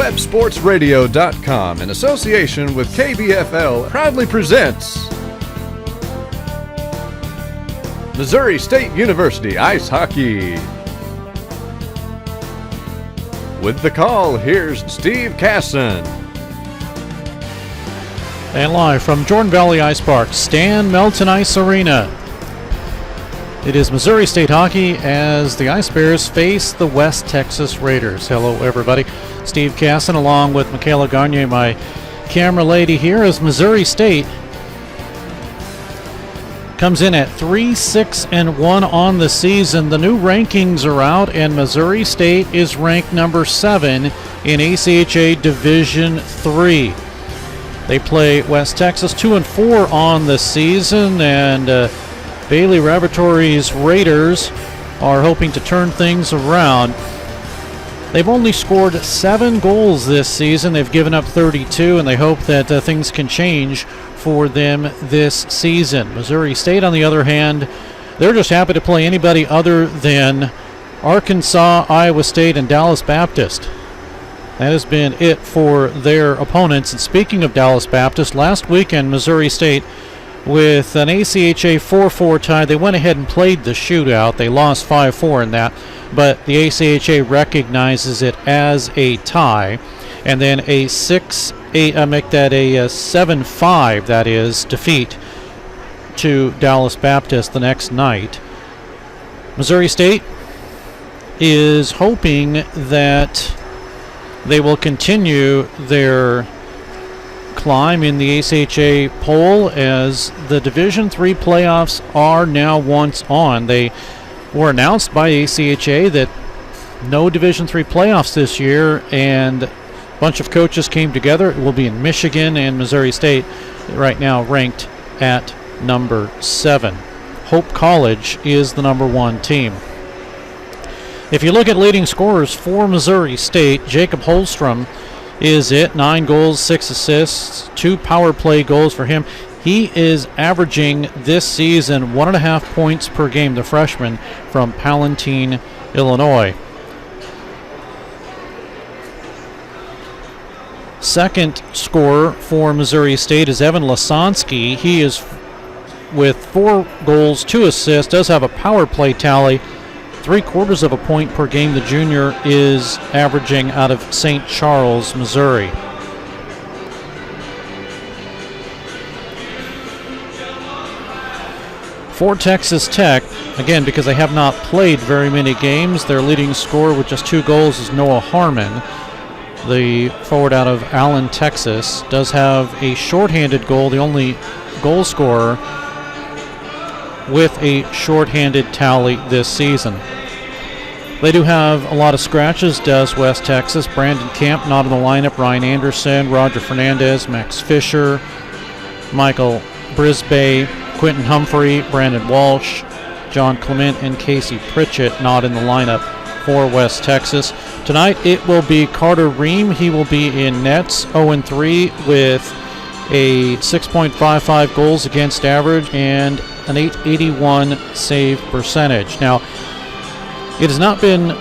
WebSportsRadio.com, in association with KBFL, proudly presents Missouri State University Ice Hockey. With the call, here's Steve Casson. And live from Jordan Valley Ice Park, Stan Melton Ice Arena. It is Missouri State Hockey as the Ice Bears face the West Texas Raiders. Hello, everybody. Steve Casson along with Michaela Gagne, my camera lady here, as Missouri State comes in at 3-6-1 on the season. The new rankings are out, and Missouri State is ranked number 7 in ACHA Division III. They play West Texas 2-4 on the season, and Bailey Laboratories Raiders are hoping to turn things around. They've only scored 7 goals this season. They've given up 32, and they hope that things can change for them this season. Missouri State, on the other hand, they're just happy to play anybody other than Arkansas, Iowa State, and Dallas Baptist. That has been it for their opponents. And speaking of Dallas Baptist, last weekend Missouri State, with an ACHA 4-4 tie, they went ahead and played the shootout. They lost 5-4 in that, but the ACHA recognizes it as a tie. And then a 7-5, that is, defeat to Dallas Baptist the next night. Missouri State is hoping that they will continue their climb in the ACHA poll, as the Division III playoffs are now once on. They were announced by ACHA that no Division III playoffs this year, and a bunch of coaches came together. It will be in Michigan, and Missouri State right now ranked at number 7. Hope College is the number 1 team. If you look at leading scorers for Missouri State, Jacob Holstrom is it. 9 goals, 6 assists, 2 power play goals for him. He is averaging this season 1.5 points per game, the freshman from Palatine, Illinois. Second scorer for Missouri State is Evan Lasansky. He is with 4 goals, 2 assists, does have a power play tally. 3/4 of a point per game the junior is averaging out of St. Charles, Missouri. For Texas Tech, again, because they have not played very many games, their leading scorer with just 2 goals is Noah Harmon. The forward out of Allen, Texas, does have a shorthanded goal, the only goal scorer with a shorthanded tally this season. They do have a lot of scratches, does West Texas. Brandon Camp not in the lineup. Ryan Anderson, Roger Fernandez, Max Fisher, Michael Brisbane, Quentin Humphrey, Brandon Walsh, John Clement, and Casey Pritchett not in the lineup for West Texas. Tonight it will be Carter Ream. He will be in nets, 0-3 with a 6.55 goals against average and an .881 save percentage. Now, it has not been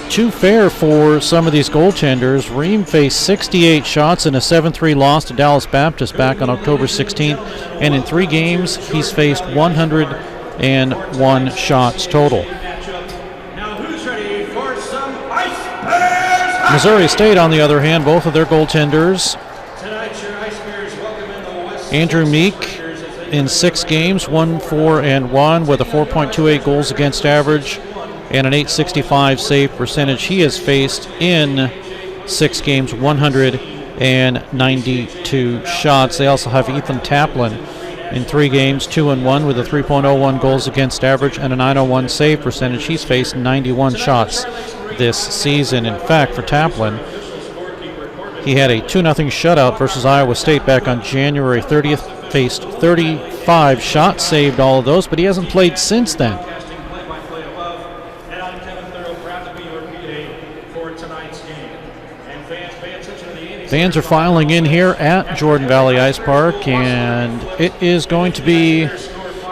too fair for some of these goaltenders. Ream faced 68 shots in a 7-3 loss to Dallas Baptist back on October 16th, and in 3 games he's faced 101 shots total. Missouri State, on the other hand, both of their goaltenders, Andrew Meek in 6 games, 1-4-1 with a 4.28 goals against average and an .865 save percentage. He has faced in 6 games 192 shots. They also have Ethan Taplin in 3 games, 2-1 with a 3.01 goals against average and a .901 save percentage. He's faced 91 shots this season. In fact, for Taplin, he had a 2-0 shutout versus Iowa State back on January 30th, faced 35 shots, saved all of those, but he hasn't played since then. Fans are filing in here at Jordan Valley Ice Park, and it is going to be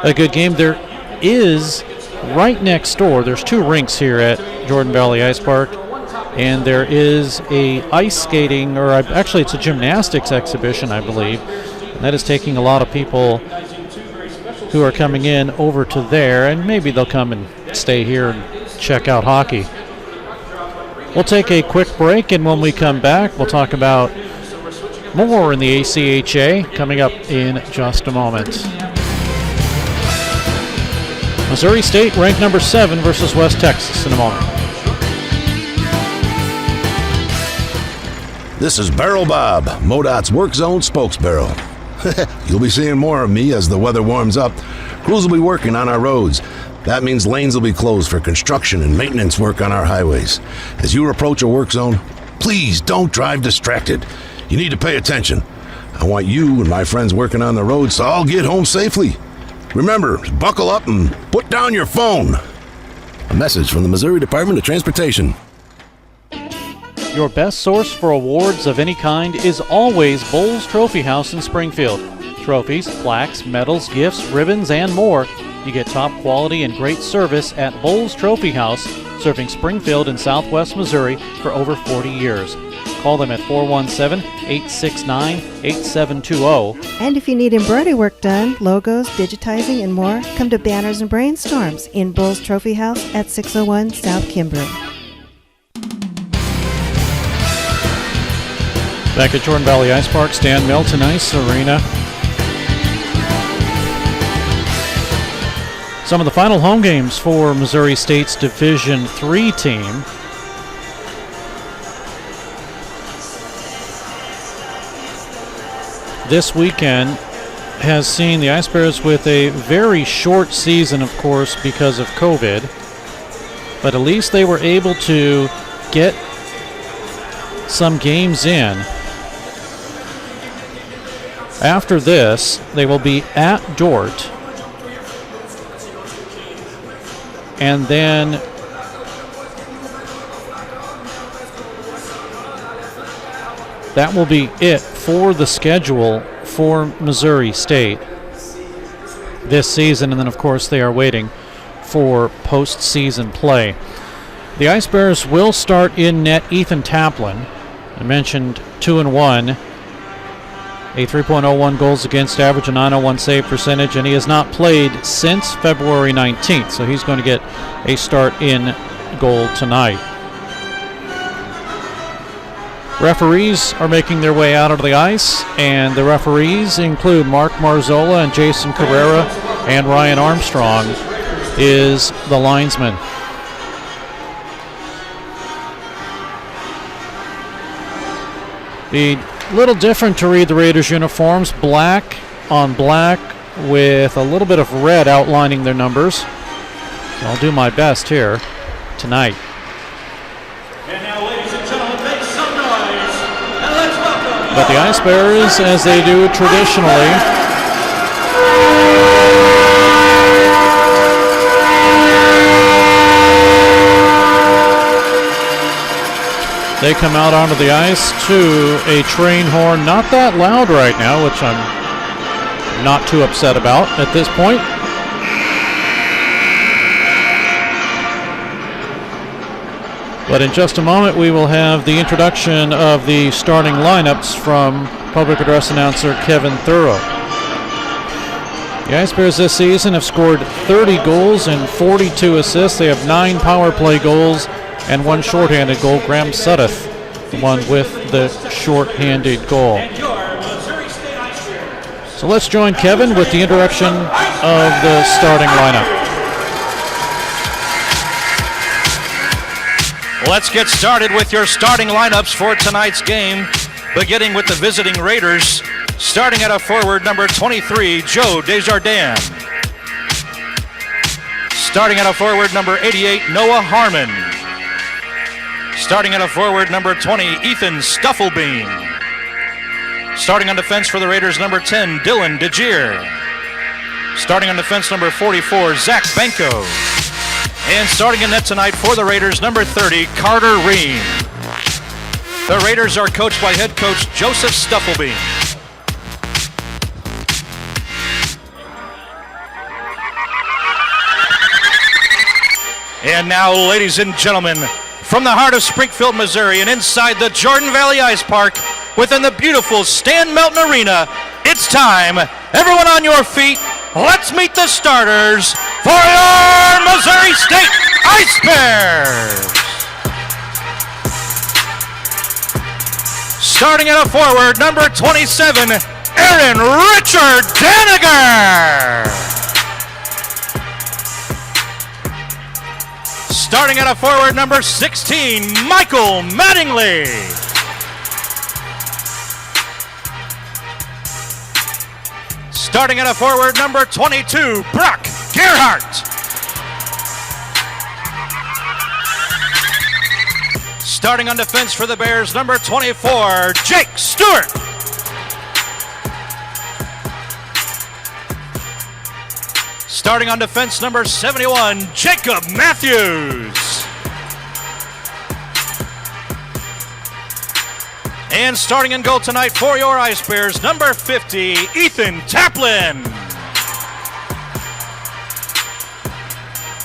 a good game. There is right next door, there's 2 rinks here at Jordan Valley Ice Park. And there is a ice skating, or actually it's a gymnastics exhibition, I believe. And that is taking a lot of people who are coming in over to there, and maybe they'll come and stay here and check out hockey. We'll take a quick break, and when we come back, we'll talk about more in the ACHA coming up in just a moment. Missouri State ranked number 7 versus West Texas in a moment. This is Barrel Bob, MoDOT's Work Zone spokesbarrel. You'll be seeing more of me as the weather warms up. Crews will be working on our roads. That means lanes will be closed for construction and maintenance work on our highways. As you approach a work zone, please don't drive distracted. You need to pay attention. I want you and my friends working on the roads to all get home safely. Remember, buckle up and put down your phone. A message from the Missouri Department of Transportation. Your best source for awards of any kind is always Bowles Trophy House in Springfield. Trophies, plaques, medals, gifts, ribbons, and more. You get top quality and great service at Bowles Trophy House, serving Springfield and Southwest Missouri for over 40 years. Call them at 417-869-8720. And if you need embroidery work done, logos, digitizing, and more, come to Banners and Brainstorms in Bowles Trophy House at 601 South Kimbrough. Back at Jordan Valley Ice Park, Stan Milton Ice Arena. Some of the final home games for Missouri State's Division III team. This weekend has seen the Ice Bears with a very short season, of course, because of COVID. But at least they were able to get some games in. After this, they will be at Dort. And then that will be it for the schedule for Missouri State this season. And then, of course, they are waiting for postseason play. The Ice Bears will start in net Ethan Taplin. I mentioned 2-1. A 3.01 goals against average, a 901 save percentage, and he has not played since February 19th, so he's going to get a start in goal tonight. Referees are making their way out of the ice, and the referees include Mark Marzola and Jason Carrera, and Ryan Armstrong is the linesman. The little different to read the Raiders uniforms, black on black with a little bit of red outlining their numbers. So I'll do my best here tonight. And now, ladies and gentlemen, make some noise, and let's welcome. But the Ice Bears, as they do traditionally, they come out onto the ice to a train horn, not that loud right now, which I'm not too upset about at this point. But in just a moment, we will have the introduction of the starting lineups from public address announcer Kevin Thurrow. The Ice Bears this season have scored 30 goals and 42 assists. They have 9 power play goals and 1 shorthanded goal. Graham Suddeth, the one with the shorthanded goal. So let's join Kevin with the introduction of the starting lineup. Let's get started with your starting lineups for tonight's game, beginning with the visiting Raiders. Starting at a forward, number 23, Joe Desjardins. Starting at a forward, number 88, Noah Harmon. Starting at a forward, number 20, Ethan Stufflebeam. Starting on defense for the Raiders, number 10, Dylan DeGier. Starting on defense, number 44, Zach Benko. And starting in net tonight for the Raiders, number 30, Carter Ream. The Raiders are coached by head coach Joseph Stufflebeam. And now, ladies and gentlemen, From the heart of Springfield, Missouri, and inside the Jordan Valley Ice Park, within the beautiful Stan Melton Arena, it's time. Everyone on your feet, let's meet the starters for your Missouri State Ice Bears. Starting at a forward, number 27, Aaron Richard Daniger. Starting at a forward, number 16, Michael Mattingly. Starting at a forward, number 22, Brock Gerhardt. Starting on defense for the Bears, number 24, Jake Stewart. Starting on defense, number 71, Jacob Matthews. And starting in goal tonight for your Ice Bears, number 50, Ethan Taplin.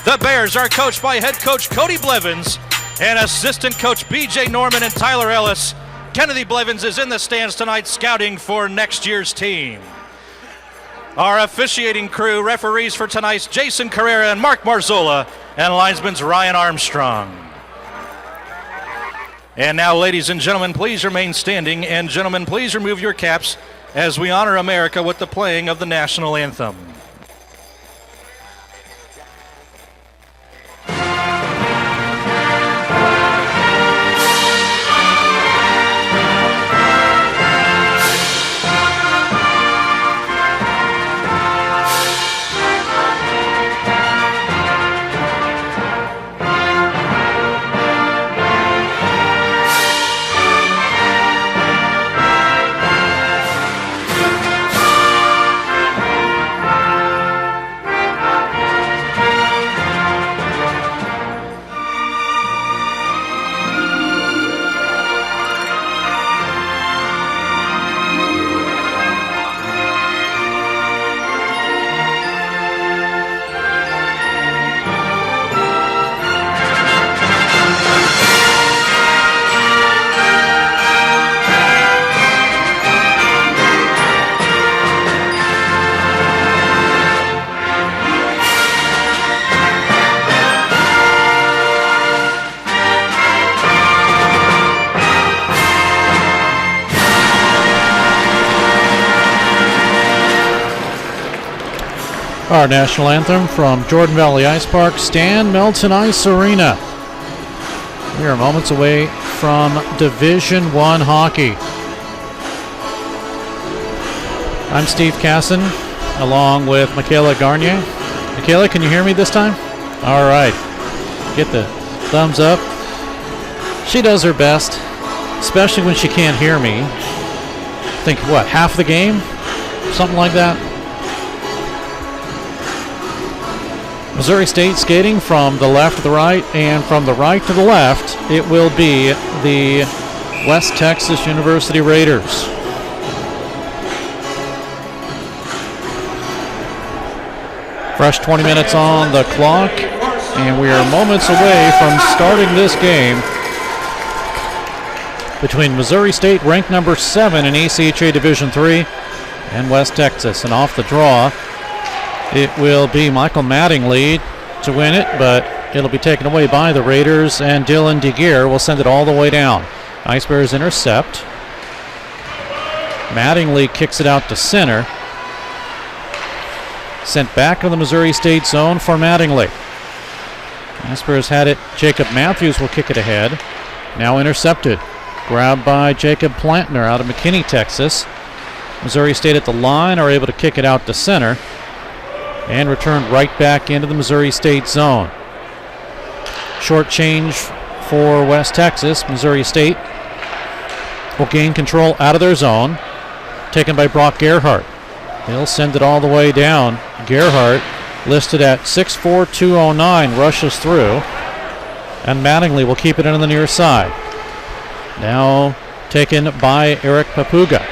The Bears are coached by head coach Cody Blevins and assistant coach BJ Norman and Tyler Ellis. Kennedy Blevins is in the stands tonight scouting for next year's team. Our officiating crew, referees for tonight's Jason Carrera and Mark Marzola, and linesman's Ryan Armstrong. And now, ladies and gentlemen, please remain standing, and gentlemen, please remove your caps as we honor America with the playing of the national anthem. Our national anthem from Jordan Valley Ice Park, Stan Melton Ice Arena. We are moments away from Division I hockey. I'm Steve Casson, along with Michaela Garnier. Michaela, can you hear me this time? All right. Get the thumbs up. She does her best, especially when she can't hear me. I think, what, half the game? Something like that. Missouri State skating from the left to the right, and from the right to the left, it will be the West Texas University Raiders. Fresh 20 minutes on the clock, and we are moments away from starting this game between Missouri State, ranked number 7 in ACHA Division III, and West Texas. And off the draw, it will be Michael Mattingly to win it, but it'll be taken away by the Raiders, and Dylan DeGear will send it all the way down. Ice Bears intercept. Mattingly kicks it out to center. Sent back to the Missouri State zone for Mattingly. Ice Bears had it. Jacob Matthews will kick it ahead. Now intercepted. Grabbed by Jacob Plantner out of McKinney, Texas. Missouri State at the line are able to kick it out to center, and returned right back into the Missouri State zone. Short change for West Texas. Missouri State will gain control out of their zone, taken by Brock Gerhardt. He'll send it all the way down. Gerhardt, listed at 6'4", 209, rushes through, and Mattingly will keep it in on the near side. Now taken by Eric Papuga.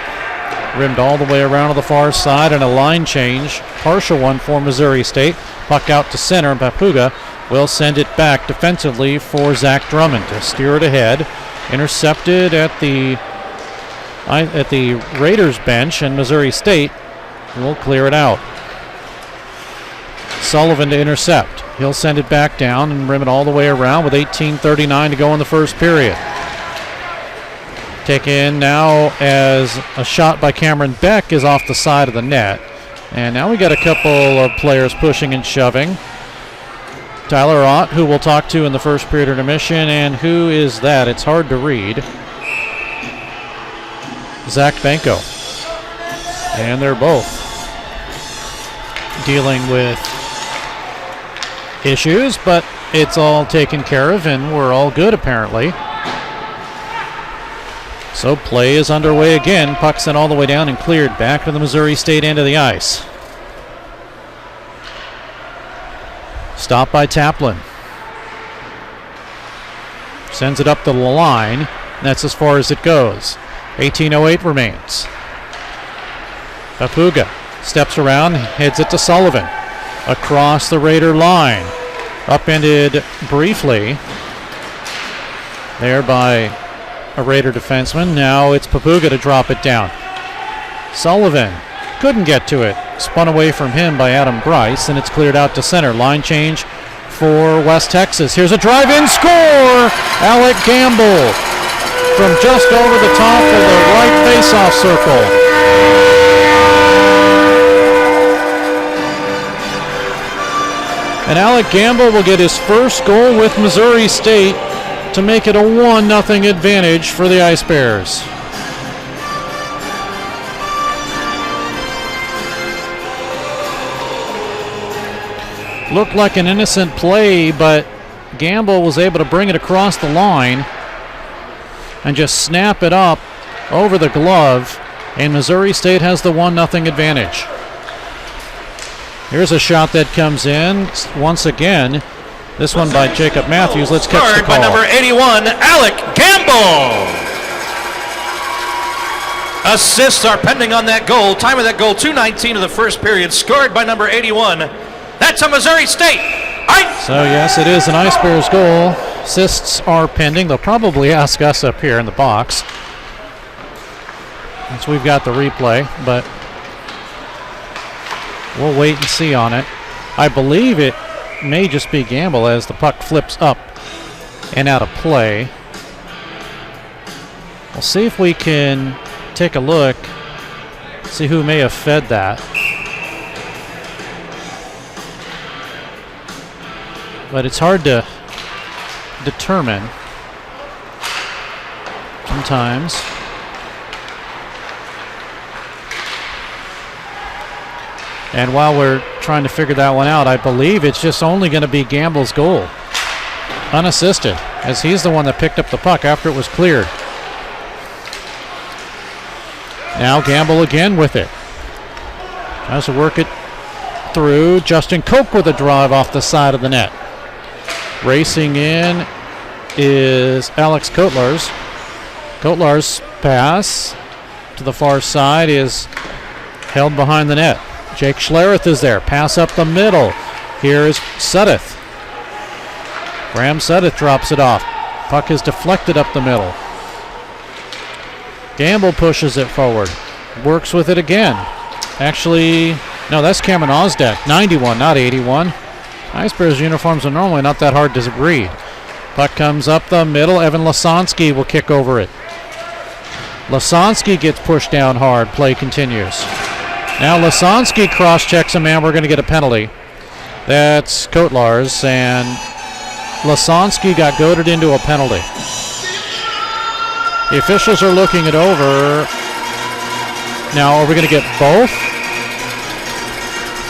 Rimmed all the way around to the far side, and a line change, partial one for Missouri State. Puck out to center, and Papuga will send it back defensively for Zach Drummond to steer it ahead. Intercepted at the Raiders bench, and Missouri State will clear it out. Sullivan to intercept. He'll send it back down and rim it all the way around with 18:39 to go in the first period. Taken now as a shot by Cameron Beck is off the side of the net. And now we got a couple of players pushing and shoving. Tyler Ott, who we'll talk to in the first period intermission, and who is that? It's hard to read. Zach Banko. And they're both dealing with issues, but it's all taken care of, and we're all good apparently. So play is underway again. Puck sent all the way down and cleared back to the Missouri State end of the ice. Stopped by Taplin. Sends it up the line. That's as far as it goes. 18:08 remains. Papuga steps around, heads it to Sullivan. Across the Raider line. Upended briefly there by a Raider defenseman. Now it's Papuga to drop it down. Sullivan couldn't get to it. Spun away from him by Adam Bryce, and it's cleared out to center. Line change for West Texas. Here's a drive-in score! Alec Gamble from just over the top of the right face-off circle. And Alec Gamble will get his first goal with Missouri State to make it a 1-0 advantage for the Ice Bears. Looked like an innocent play, but Gamble was able to bring it across the line and just snap it up over the glove, and Missouri State has the 1-0 advantage. Here's a shot that comes in once again. This one by Jacob Matthews. Let's catch the call. By number 81, Alec Gamble. Assists are pending on that goal. Time of that goal, 2:19 of the first period. Scored by number 81. That's a Missouri State. So yes, it is an Ice Bears goal. Assists are pending. They'll probably ask us up here in the box, since we've got the replay, but we'll wait and see on it. I believe it may just be Gamble as the puck flips up and out of play. We'll see if we can take a look, see who may have fed that. But it's hard to determine sometimes. And while we're trying to figure that one out, I believe it's just only going to be Gamble's goal, unassisted, as he's the one that picked up the puck after it was cleared. Now Gamble again with it. Tries to work it through. Justin Koch with a drive off the side of the net. Racing in is Alex Kotlars. Kotlars' pass to the far side is held behind the net. Jake Schlereth is there. Pass up the middle. Here is Suddeth. Graham Suddeth drops it off. Puck is deflected up the middle. Gamble pushes it forward. Works with it again. Actually, no, that's Cameron Osdek. 91, not 81. Ice Bears uniforms are normally not that hard to read. Puck comes up the middle. Evan Lasonsky will kick over it. Lasonsky gets pushed down hard. Play continues. Now Lasonsky cross-checks a man. We're going to get a penalty. That's Kotlars, and Lasonsky got goaded into a penalty. The officials are looking it over. Now, are we going to get both?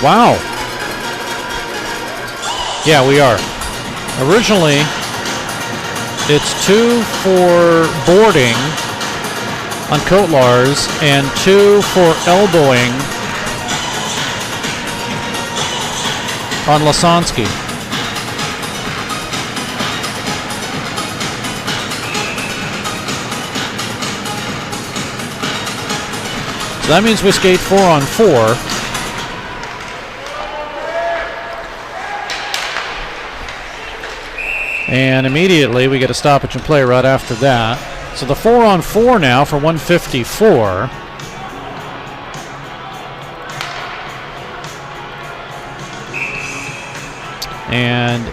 Wow. Yeah, we are. Originally, it's 2 for boarding on Kotlars and 2 for elbowing on Lasonsky. So that means we skate 4 on 4. And immediately we get a stoppage and play right after that. So the 4-on-4 now for 154. And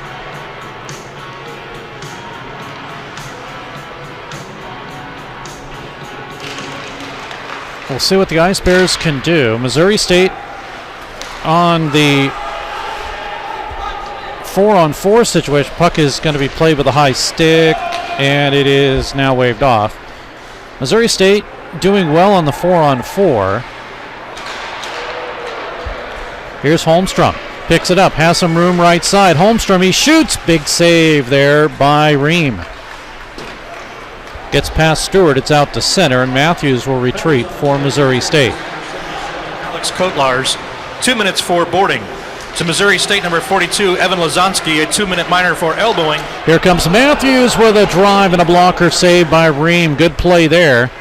we'll see what the Ice Bears can do. Missouri State on the 4-on-4 situation. Puck is going to be played with a high stick, and it is now waved off. Missouri State doing well on the 4-on-4. Here's Holmstrom. Picks it up, has some room right side. Holmstrom, he shoots. Big save there by Ream. Gets past Stewart, it's out to center, and Matthews will retreat for Missouri State. Alex Kotlars, 2 minutes for boarding. To Missouri State number 42, Evan Lazonsky, a 2-minute minor for elbowing. Here comes Matthews with a drive and a blocker save by Ream. Good play there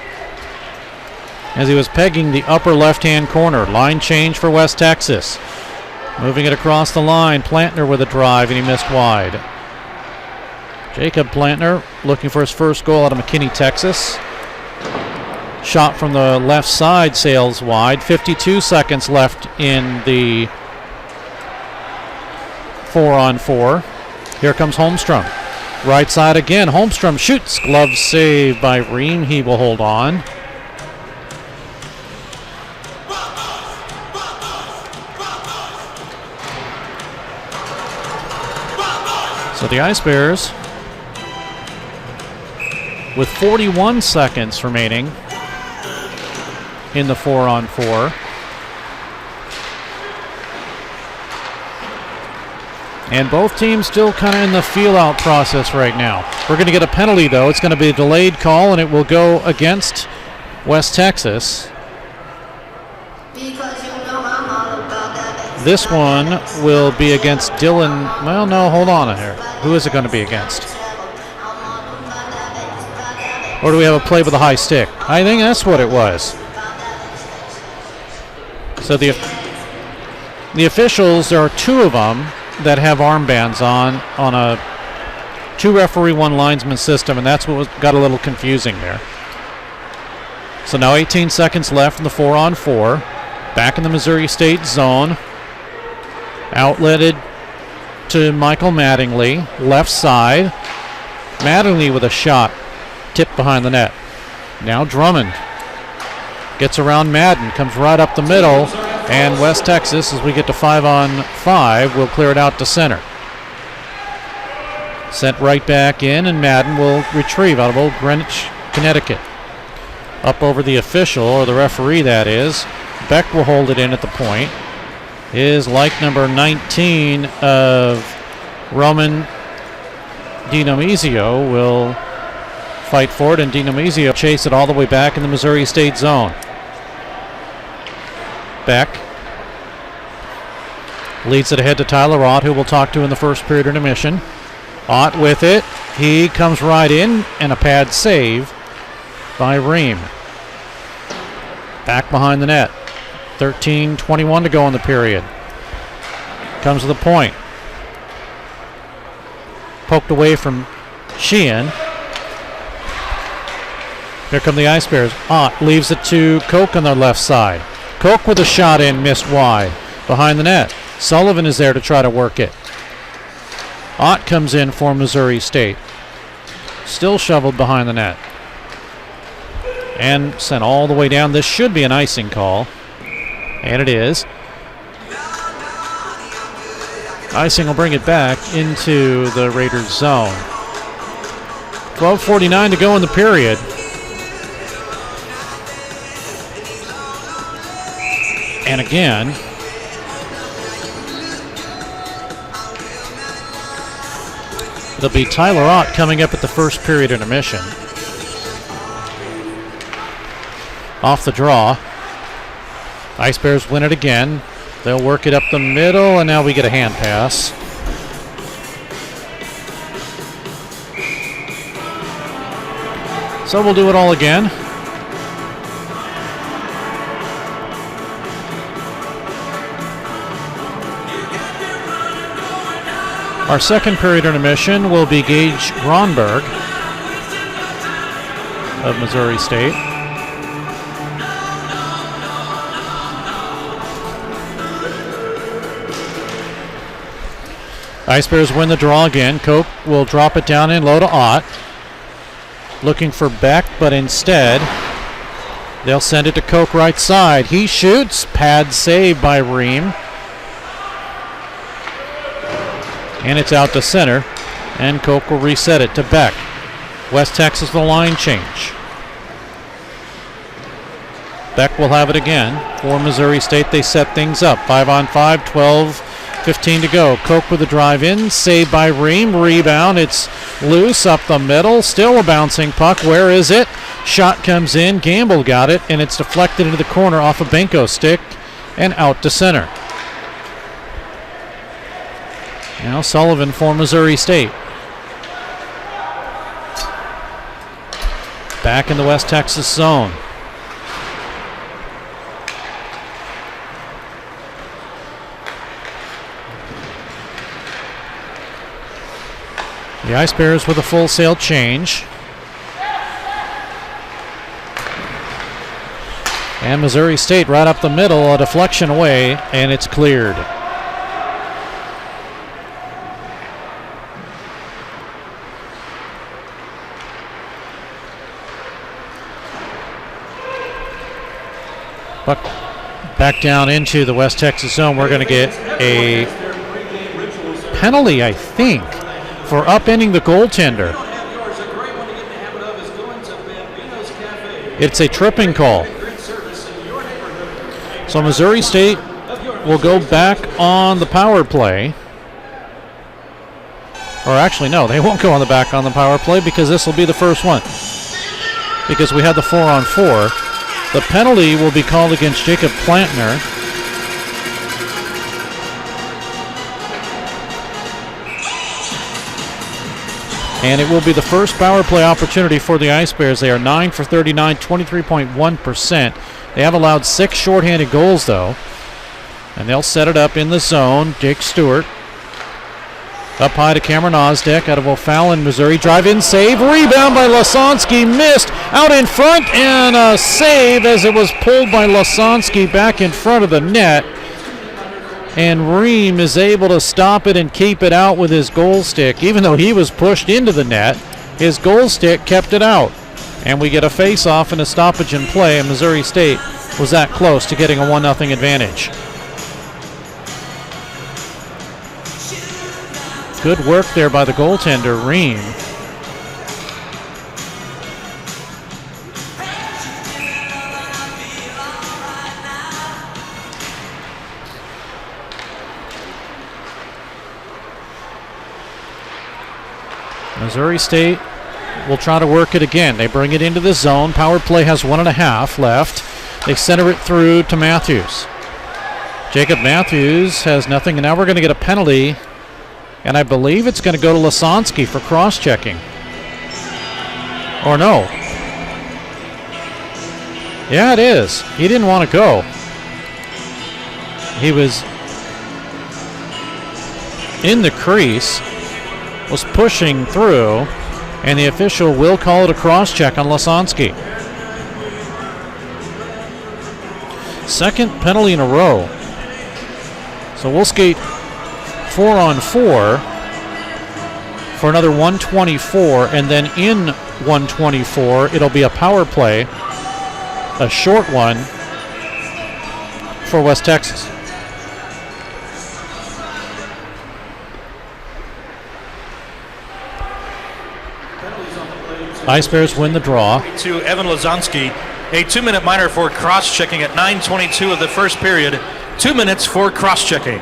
as he was pegging the upper left-hand corner. Line change for West Texas. Moving it across the line, Plantner with a drive, and he missed wide. Jacob Plantner looking for his first goal out of McKinney, Texas. Shot from the left side sails wide. 52 seconds left in the 4-on-4. Here comes Holmstrom. Right side again. Holmstrom shoots. Glove save by Ream. He will hold on. So the Ice Bears, with 41 seconds remaining in the 4-on-4. And both teams still kind of in the feel-out process right now. We're going to get a penalty, though. It's going to be a delayed call, and it will go against West Texas. This one will be against Dylan. Well, no, hold on here. Who is it going to be against? Or do we have a play with a high stick? I think that's what it was. So the officials, there are two of them that have armbands on a 2-referee, 1-linesman system, and that's what got a little confusing there. So now 18 seconds left in the 4-on-4. Back in the Missouri State zone. Outletted to Michael Mattingly, left side. Mattingly with a shot, tipped behind the net. Now Drummond gets around Madden, comes right up the middle, and West Texas, as we get to 5-on-5, will clear it out to center. Sent right back in, and Madden will retrieve out of Old Greenwich, Connecticut. Up over the official, or the referee that is. Beck will hold it in at the point. Is like number 19 of Roman Dinomizio will fight for it, and Dinomizio chase it all the way back in the Missouri State zone. Beck leads it ahead to Tyler Ott, who we'll talk to in the first period intermission. Ott with it. He comes right in, and a pad save by Ream. Back behind the net. 13:21 to go in the period. Comes to the point. Poked away from Sheehan. Here come the Ice Bears. Ott leaves it to Koch on their left side. Koch with a shot in, missed wide. Behind the net. Sullivan is there to try to work it. Ott comes in for Missouri State. Still shoveled behind the net. And sent all the way down. This should be an icing call. And it is. Icing will bring it back into the Raiders zone. 12:49 to go in the period. And again, it'll be Tyler Ott coming up at the first period intermission. Off the draw. Ice Bears win it again. They'll work it up the middle, and now we get a hand pass. So we'll do it all again. Our second period intermission will be Gage Gronberg of Missouri State. Ice Bears win the draw again. Koch will drop it down in low to Ott. Looking for Beck, but instead they'll send it to Koch right side. He shoots. Pad save by Ream. And it's out to center. And Koch will reset it to Beck. West Texas the line change. Beck will have it again for Missouri State. They set things up. 5-on-5, 12-15 to go. Koch with a drive in. Saved by Ream. Rebound. It's loose up the middle. Still a bouncing puck. Where is it? Shot comes in. Gamble got it. And it's deflected into the corner off a Benko stick and out to center. Now Sullivan for Missouri State. Back in the West Texas zone. The Ice Bears with a full sail change. And Missouri State right up the middle, a deflection away, and it's cleared. Buck back down into the West Texas zone. We're going to get a penalty, I think, for upending the goaltender. It's a tripping call. So Missouri State will go back on the power play. Or actually, no, they won't go on the power play because this will be the first one. Because we had the 4-on-4. The penalty will be called against Jacob Plantner. And it will be the first power play opportunity for the Ice Bears. They are 9 for 39, 23.1%. They have allowed 6 shorthanded goals, though. And they'll set it up in the zone. Jake Stewart. Up high to Cameron Osdeck out of O'Fallon, Missouri. Drive-in save. Rebound by Lasonsky. Missed. Out in front. And a save as it was pulled by Lasonsky back in front of the net. And Ream is able to stop it and keep it out with his goal stick. Even though he was pushed into the net, his goal stick kept it out. And we get a face-off and a stoppage in play, and Missouri State was that close to getting a 1-0 advantage. Good work there by the goaltender, Ream. Missouri State will try to work it again. They bring it into the zone. Power play has 1.5 left. They center it through to Matthews. Jacob Matthews has nothing, and now we're going to get a penalty. And I believe it's going to go to Lasonsky for cross-checking. Or no. Yeah, it is. He didn't want to go. He was in the crease, was pushing through, and the official will call it a cross-check on Lasonsky. Second penalty in a row. So we'll skate 4-on-4 for another 124, and then in 124 it'll be a power play, a short one for West Texas. Ice Bears win the draw. To Evan Lasonsky, a 2-minute minor for cross-checking at 9:22 of the first period. 2 minutes for cross-checking.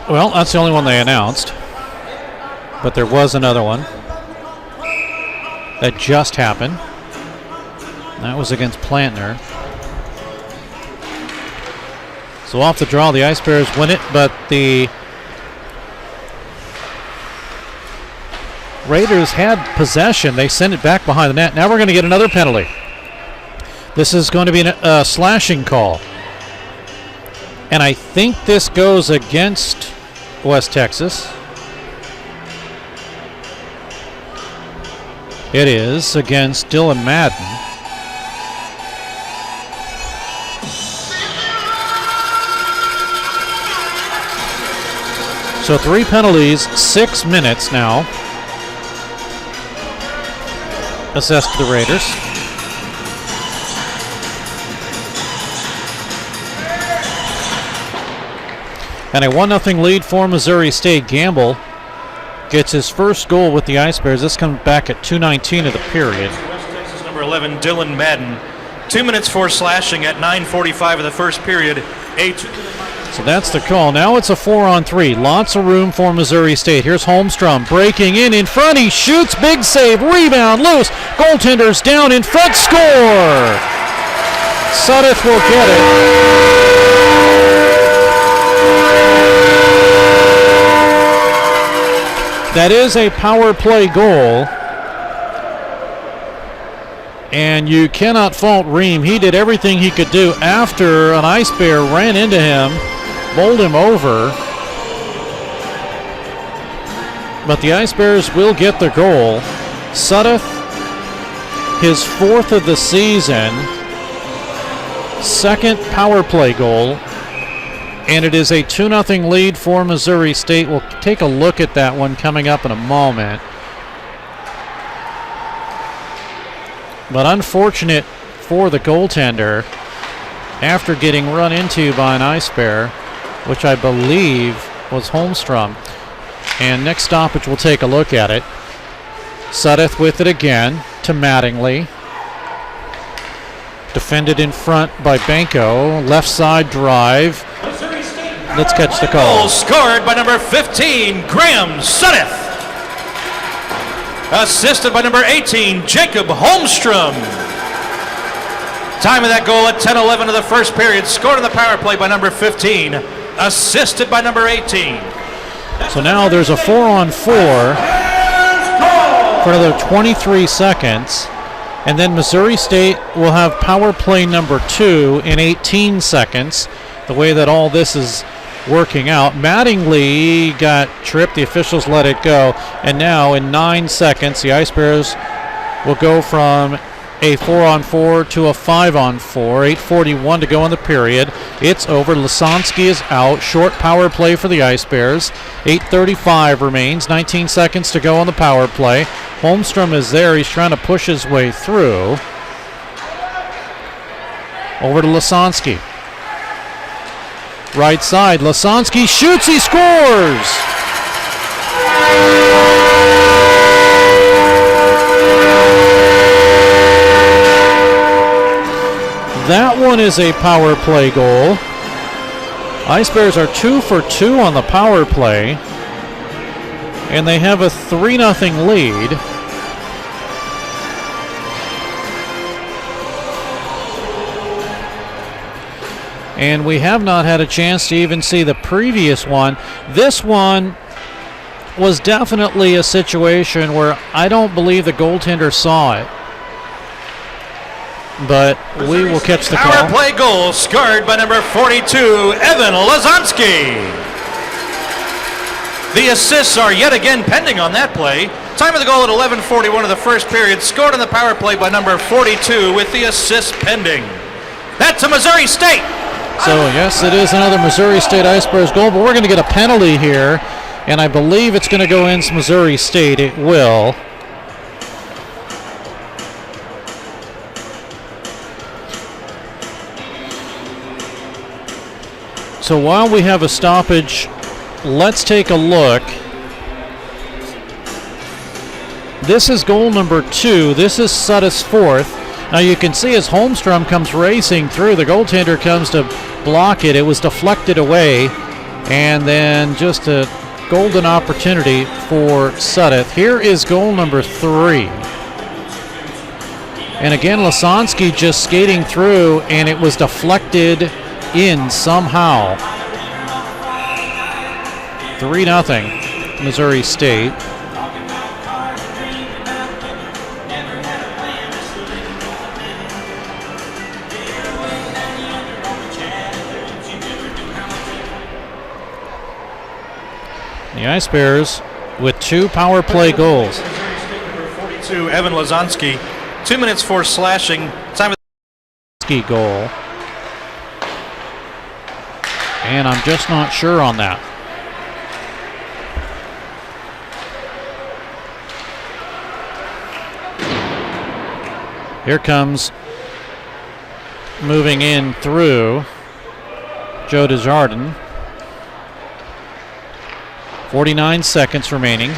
Well, that's the only one they announced. But there was another one that just happened. That was against Plantner. So off the draw, the Ice Bears win it, but the Raiders had possession. They sent it back behind the net. Now we're going to get another penalty. This is going to be a slashing call. And I think this goes against West Texas. It is against Dylan Madden. So 3 penalties, 6 minutes now assessed to the Raiders. And a 1-0 lead for Missouri State. Gamble gets his first goal with the Ice Bears. This comes back at 2:19 of the period. West Texas number 11, Dylan Madden. 2 minutes for slashing at 9:45 of the first period. So that's the call. Now it's a 4-on-3. Lots of room for Missouri State. Here's Holmstrom breaking in front. He shoots, big save, rebound, loose. Goaltender's down in front, score! Sudeth will get it. That is a power play goal. And you cannot fault Ream. He did everything he could do after an Ice Bear ran into him, bowled him over. But the Ice Bears will get the goal. Sudeth, his 4th of the season, 2nd power play goal. And it is a 2-0 lead for Missouri State. We'll take a look at that one coming up in a moment. But unfortunate for the goaltender after getting run into by an Ice Bear, which I believe was Holmstrom. And next stoppage, we'll take a look at it. Sudeth with it again to Mattingly. Defended in front by Banco. Left side drive. Let's catch the call. Goal scored by number 15, Graham Sudeth. Assisted by number 18, Jacob Holmstrom. Time of that goal at 10:11 of the first period. Scored on the power play by number 15. Assisted by number 18. So now there's a 4-on-4 for another 23 seconds. And then Missouri State will have power play number 2 in 18 seconds. The way that all this is working out. Mattingly got tripped. The officials let it go. And now in 9 seconds, the Ice Bears will go from a 4-on-4 to a 5-on-4. 8:41 to go in the period. It's over. Lasansky is out. Short power play for the Ice Bears. 8:35 remains. 19 seconds to go on the power play. Holmstrom is there. He's trying to push his way through. Over to Lasansky. Right side, Lasansky shoots, he scores! That one is a power play goal. Ice Bears are 2 for 2 on the power play, and they have a 3-0 lead. And we have not had a chance to even see the previous one. This one was definitely a situation where I don't believe the goaltender saw it. But we will catch the call. Power play goal scored by number 42, Evan Lasansky. The assists are yet again pending on that play. Time of the goal at 11:41 of the first period. Scored on the power play by number 42 with the assist pending. That's a Missouri State. So, yes, it is another Missouri State Ice Bears goal, but we're going to get a penalty here, and I believe it's going to go against Missouri State. It will. So while we have a stoppage, let's take a look. This is goal number 2. This is Sudeth's 4th. Now you can see as Holmstrom comes racing through, the goaltender comes to block it. It was deflected away, and then just a golden opportunity for Sudeth. Here is goal number 3. And again, Lasansky just skating through, and it was deflected in somehow. 3-0 Missouri State. The Ice Bears with 2 power play goals. Number 42, Evan Lazonsky. 2 minutes for slashing. Time of the goal. And I'm just not sure on that. Here comes, moving in through, Joe Desjardins. 49 seconds remaining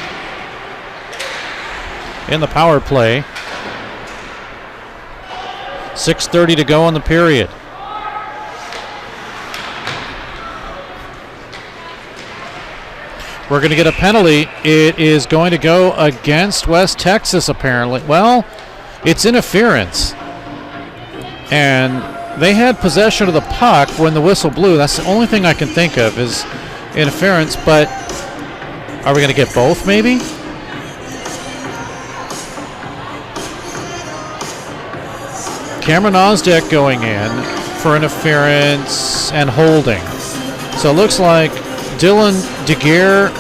in the power play. 6:30 to go in the period. We're going to get a penalty. It is going to go against West Texas, apparently. Well, it's interference. And they had possession of the puck when the whistle blew. That's the only thing I can think of is interference, but are we going to get both, maybe? Cameron Osdek going in for interference and holding. So it looks like Dylan DeGear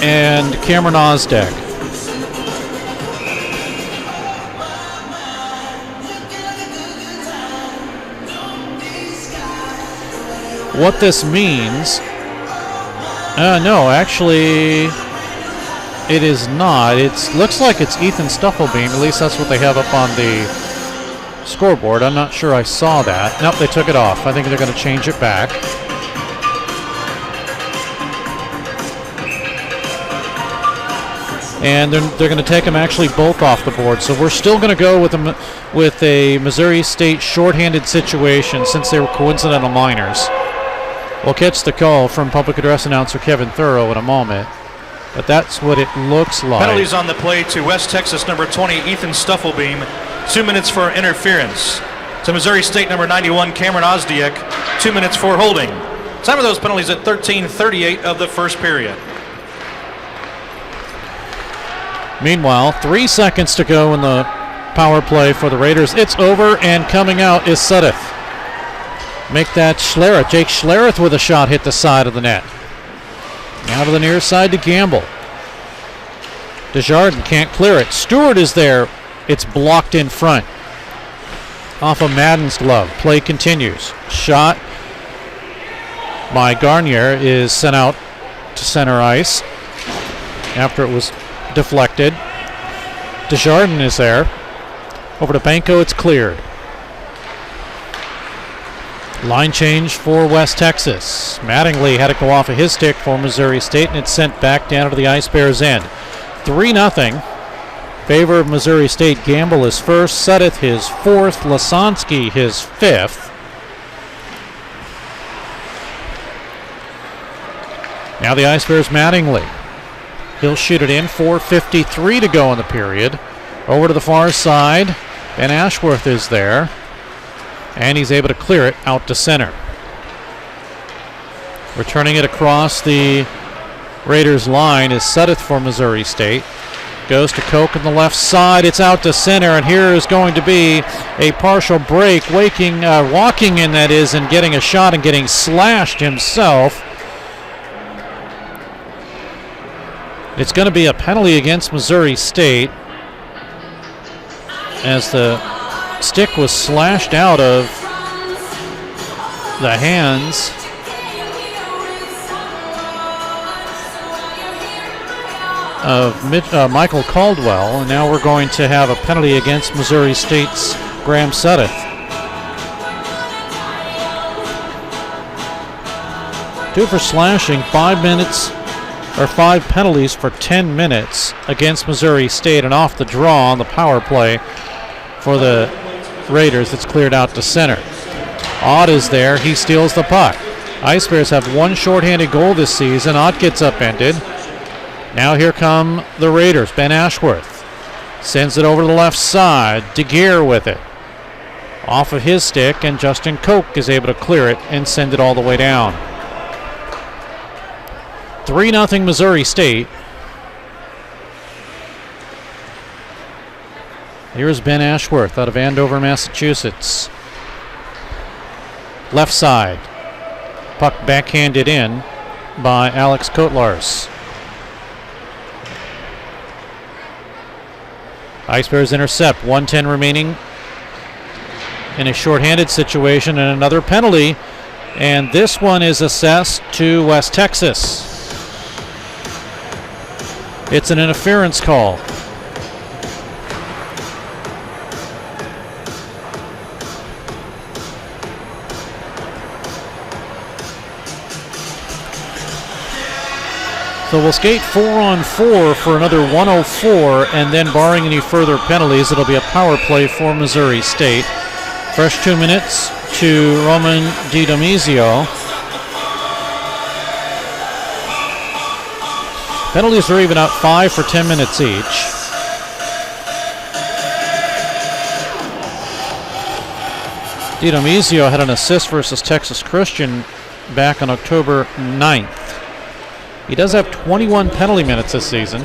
and Cameron Osdek. What this means... no, actually, it is not. It looks like it's Ethan Stufflebeam. At least that's what they have up on the scoreboard. I'm not sure I saw that. Nope, they took it off. I think they're going to change it back. And they're going to take them actually both off the board. So we're still going to go with a Missouri State shorthanded situation since they were coincidental minors. We'll catch the call from public address announcer Kevin Thurrow in a moment. But that's what it looks like. Penalties on the play to West Texas number 20, Ethan Stufflebeam. 2 minutes for interference. To Missouri State number 91, Cameron Osdek. 2 minutes for holding. Time of those penalties at 13:38 of the first period. Meanwhile, 3 seconds to go in the power play for the Raiders. It's over, and coming out is Sudeth. Make that Schlereth. Jake Schlereth with a shot hit the side of the net. Now to the near side to Gamble. Desjardins can't clear it. Stewart is there. It's blocked in front. Off of Madden's glove. Play continues. Shot by Garnier is sent out to center ice after it was deflected. Desjardins is there. Over to Banco, it's cleared. Line change for West Texas. Mattingly had it go off of his stick for Missouri State, and it's sent back down to the Ice Bears' end. 3-0. Favor of Missouri State. Gamble is first. Sudeth his fourth. Lasonsky his fifth. Now the Ice Bears' Mattingly. He'll shoot it in. 4:53 to go in the period. Over to the far side. Ben Ashworth is there. And he's able to clear it out to center. Returning it across the Raiders' line is Sudeth for Missouri State. Goes to Koch on the left side. It's out to center, and here is going to be a partial break. Walking in, that is, and getting a shot and getting slashed himself. It's going to be a penalty against Missouri State as the stick was slashed out of the hands of Michael Caldwell, and now we're going to have a penalty against Missouri State's Graham Sudeth. Two for slashing, 5 minutes, or 5 penalties for 10 minutes against Missouri State, and off the draw on the power play for the Raiders. It's cleared out to center. Ott is there. He steals the puck. Ice Bears have one shorthanded goal this season. Ott gets upended. Now here come the Raiders. Ben Ashworth sends it over to the left side. DeGear with it. Off of his stick, and Justin Koch is able to clear it and send it all the way down. 3-0 Missouri State. Here's Ben Ashworth out of Andover, Massachusetts. Left side. Puck backhanded in. by Alex Kotlars. Ice Bears intercept. 1:10 remaining in a shorthanded situation, and another penalty. And this one is assessed to West Texas. It's an interference call. So we'll skate 4-on-4 for another 104, and then barring any further penalties, it'll be a power play for Missouri State. Fresh 2 minutes to Roman DiDomizio. Penalties are even out 5 for 10 minutes each. DiDomizio had an assist versus Texas Christian back on October 9th. He does have 21 penalty minutes this season.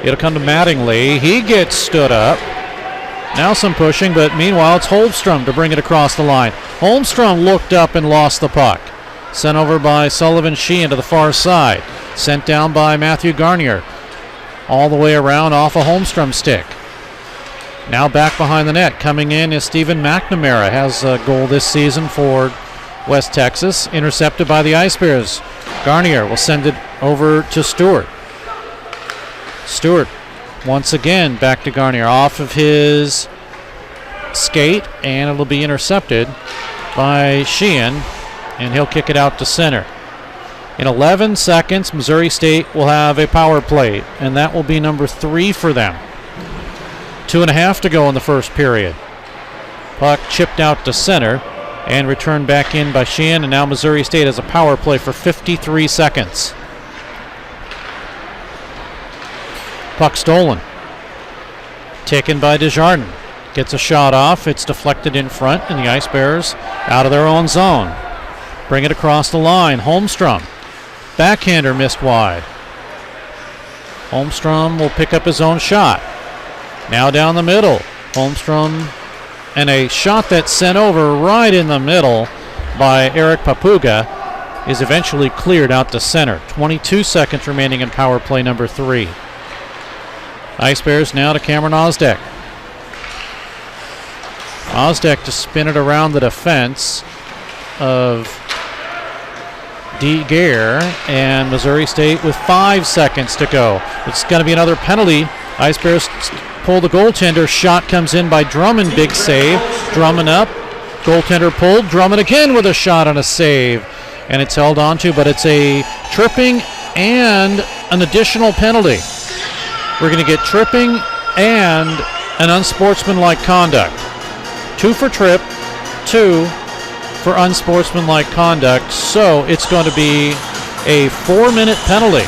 It'll come to Mattingly. He gets stood up. Now some pushing, but meanwhile it's Holmstrom to bring it across the line. Holmstrom looked up and lost the puck. Sent over by Sullivan Sheehan to the far side. Sent down by Matthew Garnier. All the way around off a Holmstrom stick. Now back behind the net. Coming in is Stephen McNamara. Has a goal this season for West Texas. Intercepted by the Ice Bears. Garnier will send it over to Stewart. Stewart once again back to Garnier off of his skate, and it'll be intercepted by Sheehan, and he'll kick it out to center. In 11 seconds, Missouri State will have a power play, and that will be number 3 for them. 2.5 to go in the first period. Puck chipped out to center and returned back in by Sheehan, and now Missouri State has a power play for 53 seconds. Puck stolen. Taken by Desjardins. Gets a shot off. It's deflected in front, and the Ice Bears out of their own zone. Bring it across the line. Holmstrom. Backhander missed wide. Holmstrom will pick up his own shot. Now down the middle. Holmstrom, and a shot that's sent over right in the middle by Eric Papuga is eventually cleared out to center. 22 seconds remaining in power play number 3. Ice Bears now to Cameron Osdek. Osdek to spin it around the defense of D. Gare, and Missouri State with 5 seconds to go. It's going to be another penalty. Ice Bears pull the goaltender. Shot comes in by Drummond. Big save. Drummond up. Goaltender pulled. Drummond again with a shot and a save. And it's held on to, but it's a tripping and an additional penalty. We're going to get tripping and an unsportsmanlike conduct. 2 for trip, 2 for unsportsmanlike conduct. So it's going to be a 4-minute penalty.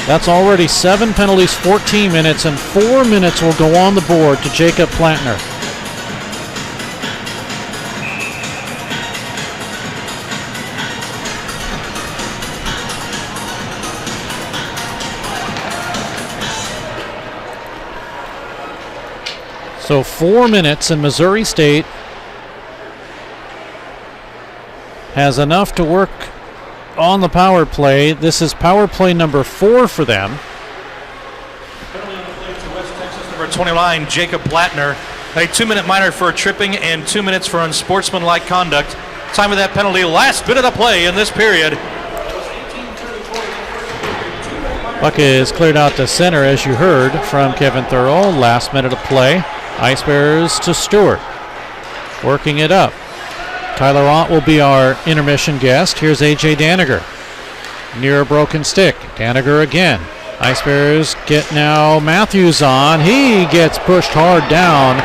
That's already 7 penalties, 14 minutes, and 4 minutes will go on the board to Jacob Plantner. So 4 minutes, and Missouri State has enough to work on the power play. This is power play number 4 for them. Penalty on the play to West Texas, number 29, Jacob Plattner. A 2-minute minor for tripping and 2 minutes for unsportsmanlike conduct. Time of that penalty, last bit of the play in this period. Puck is cleared out to center, as you heard from Kevin Thurl. Last minute of play. Ice Bears to Stewart. Working it up. Tyler Ott will be our intermission guest. Here's A.J. Daniger. Near a broken stick. Daniger again. Ice Bears get now Matthews on. He gets pushed hard down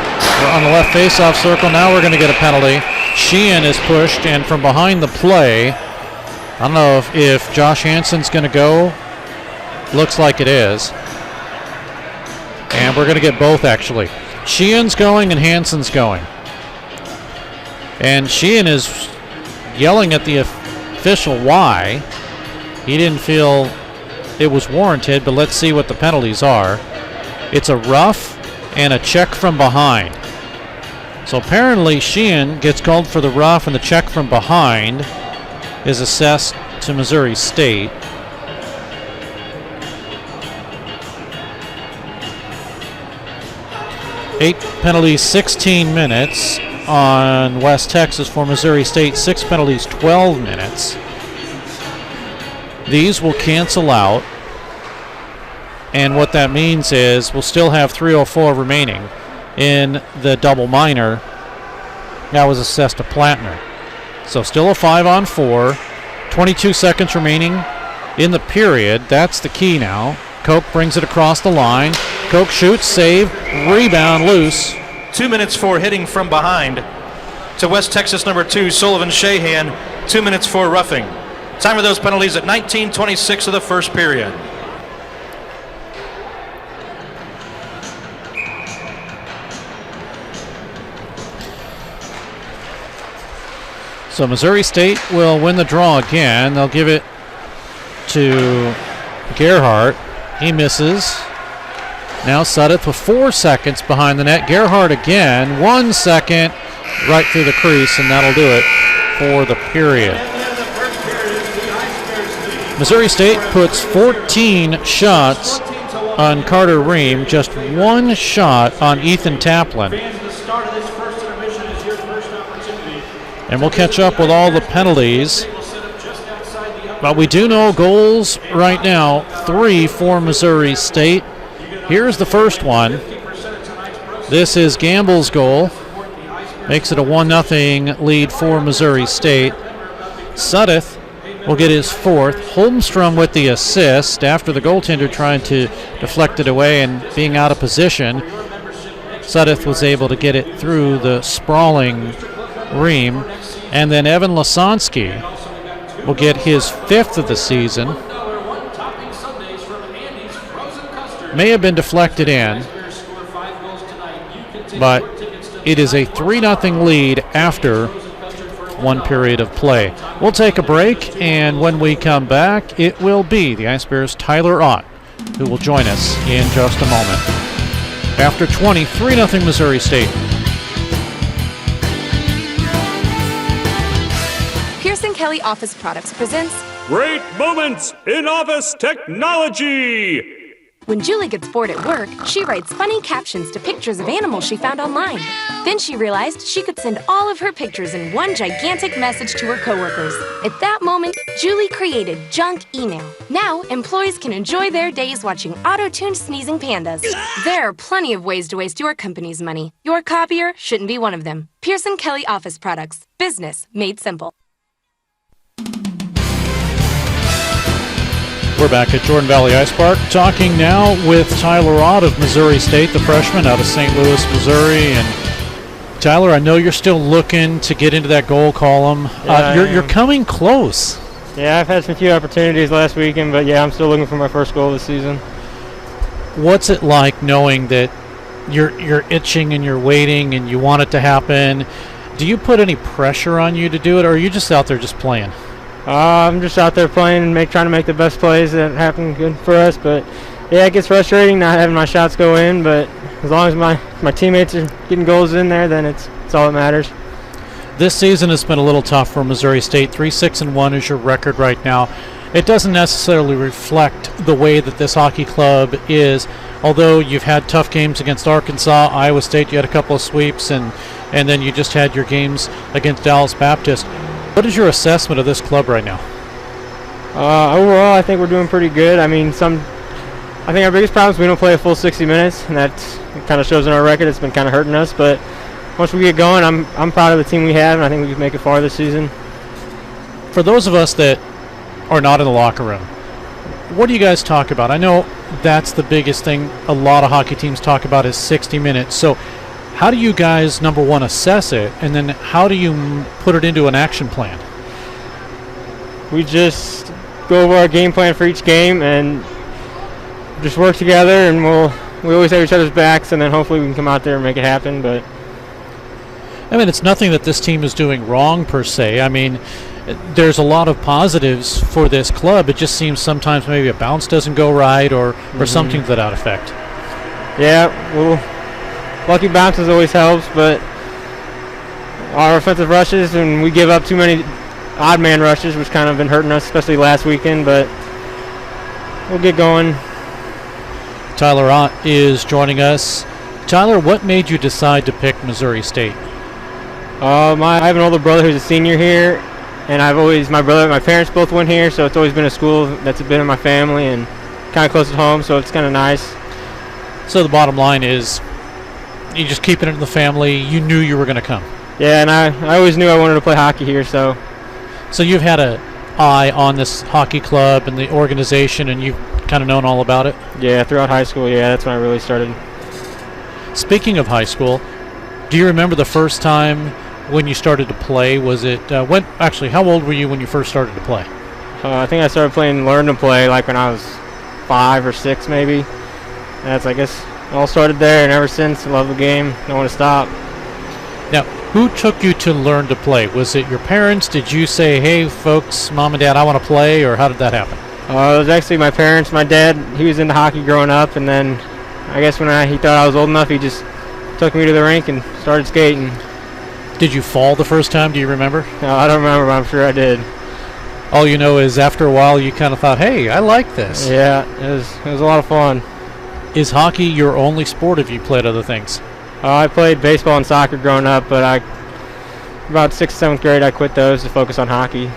on the left faceoff circle. Now we're going to get a penalty. Sheehan is pushed, and from behind the play, I don't know if Josh Hansen's going to go. Looks like it is. And we're going to get both, actually. Sheehan's going and Hansen's going. And Sheehan is yelling at the official why. He didn't feel it was warranted, but let's see what the penalties are. It's a rough and a check from behind. So apparently Sheehan gets called for the rough, and the check from behind is assessed to Missouri State. Eight penalties, 16 minutes on West Texas for Missouri State. 6 penalties, 12 minutes. These will cancel out, and what that means is we'll still have 3:04 remaining in the double minor. That was assessed to Plattner. So still a 5-on-4, 22 seconds remaining in the period. That's the key now. Koch brings it across the line. Koch shoots, save, rebound, loose. 2 minutes for hitting from behind to West Texas number 2, Sullivan Shahan. 2 minutes for roughing. Time of those penalties at 19:26 of the first period. So Missouri State will win the draw again. They'll give it to Gerhardt. He misses. Now Sudduth with 4 seconds behind the net. Gerhardt again, 1 second right through the crease, and that'll do it for the period. Missouri State puts 14 shots on Carter Ream, just 1 shot on Ethan Taplin. And we'll catch up with all the penalties. But we do know goals right now, 3 for Missouri State. Here's the first one. This is Gamble's goal. Makes it a 1-0 lead for Missouri State. Sudduth will get his 4th. Holmstrom with the assist after the goaltender trying to deflect it away and being out of position. Sudduth was able to get it through the sprawling Ream. And then Evan Lasansky will get his 5th of the season. May have been deflected in, but it is a 3-0 lead after 1 period of play. We'll take a break, and when we come back, it will be the Ice Bears' Tyler Ott who will join us in just a moment. After 20, 3-0 Missouri State. Pearson Kelly Office Products presents Great Moments in Office Technology. When Julie gets bored at work, she writes funny captions to pictures of animals she found online. Then she realized she could send all of her pictures in one gigantic message to her coworkers. At that moment, Julie created Junk Email. Now, employees can enjoy their days watching auto-tuned sneezing pandas. There are plenty of ways to waste your company's money. Your copier shouldn't be one of them. Pearson Kelly Office Products. Business made simple. We're back at Jordan Valley Ice Park, talking now with Tyler Ott of Missouri State, the freshman out of St. Louis, Missouri. And Tyler, I know you're still looking to get into that goal column. Yeah, you're coming close. Yeah, I've had some few opportunities last weekend, but yeah, I'm still looking for my first goal this season. What's it like knowing that you're itching and you're waiting and you want it to happen? Do you put any pressure on you to do it, or are you just out there just playing? I'm just out there playing and trying to make the best plays that happen good for us. But yeah, it gets frustrating not having my shots go in. But as long as my teammates are getting goals in there, then it's all that matters. This season has been a little tough for Missouri State. 3-6-1 is your record right now. It doesn't necessarily reflect the way that this hockey club is. Although you've had tough games against Arkansas, Iowa State, you had a couple of sweeps, and then you just had your games against Dallas Baptist. What is your assessment of this club right now? Overall, I think we're doing pretty good. I mean, I think our biggest problem is we don't play a full 60 minutes, and that kind of shows in our record. It's been kind of hurting us, but once we get going, I'm proud of the team we have, and I think we can make it far this season. For those of us that are not in the locker room, what do you guys talk about? I know that's the biggest thing a lot of hockey teams talk about is 60 minutes. So how do you guys, number one, assess it, and then how do you put it into an action plan? We just go over our game plan for each game and just work together, and we always have each other's backs, and then hopefully we can come out there and make it happen. But I mean, it's nothing that this team is doing wrong per se. I mean, there's a lot of positives for this club. It just seems sometimes maybe a bounce doesn't go right or something to that effect. Yeah, well, lucky bounces always helps, but our offensive rushes, and we give up too many odd man rushes, which kind of been hurting us, especially last weekend, but we'll get going. Tyler Ott is joining us. Tyler, what made you decide to pick Missouri State? I have an older brother who's a senior here, and my parents both went here, so it's always been a school that's been in my family and kind of close at home, so it's kind of nice. So the bottom line is, you just keeping it in the family. You knew you were going to come. Yeah, and I always knew I wanted to play hockey here, so. So you've had an eye on this hockey club and the organization, and you've kind of known all about it? Yeah, throughout high school, yeah, that's when I really started. Speaking of high school, do you remember the first time when you started to play? Was it, how old were you when you first started to play? I think I started learn to play like when I was 5 or 6 maybe. That's, I guess, all started there, and ever since, I love the game. Don't want to stop. Now, who took you to learn to play? Was it your parents? Did you say, hey, folks, Mom and Dad, I want to play, or how did that happen? It was actually my parents. My dad, he was into hockey growing up, and then I guess when he thought I was old enough, he just took me to the rink and started skating. Did you fall the first time? Do you remember? No, I don't remember, but I'm sure I did. All you know is after a while you kind of thought, hey, I like this. Yeah, it was a lot of fun. Is hockey your only sport, if you played other things? I played baseball and soccer growing up, but about 6th, 7th grade, I quit those to focus on hockey.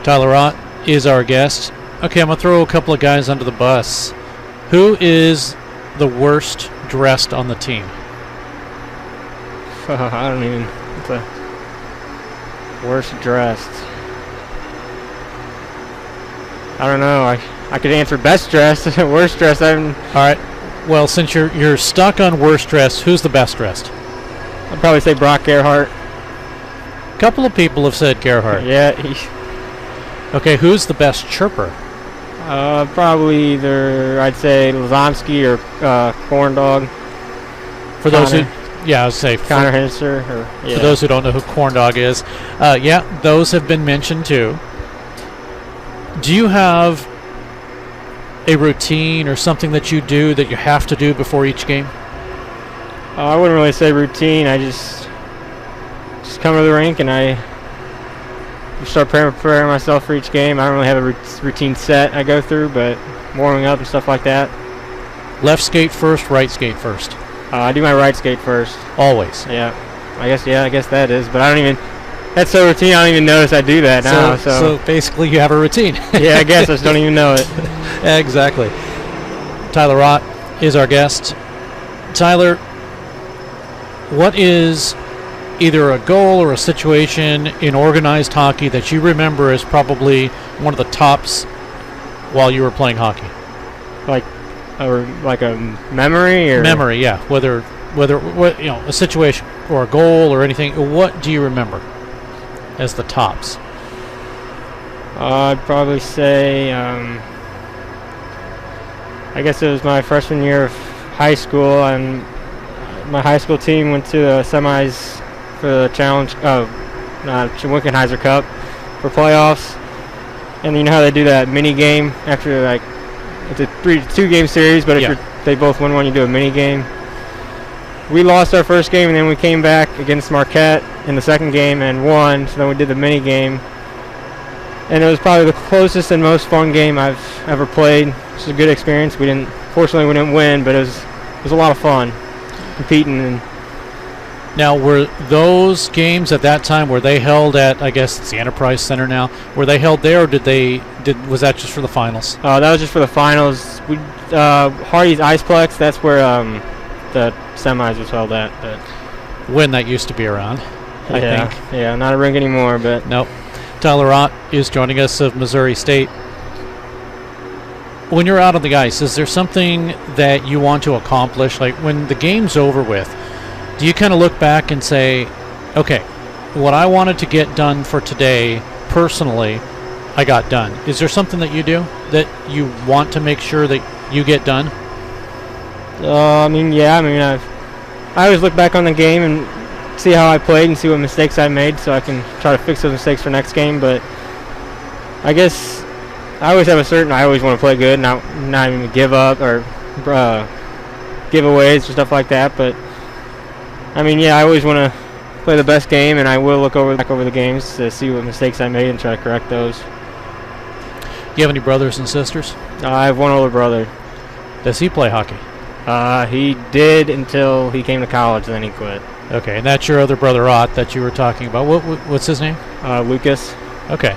Tyler Ott is our guest. Okay, I'm going to throw a couple of guys under the bus. Who is the worst dressed on the team? I don't even. What's the worst dressed? I don't know. I could answer best dressed. Worst dressed, All right. Well, since you're stuck on worst dressed, who's the best dressed? I'd probably say Brock Gerhardt. A couple of people have said Gerhardt. Yeah. Okay, who's the best chirper? Probably either, I'd say, Lazomsky or Corn Dog. For those who, I would say Connor Hennister. For those who don't know who Corn Dog is, those have been mentioned too. Do you have a routine or something that you do that you have to do before each game? I wouldn't really say routine. I just come to the rink and I start preparing myself for each game. I don't really have a routine set I go through, but warming up and stuff like that. Left skate first, right skate first? I do my right skate first. Always? Yeah. I guess that is, but I don't even... That's so routine, I don't even notice I do that now. So basically you have a routine. Yeah, I guess I just don't even know it. Exactly. Tyler Ott is our guest. Tyler, what is either a goal or a situation in organized hockey that you remember as probably one of the tops while you were playing hockey? Like a memory? Or? Memory, yeah. Whether a situation or a goal or anything, what do you remember as the tops? I'd probably say, I guess it was my freshman year of high school, and my high school team went to the semis for the Wickenheiser Cup for playoffs. And you know how they do that mini game after, like, it's a 2-game series, but if they both win one, you do a mini game. We lost our first game, and then we came back against Marquette in the second game and won, so then we did the mini game. And it was probably the closest and most fun game I've ever played. It was a good experience. Fortunately, we didn't win, but it was a lot of fun competing. And now, were those games at that time, were they held at, I guess it's the Enterprise Center now, were they held there, or was that just for the finals? That was just for the finals. Hardy's Iceplex, that's where the semis was held at. But when that used to be around, I think. Yeah, not a rink anymore, but... Nope. Tyler Ott is joining us of Missouri State. When you're out on the ice, is there something that you want to accomplish? Like when the game's over with, do you kind of look back and say, okay, what I wanted to get done for today, personally, I got done. Is there something that you do that you want to make sure that you get done? I always look back on the game and see how I played and see what mistakes I made, so I can try to fix those mistakes for next game. But I guess I always have I always want to play good, not even give up or giveaways or stuff like that. But I mean, yeah, I always want to play the best game, and I will look back over the games to see what mistakes I made and try to correct those. Do you have any brothers and sisters? I have one older brother. Does he play hockey? He did until he came to college, and then he quit. Okay, and that's your other brother, Ott, that you were talking about. What's his name? Lucas. Okay.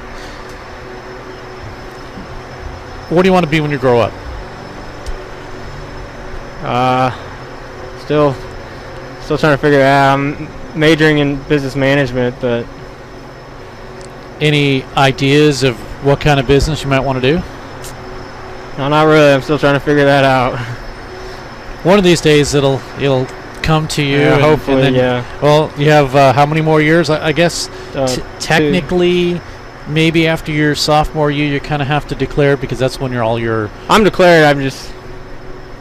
What do you want to be when you grow up? Still trying to figure it out. I'm majoring in business management, but any ideas of what kind of business you might want to do? no, not really. I'm still trying to figure that out. One of these days it'll come to you. Yeah, hopefully, and then, yeah. Well, you have how many more years? I guess technically, maybe after your sophomore year, you kind of have to declare, because that's when you're all your. I'm declared. I'm just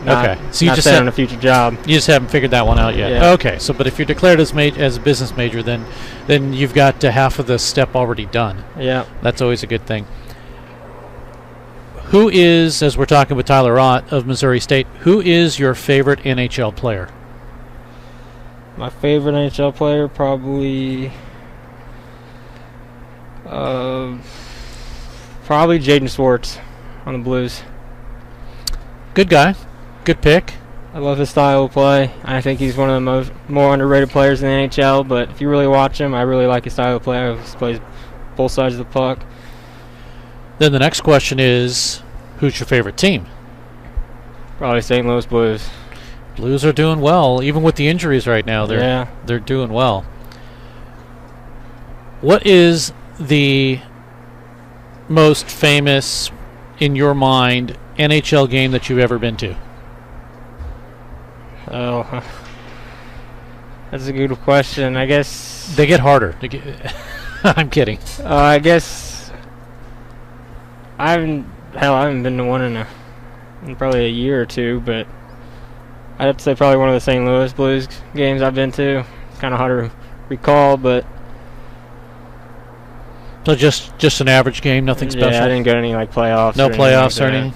not, okay. So you not just set have on a future job. You just haven't figured that one out yet. Yeah. Okay. So, but if you're declared as a business major, then you've got half of the step already done. Yeah. That's always a good thing. Who is, as we're talking with Tyler Ott of Missouri State, who is your favorite NHL player? My favorite NHL player, probably Jaden Swartz on the Blues. Good guy. Good pick. I love his style of play. I think he's one of the more underrated players in the NHL, but if you really watch him, I really like his style of play. He plays both sides of the puck. Then the next question is, who's your favorite team? Probably St. Louis Blues. Blues are doing well, even with the injuries right now. They're doing well. What is the most famous, in your mind, NHL game that you've ever been to? Oh, that's a good question. I guess they get harder. I'm kidding. I guess I haven't been to one in probably a year or two, but I'd have to say probably one of the St. Louis Blues games I've been to. It's kind of hard to recall, but so just an average game, nothing special. Yeah, I didn't go to any playoffs. No playoffs or anything.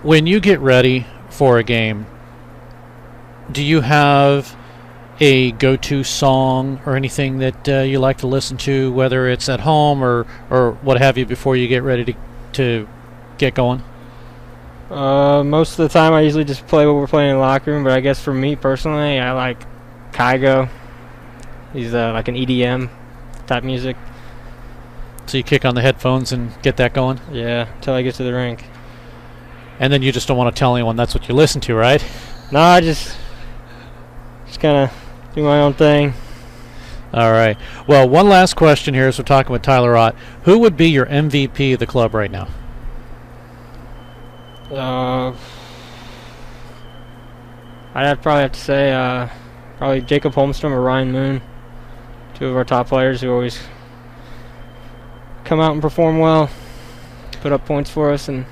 When you get ready for a game, do you have a go-to song or anything that you like to listen to, whether it's at home or what have you, before you get ready to get going? Most of the time I usually just play what we're playing in the locker room, but I guess for me personally, I like Kygo. He's like an EDM type music. So you kick on the headphones and get that going? Yeah, until I get to the rink. And then you just don't want to tell anyone that's what you listen to, right? No, I just kind of do my own thing. All right. Well, one last question here as we're talking with Tyler Ott. Who would be your MVP of the club right now? I'd probably have to say probably Jacob Holmstrom or Ryan Moon, two of our top players who always come out and perform well, put up points for us. And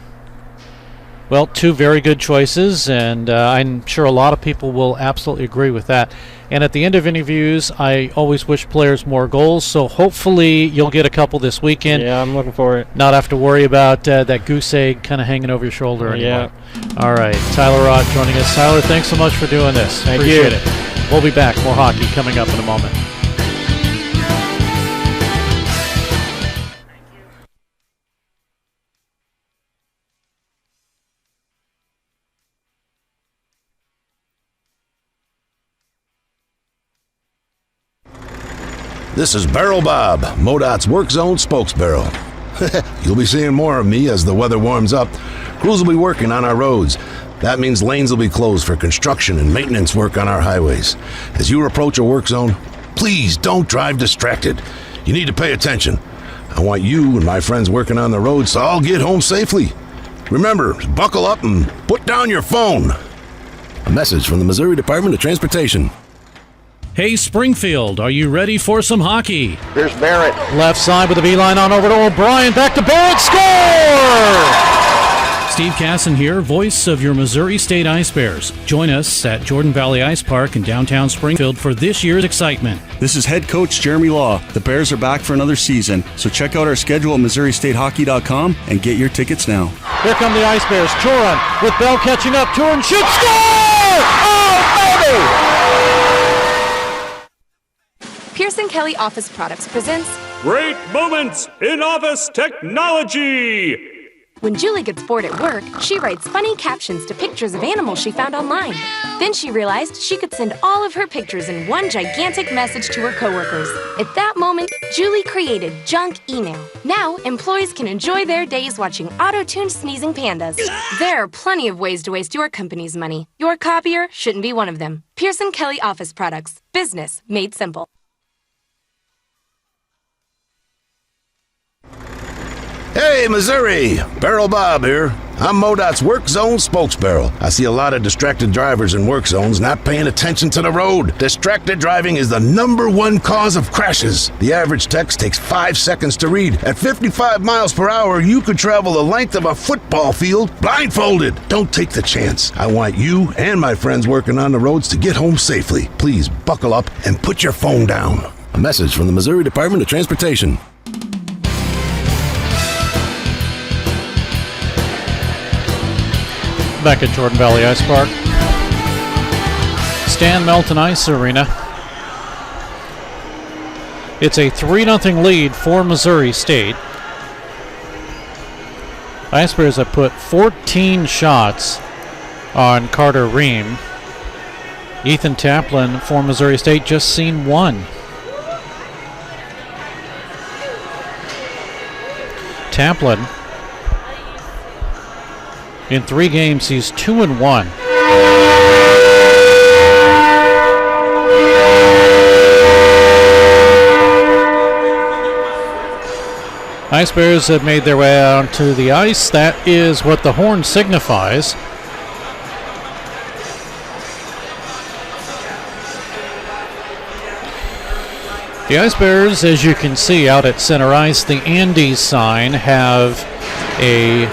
well, two very good choices, and I'm sure a lot of people will absolutely agree with that. And at the end of interviews, I always wish players more goals, so hopefully you'll get a couple this weekend. Yeah, I'm looking for it. Not have to worry about that goose egg kind of hanging over your shoulder anymore. Yeah. All right, Tyler Ott joining us. Tyler, thanks so much for doing this. Thank Appreciate you. it. We'll be back. More hockey coming up in a moment. This is Barrel Bob, MoDOT's Work Zone spokesbarrel. You'll be seeing more of me as the weather warms up. Crews will be working on our roads. That means lanes will be closed for construction and maintenance work on our highways. As you approach a work zone, please don't drive distracted. You need to pay attention. I want you and my friends working on the roads to all get home safely. Remember, buckle up and put down your phone. A message from the Missouri Department of Transportation. Hey, Springfield, are you ready for some hockey? Here's Barrett. Left side with the beeline on over to O'Brien. Back to Barrett. Score! Steve Casson here, voice of your Missouri State Ice Bears. Join us at Jordan Valley Ice Park in downtown Springfield for this year's excitement. This is head coach Jeremy Law. The Bears are back for another season, so check out our schedule at MissouriStateHockey.com and get your tickets now. Here come the Ice Bears. Turin with Bell catching up. Turin shoots. Score! Oh, baby! Pearson Kelly Office Products presents Great Moments in Office Technology. When Julie gets bored at work, she writes funny captions to pictures of animals she found online. Then she realized she could send all of her pictures in one gigantic message to her coworkers. At that moment, Julie created junk email. Now, employees can enjoy their days watching auto-tuned sneezing pandas. There are plenty of ways to waste your company's money. Your copier shouldn't be one of them. Pearson Kelly Office Products. Business made simple. Hey, Missouri! Barrel Bob here. I'm MoDOT's Work Zone spokesbarrel. I see a lot of distracted drivers in work zones not paying attention to the road. Distracted driving is the #1 cause of crashes. The average text takes 5 seconds to read. At 55 miles per hour, you could travel the length of a football field blindfolded. Don't take the chance. I want you and my friends working on the roads to get home safely. Please buckle up and put your phone down. A message from the Missouri Department of Transportation. Back at Jordan Valley Ice Park. Stan Melton Ice Arena. It's a 3-0 lead for Missouri State. Ice Bears have put 14 shots on Carter Ream. Ethan Taplin for Missouri State just seen 1. Taplin, in 3 games, he's 2-1. Ice Bears have made their way out to the ice. That is what the horn signifies. The Ice Bears, as you can see out at center ice, the Andes sign, have a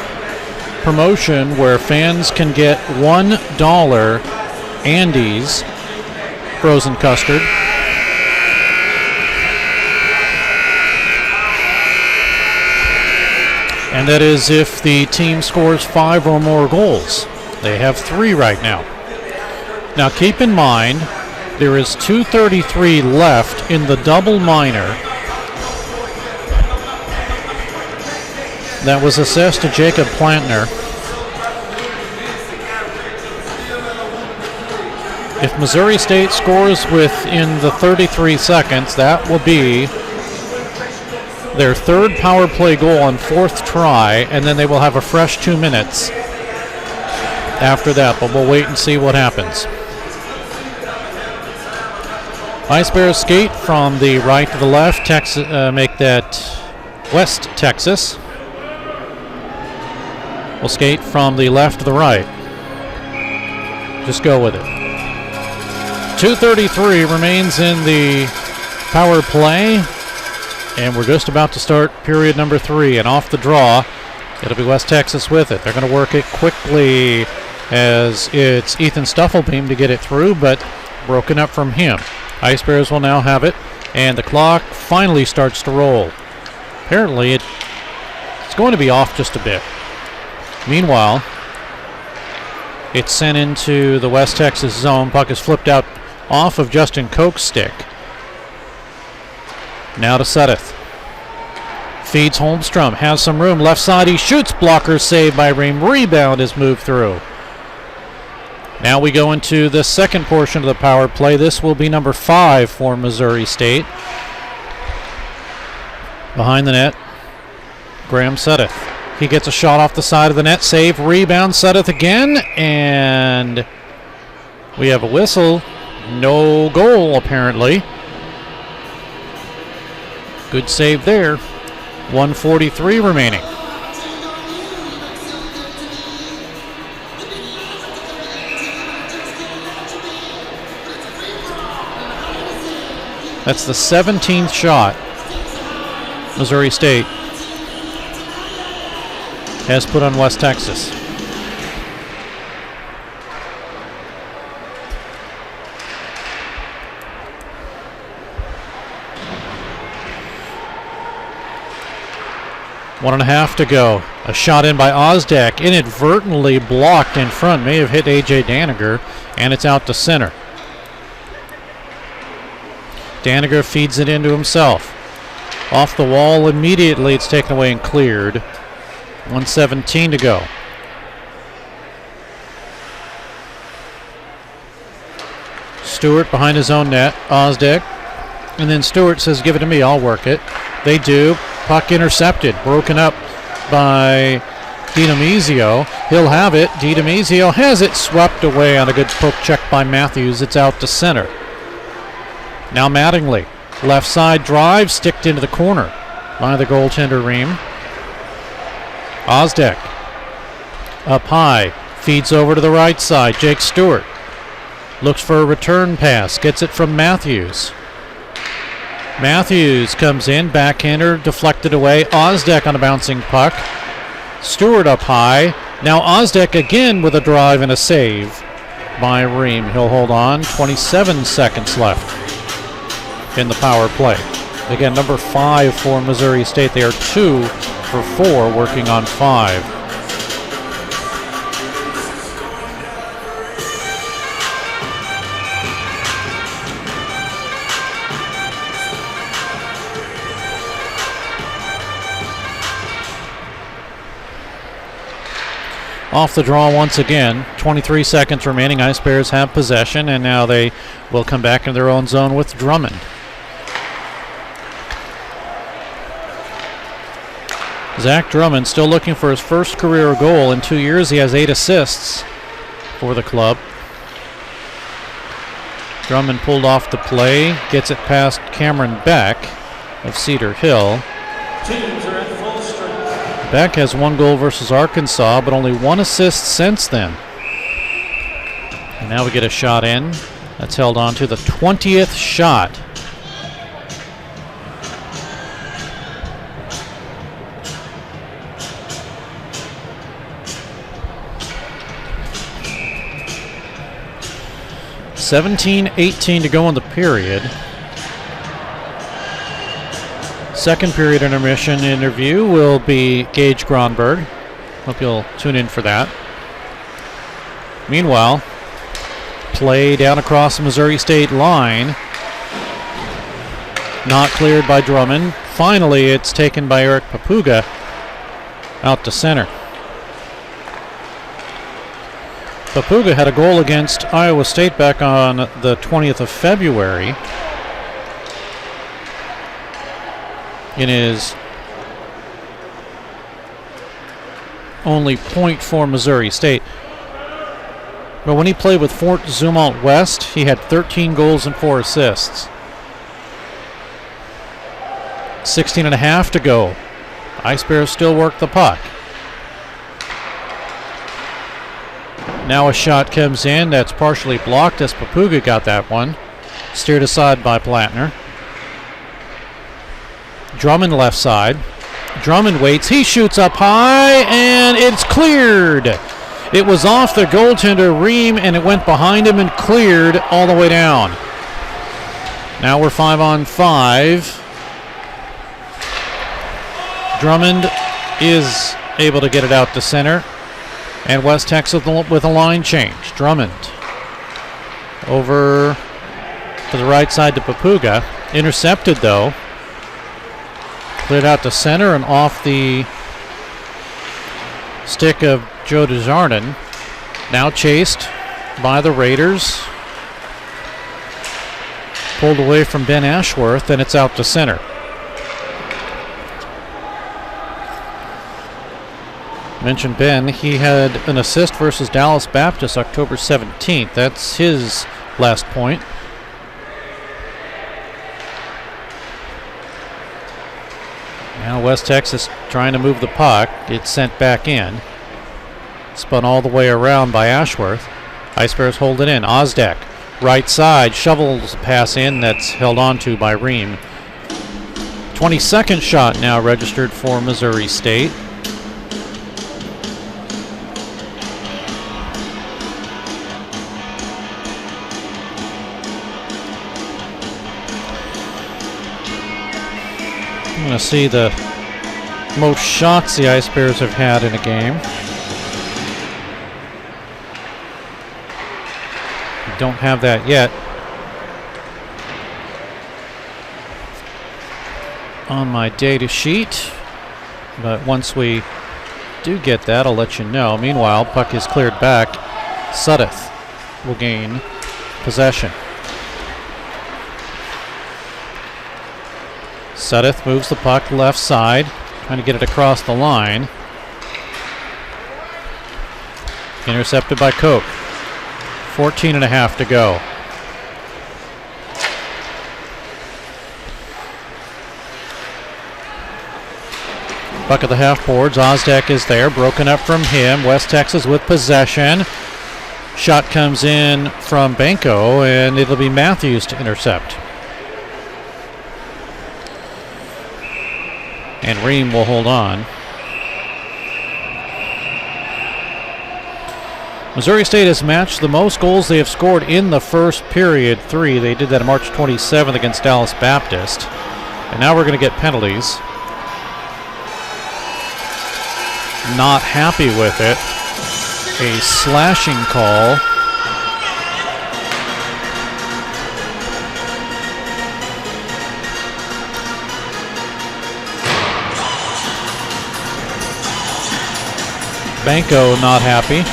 promotion where fans can get $1 Andes frozen custard. And that is if the team scores 5 or more goals. They have 3 right now. Now keep in mind, there is 2:33 left in the double minor. That was assessed to Jacob Plantner. If Missouri State scores within the 33 seconds, that will be their 3rd power play goal on 4th try, and then they will have a fresh 2 minutes after that, but we'll wait and see what happens. Ice Bears skate from the right to the left, make that West Texas. We'll skate from the left to the right. Just go with it. 2:33 remains in the power play, and we're just about to start period number 3. And off the draw, it'll be West Texas with it. They're going to work it quickly as it's Ethan Stuffelbeam to get it through, but broken up from him. Ice Bears will now have it, and the clock finally starts to roll. Apparently, it's going to be off just a bit. Meanwhile, it's sent into the West Texas zone. Puck is flipped out off of Justin Koch's stick. Now to Sudeth. Feeds Holmstrom. Has some room. Left side. He shoots. Blocker saved by Ream. Rebound is moved through. Now we go into the second portion of the power play. This will be number 5 for Missouri State. Behind the net, Graham Sudeth. He gets a shot off the side of the net. Save. Rebound. Sudeth again. And we have a whistle. No goal, apparently. Good save there. 1:43 remaining. That's the 17th shot Missouri State has put on West Texas. 1.5 to go. A shot in by Ozdek, inadvertently blocked in front, may have hit A.J. Daniger, and it's out to center. Daniger feeds it into himself. Off the wall immediately, it's taken away and cleared. 1:17 to go. Stewart behind his own net. Ozdek. And then Stewart says, give it to me, I'll work it. They do. Puck intercepted. Broken up by DiDomizio. He'll have it. DiDomizio has it. Swept away on a good poke check by Matthews. It's out to center. Now Mattingly. Left side drive. Sticked into the corner by the goaltender Ream. Ozdek. Up high. Feeds over to the right side. Jake Stewart. Looks for a return pass. Gets it from Matthews. Matthews comes in. Backhander deflected away. Ozdek on a bouncing puck. Stewart up high. Now Ozdek again with a drive and a save by Ream. He'll hold on. 27 seconds left in the power play. Again, number 5 for Missouri State. They are 2 for 4 working on 5. Off the draw once again. 23 seconds remaining. Ice Bears have possession, and now they will come back into their own zone with Drummond. Zach Drummond still looking for his first career goal. In 2 years, he has 8 assists for the club. Drummond pulled off the play, gets it past Cameron Beck of Cedar Hill. Beck has 1 goal versus Arkansas, but only 1 assist since then. And now we get a shot in. That's held on to the 20th shot. $17-18 to go in the period. Second period intermission interview will be Gage Gronberg. Hope you'll tune in for that. Meanwhile, play down across the Missouri State line. Not cleared by Drummond. Finally, it's taken by Eric Papuga out to center. Papuga had a goal against Iowa State back on the 20th of February. In his only point for Missouri State. But when he played with Fort Zumwalt West, he had 13 goals and 4 assists. 16.5 to go. Ice Bears still work the puck. Now a shot comes in that's partially blocked as Papuga got that one. Steered aside by Plattner. Drummond left side. Drummond waits. He shoots up high, and it's cleared. It was off the goaltender Ream, and it went behind him and cleared all the way down. Now we're 5-on-5. Drummond is able to get it out to center, and West Texas with a line change. Drummond over to the right side to Papuga. Intercepted, though. Cleared out to center and off the stick of Joe Desjardins. Now chased by the Raiders. Pulled away from Ben Ashworth, and it's out to center. Mentioned Ben, he had an assist versus Dallas Baptist October 17th. That's his last point. Now West Texas trying to move the puck. It's sent back in. Spun all the way around by Ashworth. Ice Bears hold it in. Ozdek, right side, shovels a pass in that's held on to by Ream. 22nd shot now registered for Missouri State. I'm going to see the most shots the Ice Bears have had in a game. We don't have that yet on my data sheet, but once we do get that, I'll let you know. Meanwhile, puck is cleared back. Sudeth will gain possession. Sudeth moves the puck left side, trying to get it across the line. Intercepted by Koch. 14 and a half to go. Puck at the half boards. Ozdek is there, broken up from him. West Texas with possession. Shot comes in from Banco, and it'll be Matthews to intercept. And Ream will hold on. Missouri State has matched the most goals they have scored in the first period, 3. They did that on March 27th against Dallas Baptist. And now we're going to get penalties. Not happy with it. A slashing call. Banco not happy.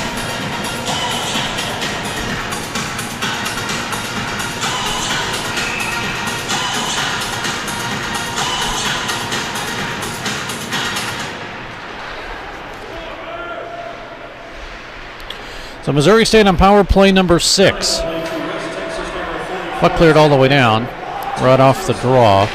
So Missouri State on power play number 6. Puck cleared all the way down, right off the draw.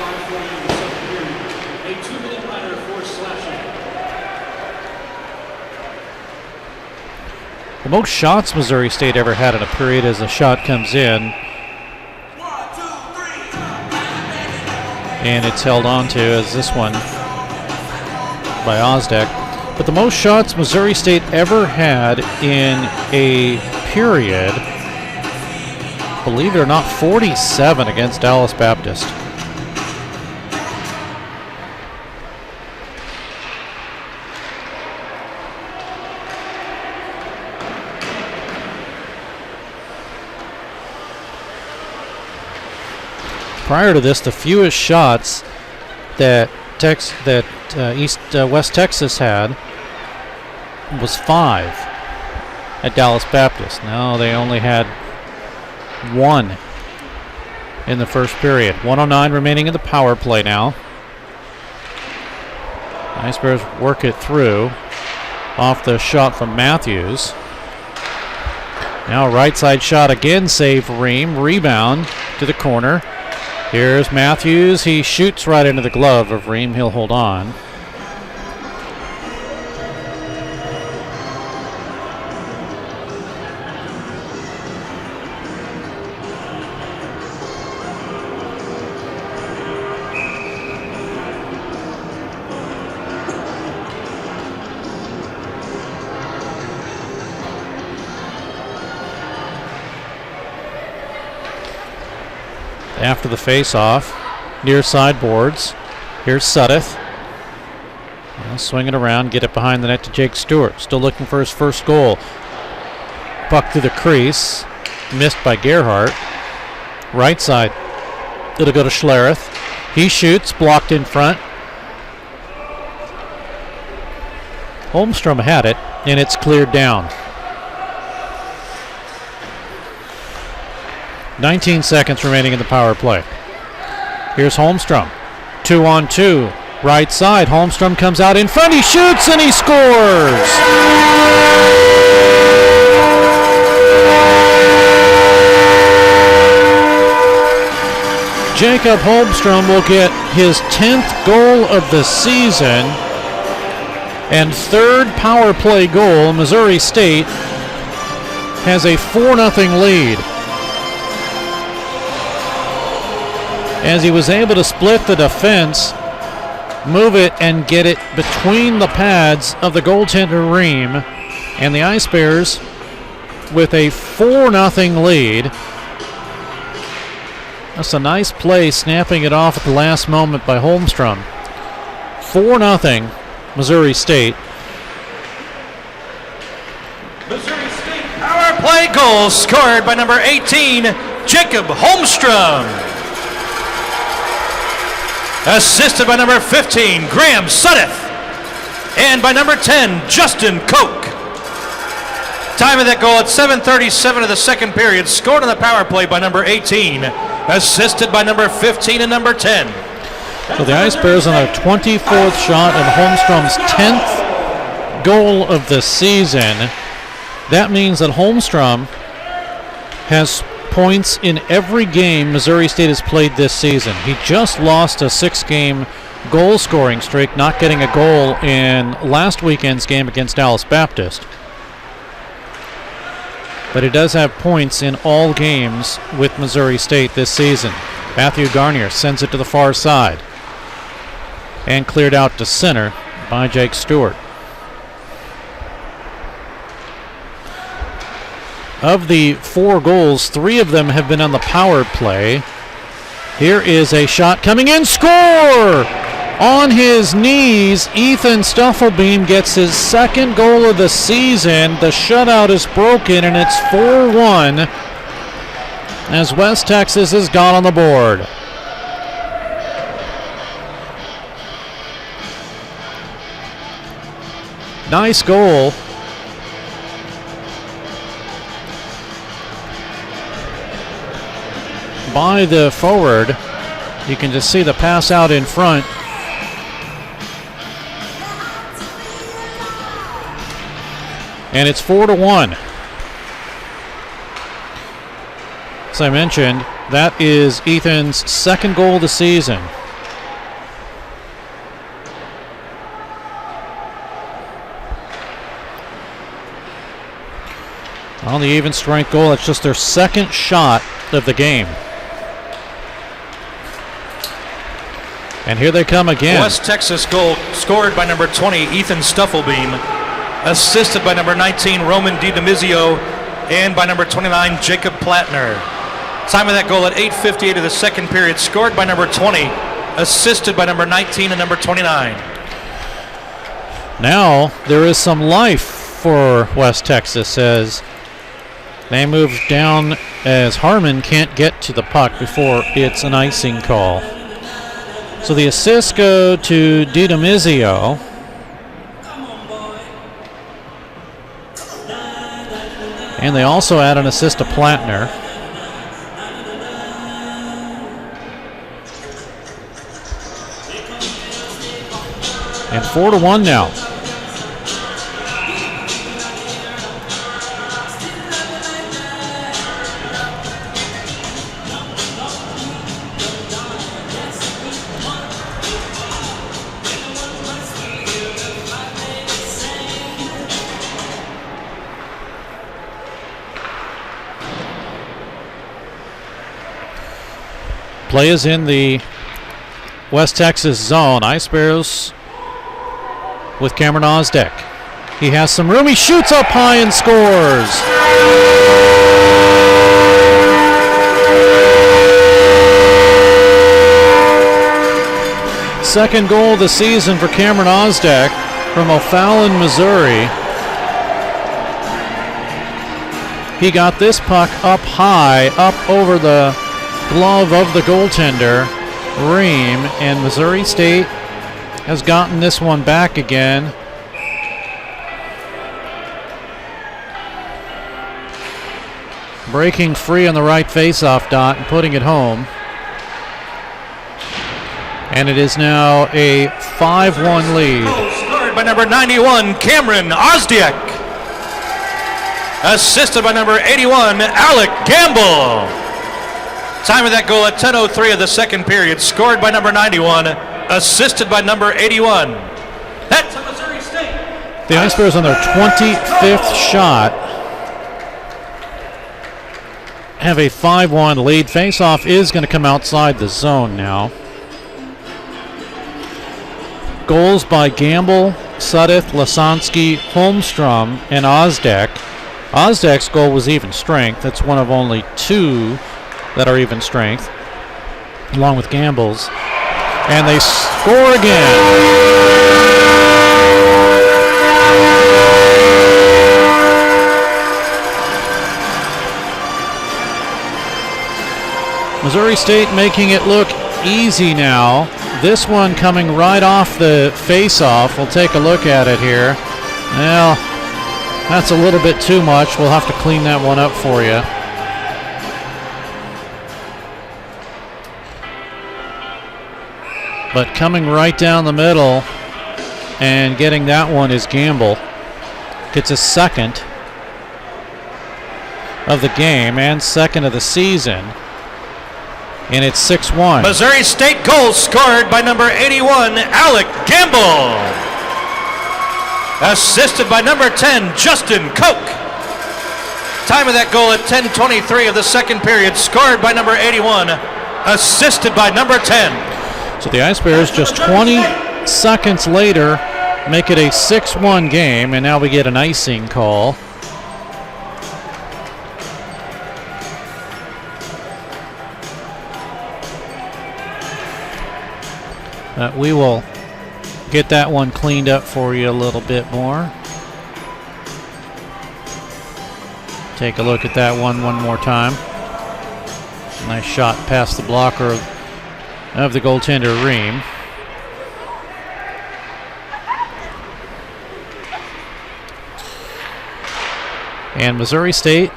The most shots Missouri State ever had in a period as a shot comes in. And it's held on to as this one by Ozdek. But the most shots Missouri State ever had in a period, believe it or not, 47 against Dallas Baptist. Prior to this, the fewest shots that West Texas had was 5 at Dallas Baptist. Now they only had 1 in the first period. 1:09 remaining in the power play now. Ice Bears work it through off the shot from Matthews. Now right side shot again, save Ream. Rebound to the corner. Here's Matthews. He shoots right into the glove of Ream. He'll hold on. After the face-off, near sideboards. Here's Sudeth. Well, swing it around, get it behind the net to Jake Stewart. Still looking for his first goal. Puck through the crease, missed by Gerhardt. Right side, it'll go to Schlereth. He shoots, blocked in front. Holmstrom had it, and it's cleared down. 19 seconds remaining in the power play. Here's Holmstrom. 2-on-2. Right side. Holmstrom comes out in front. He shoots and he scores. Jacob Holmstrom will get his 10th goal of the season and 3rd power play goal. Missouri State has a 4-0 lead. As he was able to split the defense, move it, and get it between the pads of the goaltender Ream, and the Ice Bears with a 4-0 lead. That's a nice play, snapping it off at the last moment by Holmstrom. 4-0 Missouri State. Missouri State power play goal scored by number 18, Jacob Holmstrom. Assisted by number 15, Graham Suddeth. And by number 10, Justin Koch. Time of that goal at 7:37 of the second period. Scored on the power play by number 18. Assisted by number 15 and number 10. So the Ice Bears on their 24th shot and Holmstrom's 10th goal of the season. That means that Holmstrom has points in every game Missouri State has played this season. He just lost a 6-game goal-scoring streak, not getting a goal in last weekend's game against Dallas Baptist. But he does have points in all games with Missouri State this season. Matthew Garnier sends it to the far side and cleared out to center by Jake Stewart. Of the 4 goals, 3 of them have been on the power play. Here is a shot coming in. Score! On his knees, Ethan Stuffelbeam gets his 2nd goal of the season. The shutout is broken, and it's 4-1 as West Texas has got on the board. Nice goal. By the forward. You can just see the pass out in front. And it's 4-1. As I mentioned, that is Ethan's 2nd goal of the season. On the even strength goal, it's just their 2nd shot of the game. And here they come again. West Texas goal scored by number 20, Ethan Stuffelbeam. Assisted by number 19, Roman DiDomizio, and by number 29, Jacob Plattner. Time of that goal at 8:58 of the second period. Scored by number 20, assisted by number 19 and number 29. Now there is some life for West Texas as they move down as Harmon can't get to the puck before it's an icing call. So the assists go to DiDomizio. And they also add an assist to Plattner. And 4-1 now. Play is in the West Texas zone. Ice Bears with Cameron Osdeck. He has some room. He shoots up high and scores. Second goal of the season for Cameron Osdeck from O'Fallon, Missouri. He got this puck up high, up over the glove of the goaltender, Ream, and Missouri State has gotten this one back again. Breaking free on the right faceoff dot and putting it home. And it is now a 5-1 lead. Scored by number 91, Cameron Osdiak. Assisted by number 81, Alec Gamble. Time of that goal at 10:03 of the second period. Scored by number 91, assisted by number 81. That's a Missouri State. The Ice Bears on their 25th shot have a 5-1 lead. Face-off is going to come outside the zone now. Goals by Gamble, Suddeth, Lasansky, Holmstrom, and Osdeck. Osdeck's goal was even strength. That's one of only 2 that are even strength, along with Gamble's. And they score again. Missouri State making it look easy now. This one coming right off the face-off. We'll take a look at it here. Well, that's a little bit too much. We'll have to clean that one up for you. But coming right down the middle and getting that one is Gamble. Gets his second of the game and second of the season. And it's 6-1. Missouri State goal scored by number 81, Alec Gamble. Assisted by number 10, Justin Koch. Time of that goal at 10:23 of the second period. Scored by number 81, assisted by number 10. So the Ice Bears just 20 seconds later make it a 6-1 game, and now we get an icing call. We will get that one cleaned up for you a little bit more. Take a look at that one more time. Nice shot past the blocker of the goaltender, Ream. And Missouri State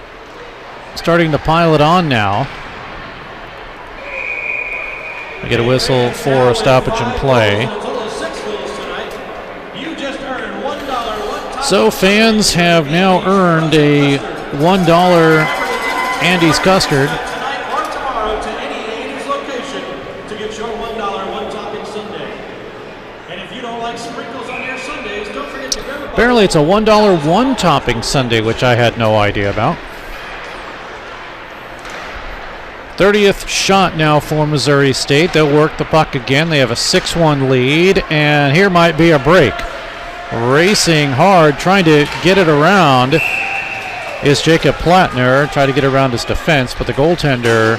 starting to pile it on now. We get a whistle for a stoppage in play. So fans have now earned a $1 Andy's Custard. Apparently it's a $1 one-topping sundae, which I had no idea about. 30th shot now for Missouri State. They'll work the puck again. They have a 6-1 lead, and here might be a break. Racing hard, trying to get it around is Jacob Plattner. Try to get around his defense, but the goaltender,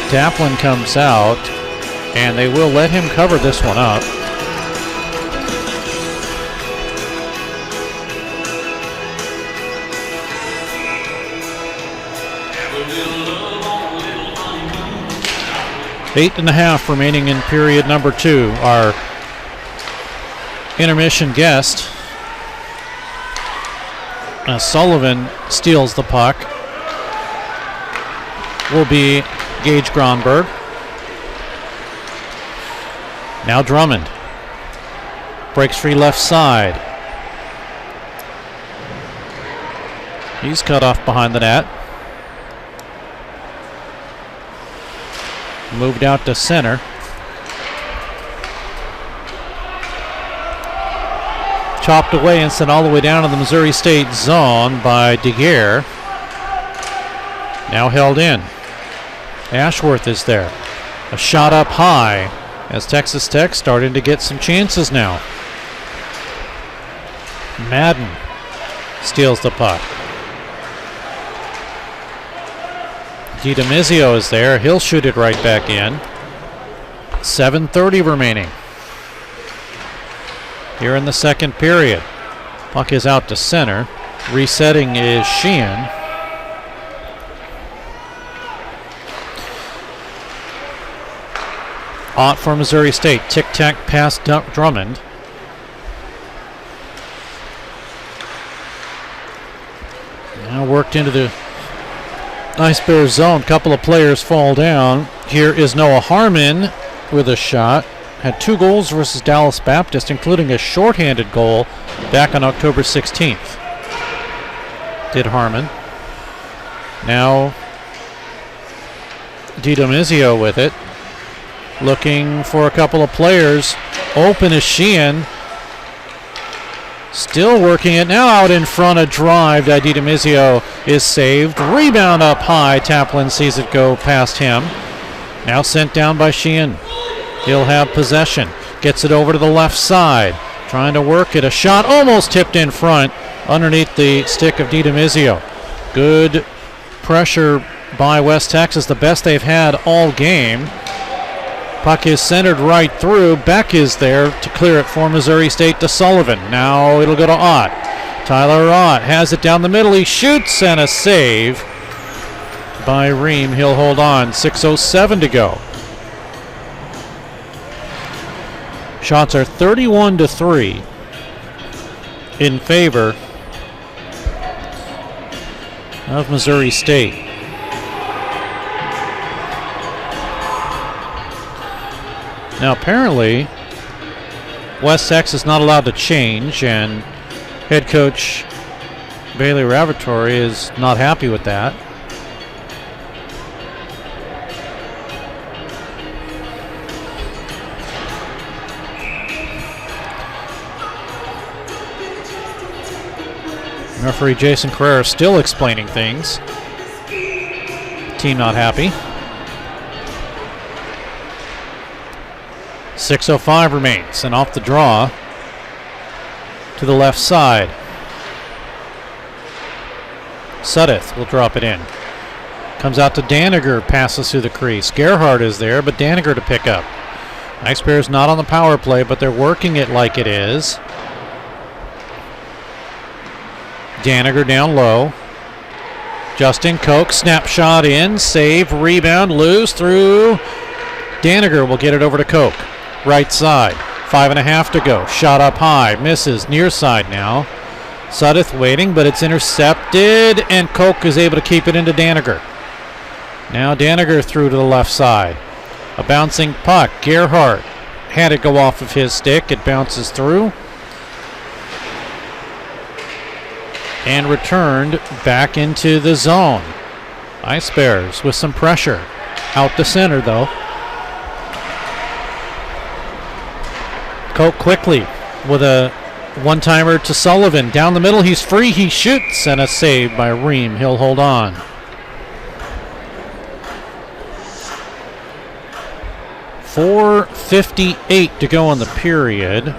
Taplin, comes out, and they will let him cover this one up. Eight and a half remaining in period number 2. Our intermission guest, Sullivan, steals the puck. Will be Gage Gronberg. Now Drummond. Breaks free left side. He's cut off behind the net. Moved out to center. Chopped away and sent all the way down to the Missouri State zone by DeGuerre. Now held in. Ashworth is there. A shot up high as Texas Tech starting to get some chances now. Madden steals the puck. DiDomizio is there. He'll shoot it right back in. 7:30 remaining here in the second period. Puck is out to center. Resetting is Sheehan. Ott for Missouri State. Tic-tac past Drummond. Now worked into the Ice Bears zone. Couple of players fall down. Here is Noah Harmon with a shot. Had 2 goals versus Dallas Baptist, including a shorthanded goal back on October 16th. Did Harmon. Now DiDomizio with it. Looking for a couple of players. Open is Sheehan. Still working it now out in front. A drive. DiDomizio is saved. Rebound up high. Taplin sees it go past him. Now sent down by Sheehan. He'll have possession. Gets it over to the left side. Trying to work it. A shot almost tipped in front underneath the stick of DiDomizio. Good pressure by West Texas. The best they've had all game. Puck is centered right through. Beck is there to clear it for Missouri State to Sullivan. Now it'll go to Ott. Tyler Ott has it down the middle. He shoots and a save by Ream. He'll hold on. 6:07 to go. Shots are 31-3 in favor of Missouri State. Now apparently West Texas not allowed to change, and head coach Bailey Ravatory is not happy with that. Referee Jason Carrera still explaining things. Team not happy. 6:05 remains, and off the draw to the left side. Suddeth will drop it in. Comes out to Daniger, passes through the crease. Gerhardt is there, but Daniger to pick up. Ice Bears not on the power play, but they're working it like it is. Daniger down low. Justin Koch, snapshot in, save, rebound, loose through. Daniger will get it over to Koch. Right side, 5.5 to go. Shot up high, misses, near side now. Suddeth waiting, but it's intercepted, and Koch is able to keep it into Daniger. Now Daniger through to the left side. A bouncing puck. Gerhardt had it go off of his stick. It bounces through. And returned back into the zone. Ice Bears with some pressure. Out to center, though. Koch quickly with a one-timer to Sullivan. Down the middle, he's free, he shoots, and a save by Ream. He'll hold on. .458 to go in the period.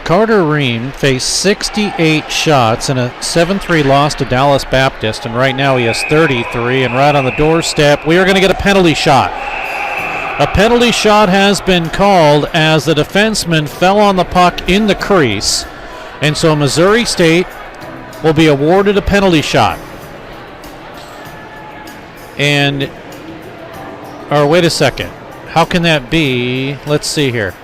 Carter Ream faced 68 shots in a 7-3 loss to Dallas Baptist, and right now he has 33, and right on the doorstep, we are going to get a penalty shot. A penalty shot has been called as the defenseman fell on the puck in the crease, and so Missouri State will be awarded a penalty shot. And, or wait a second, how can that be? Let's see here.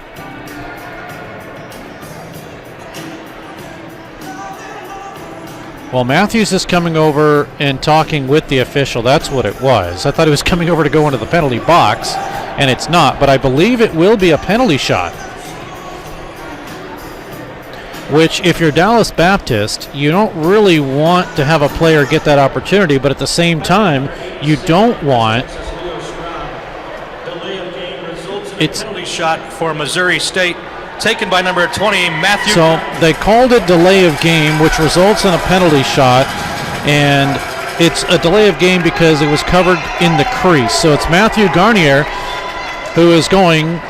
Well, Matthews is coming over and talking with the official. That's what it was. I thought he was coming over to go into the penalty box, and it's not. But I believe it will be a penalty shot. Which, if you're Dallas Baptist, you don't really want to have a player get that opportunity, but at the same time, you don't want... It's a penalty shot for Missouri State. Taken by number 20, Matthew. So they called it delay of game, which results in a penalty shot, and it's a delay of game because it was covered in the crease. So it's Matthew Garnier who is going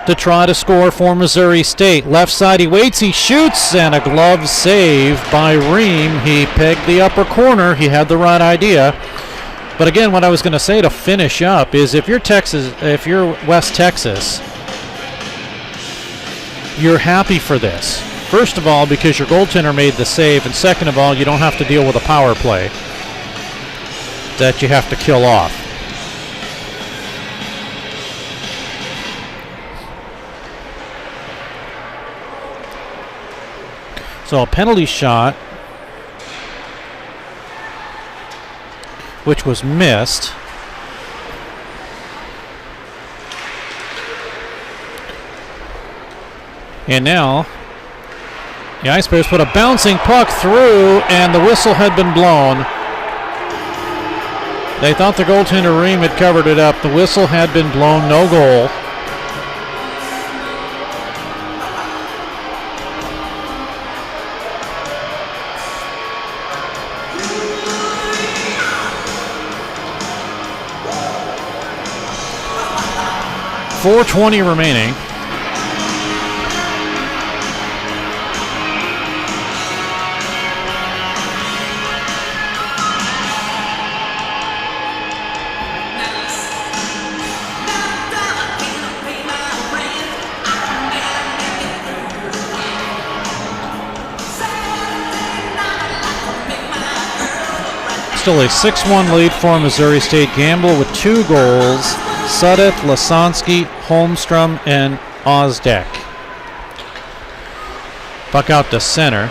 to try to score for Missouri State. Left side, he waits, he shoots, and a glove save by Ream. He pegged the upper corner. He had the right idea. But again, what I was going to say to finish up is if you're West Texas, you're happy for this. First of all, because your goaltender made the save, and second of all, you don't have to deal with a power play that you have to kill off. So a penalty shot, which was missed. And now, the Ice Bears put a bouncing puck through, and the whistle had been blown. They thought the goaltender Ream had covered it up. The whistle had been blown, no goal. .420 remaining. Still a 6-1 lead for Missouri State Gamble with 2 goals. Sudeth, Lasansky, Holmstrom, and Ozdek. Puck out to center.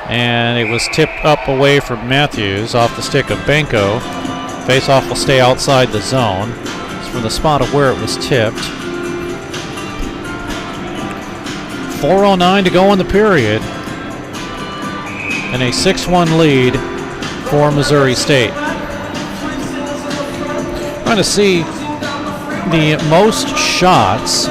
And it was tipped up away from Matthews off the stick of Benko. Faceoff will stay outside the zone. It's from the spot of where it was tipped. 4:09 to go in the period. And a 6-1 lead for Missouri State. Trying to see the most shots.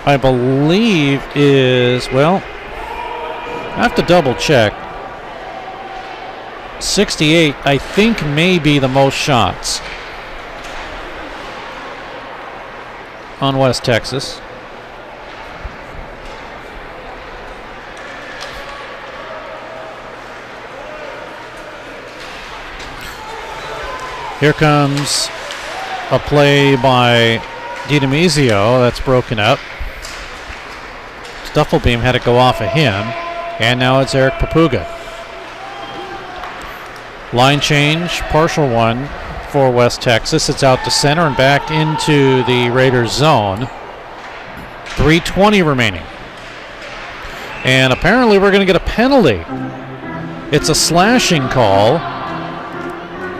I believe is, well, I have to double check. 68, I think, may be the most shots on West Texas. Here comes a play by Didamizio that's broken up. Stuffelbeam had to go off of him, and now it's Eric Papuga. Line change, partial one for West Texas. It's out to center and back into the Raiders zone. 3:20 remaining. And apparently we're going to get a penalty. It's a slashing call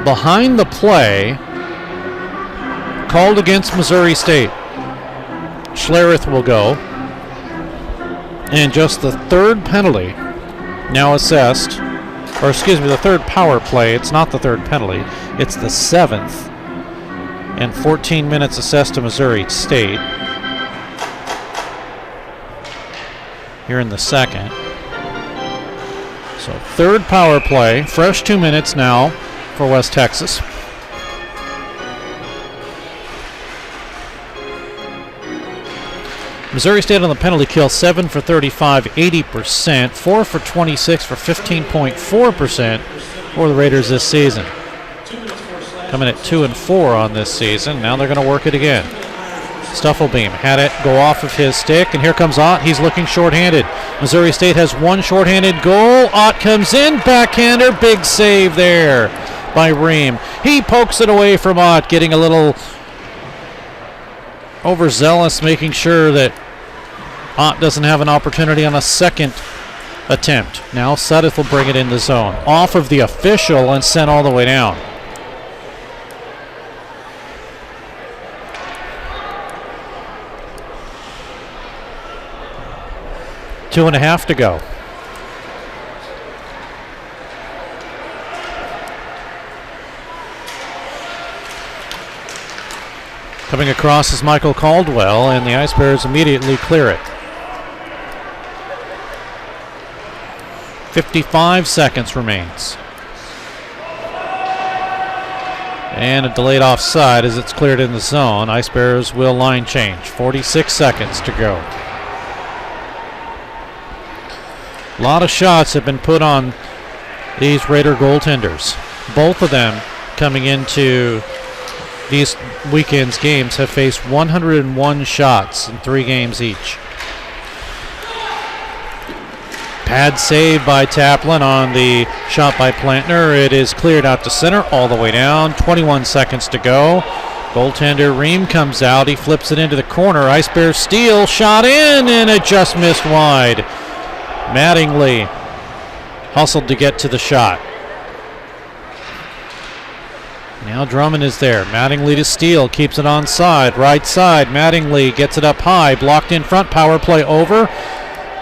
behind the play called against Missouri State. Schlereth will go. And just the third penalty now assessed, or excuse me, the third power play. It's not the third penalty, it's the 7th. And 14 minutes assessed to Missouri State here in the second. So third power play, fresh 2 minutes now for West Texas. Missouri State on the penalty kill, 7 for 35, 80%, 4 for 26 for 15.4% for the Raiders this season. Coming at 2-4 on this season. Now they're going to work it again. Stuffelbeam had it go off of his stick, and here comes Ott. He's looking shorthanded. Missouri State has one shorthanded goal. Ott comes in, backhander, big save there by Ream. He pokes it away from Ott, getting a little overzealous, making sure that Ott doesn't have an opportunity on a second attempt. Now Sudeth will bring it in the zone. Off of the official and sent all the way down. Two and a half to go. Coming across is Michael Caldwell, and the Ice Bears immediately clear it. 55 seconds remains. And a delayed offside as it's cleared in the zone. Ice Bears will line change. 46 seconds to go. A lot of shots have been put on these Raider goaltenders. Both of them coming into these weekend's games have faced 101 shots in 3 games each. Pad save by Taplin on the shot by Plantner. It is cleared out to center all the way down. 21 seconds to go. Goaltender Ream comes out. He flips it into the corner. Ice Bears steal. Shot in, and it just missed wide. Mattingly hustled to get to the shot. Now Drummond is there. Mattingly to steal. Keeps it on side. Right side. Mattingly gets it up high. Blocked in front. Power play over.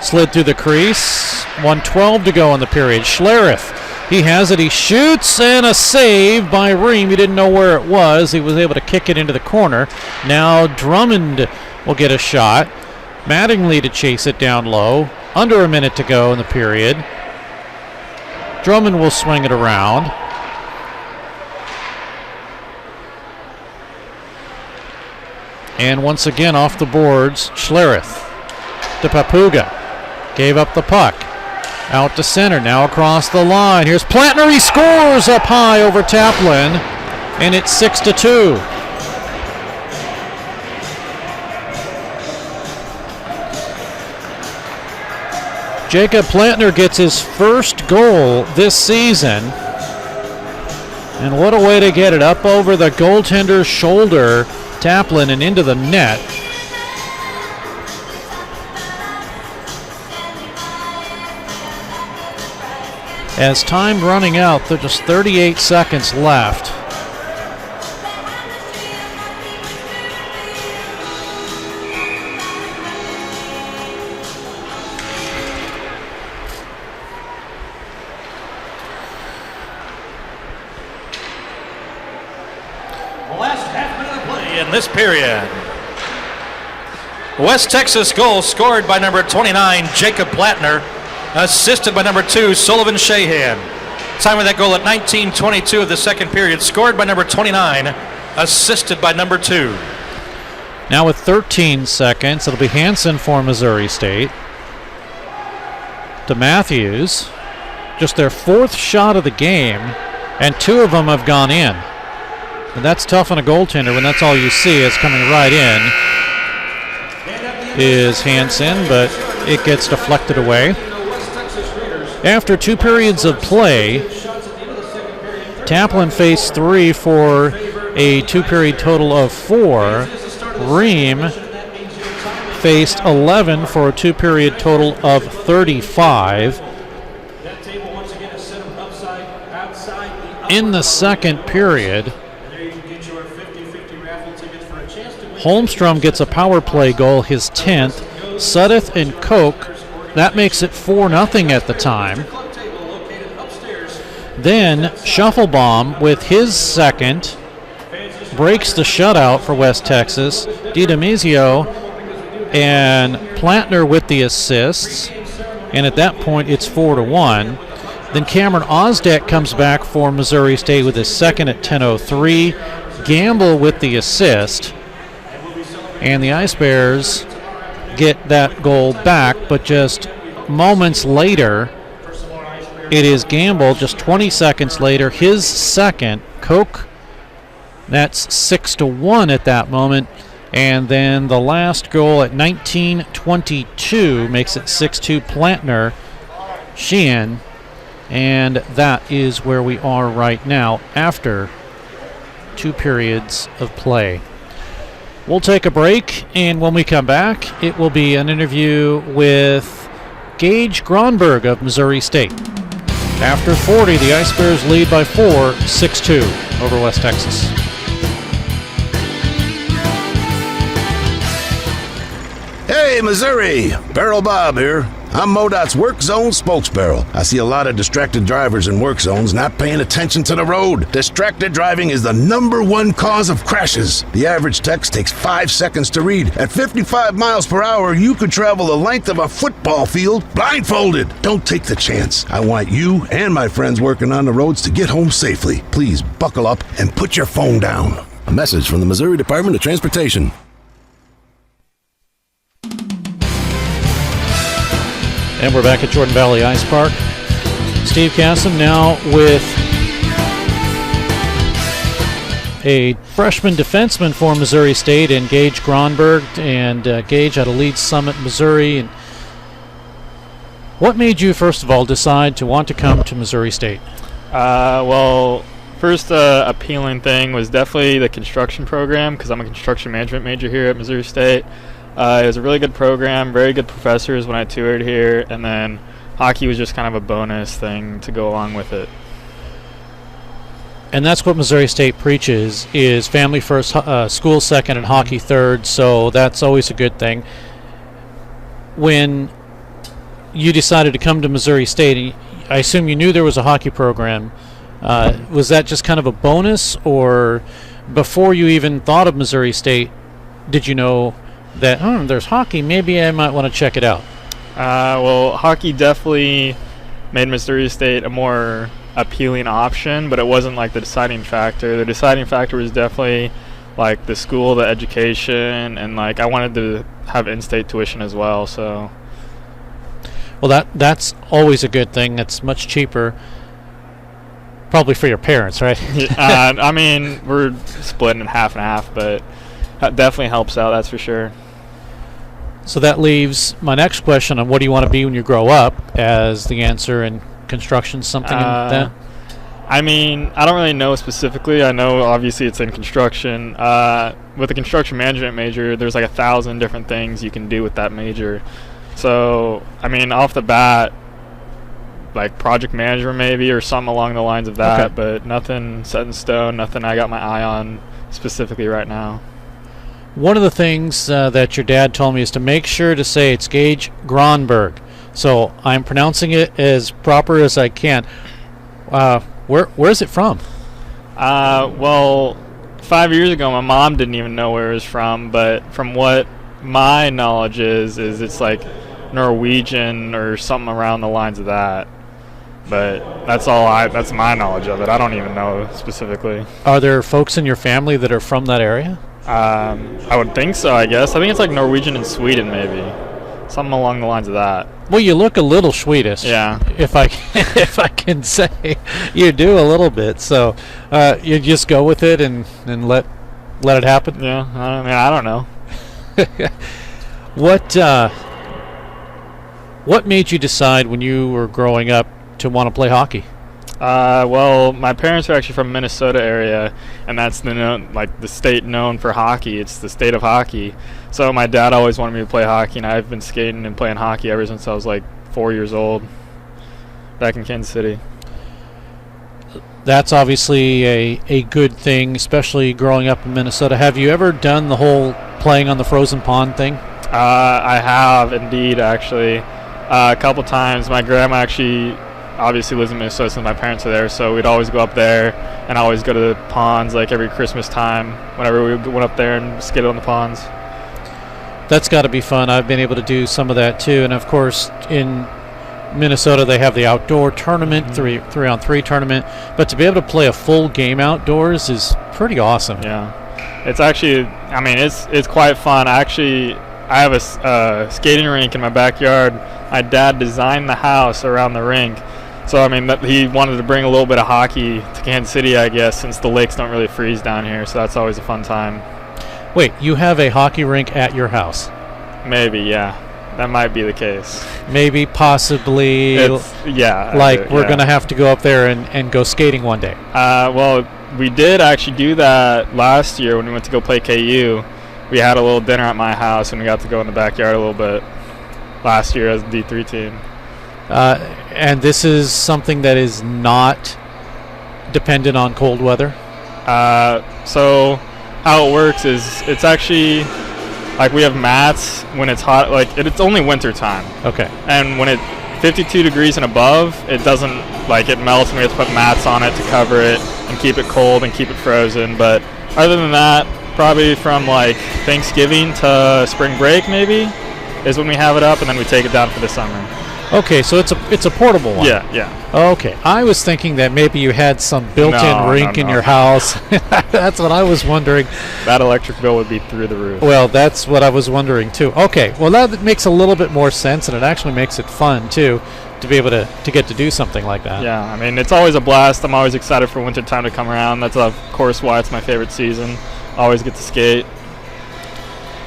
Slid through the crease. 1:12 to go in the period. Schlereth. He has it. He shoots, and a save by Ream. He didn't know where it was. He was able to kick it into the corner. Now Drummond will get a shot. Mattingly to chase it down low. Under a minute to go in the period. Drummond will swing it around. And once again off the boards, Schlereth to Papuga. Gave up the puck. Out to center, now across the line. Here's Plantner, he scores up high over Taplin, and it's 6-2. Jacob Plantner gets his first goal this season. And what a way to get it up over the goaltender's shoulder, Taplin, and into the net. As time running out, there's just 38 seconds left. The last half minute of play in this period. West Texas goal scored by number 29, Jacob Plattner, assisted by number 2, Sullivan Shahan. Time of that goal at 19:22 of the second period, scored by number 29, assisted by number 2. Now with 13 seconds, it'll be Hansen for Missouri State. To Matthews, just their 4th shot of the game, and 2 of them have gone in. And that's tough on a goaltender when that's all you see is coming right in is Hansen, but it gets deflected away. After 2 periods of play, Taplin faced 3 for a 2-period total of 4. Ream faced 11 for a 2-period total of 35. In the second period, Holmstrom gets a power play goal, his 10th. Suddeth and Koch, that makes it 4-0 at the time. Then Shufflebaum with his second breaks the shutout for West Texas. DiDomizio and Plantner with the assists, and at that point it's 4-1. Then Cameron Osdeck comes back for Missouri State with his second at 10:03. Gamble with the assist, and the Ice Bears get that goal back, but just moments later, it is Gamble, just 20 seconds later, his second. Koch, that's 6-1 at that moment. And then the last goal at 19:22 makes it 6-2 Plantner, Sheehan. And that is where we are right now after 2 periods of play. We'll take a break, and when we come back, it will be an interview with Gage Gronberg of Missouri State. After 40, the Ice Bears lead by 4, 6-2 over West Texas. Hey, Missouri! Barrel Bob here. I'm MoDOT's Work Zone spokesbarrel. I see a lot of distracted drivers in work zones not paying attention to the road. Distracted driving is the #1 cause of crashes. The average text takes 5 seconds to read. At 55 miles per hour, you could travel the length of a football field blindfolded. Don't take the chance. I want you and my friends working on the roads to get home safely. Please buckle up and put your phone down. A message from the Missouri Department of Transportation. And we're back at Jordan Valley Ice Park. Steve Kassem now with a freshman defenseman for Missouri State and Gage Gronberg. And Gage out of Leeds Summit, Missouri. And what made you, first of all, decide to want to come to Missouri State? Well, first appealing thing was definitely the construction program, because I'm a construction management major here at Missouri State. It was a really good program, very good professors when I toured here, and then hockey was just kind of a bonus thing to go along with it. And that's what Missouri State preaches, is family first, school second, and hockey third, so that's always a good thing. When you decided to come to Missouri State, I assume you knew there was a hockey program. Was that just kind of a bonus, or before you even thought of Missouri State, did you know that there's hockey, maybe I might want to check it out? Well, hockey definitely made Missouri State a more appealing option, but it wasn't like the deciding factor. The deciding factor was definitely like the school, the education, and like I wanted to have in-state tuition as well. So, well, that's always a good thing. It's much cheaper, probably for your parents, right? I mean, we're split in half and half, but that definitely helps out. That's for sure. So that leaves my next question on what do you want to be when you grow up as the answer, and construction, something in that? I mean, I don't really know specifically. I know obviously it's in construction. With a construction management major, there's like 1,000 different things you can do with that major. So, I mean, off the bat, like project management maybe, or something along the lines of that, Okay. but nothing set in stone, nothing I got my eye on specifically right now. One of the things that your dad told me is to make sure to say it's Gage Gronberg. So I'm pronouncing it as proper as I can. Where's it from? Well, 5 years ago, my mom didn't even know where it was from, but from what my knowledge is it's like Norwegian or something around the lines of that. But that's my knowledge of it. I don't even know specifically. Are there folks in your family that are from that area? I would think so, I guess. I think it's like Norwegian and Sweden, maybe. Something along the lines of that. Well, you look a little Swedish. Yeah. If I can say, you do a little bit. So you just go with it and let it happen. Yeah. I mean, I don't know. What made you decide when you were growing up to want to play hockey? Well, my parents are actually from Minnesota area, and that's the state known for hockey. It's the state of hockey. So my dad always wanted me to play hockey, and I've been skating and playing hockey ever since I was like 4 years old, back in Kansas City. That's obviously a good thing, especially growing up in Minnesota. Have you ever done the whole playing on the frozen pond thing? I have indeed, actually. A couple times. My grandma actually obviously lives in Minnesota since my parents are there, so we'd always go up there and always go to the ponds like every Christmas time whenever we went up there and skated on the ponds. That's got to be fun. I've been able to do some of that too, and of course in Minnesota they have the outdoor tournament, 3-on-3 tournament, but to be able to play a full game outdoors is pretty awesome. Yeah, it's actually, I mean, it's quite fun. I have a skating rink in my backyard. My dad designed the house around the rink. So, I mean, he wanted to bring a little bit of hockey to Kansas City, I guess, since the lakes don't really freeze down here. So that's always a fun time. Wait, you have a hockey rink at your house? Maybe, yeah. That might be the case. Maybe, possibly. Yeah. Like, we're going to have to go up there and go skating one day. Well, we did actually do that last year when we went to go play KU. We had a little dinner at my house, and we got to go in the backyard a little bit last year as a D3 team. And this is something that is not dependent on cold weather? So how it works is it's actually like we have mats when it's hot. Like it's only winter time. Okay. And when it's 52 degrees and above, it doesn't, like, it melts, and we have to put mats on it to cover it and keep it cold and keep it frozen. But other than that, probably from like Thanksgiving to spring break maybe is when we have it up, and then we take it down for the summer. Okay, so it's a portable one. Yeah. Okay, I was thinking that maybe you had some built-in rink in your house. That's what I was wondering. That electric bill would be through the roof. Well, that's what I was wondering too. Okay, well that makes a little bit more sense, and it actually makes it fun too to be able to get to do something like that. Yeah, I mean, it's always a blast. I'm always excited for winter time to come around. That's of course why it's my favorite season. Always get to skate.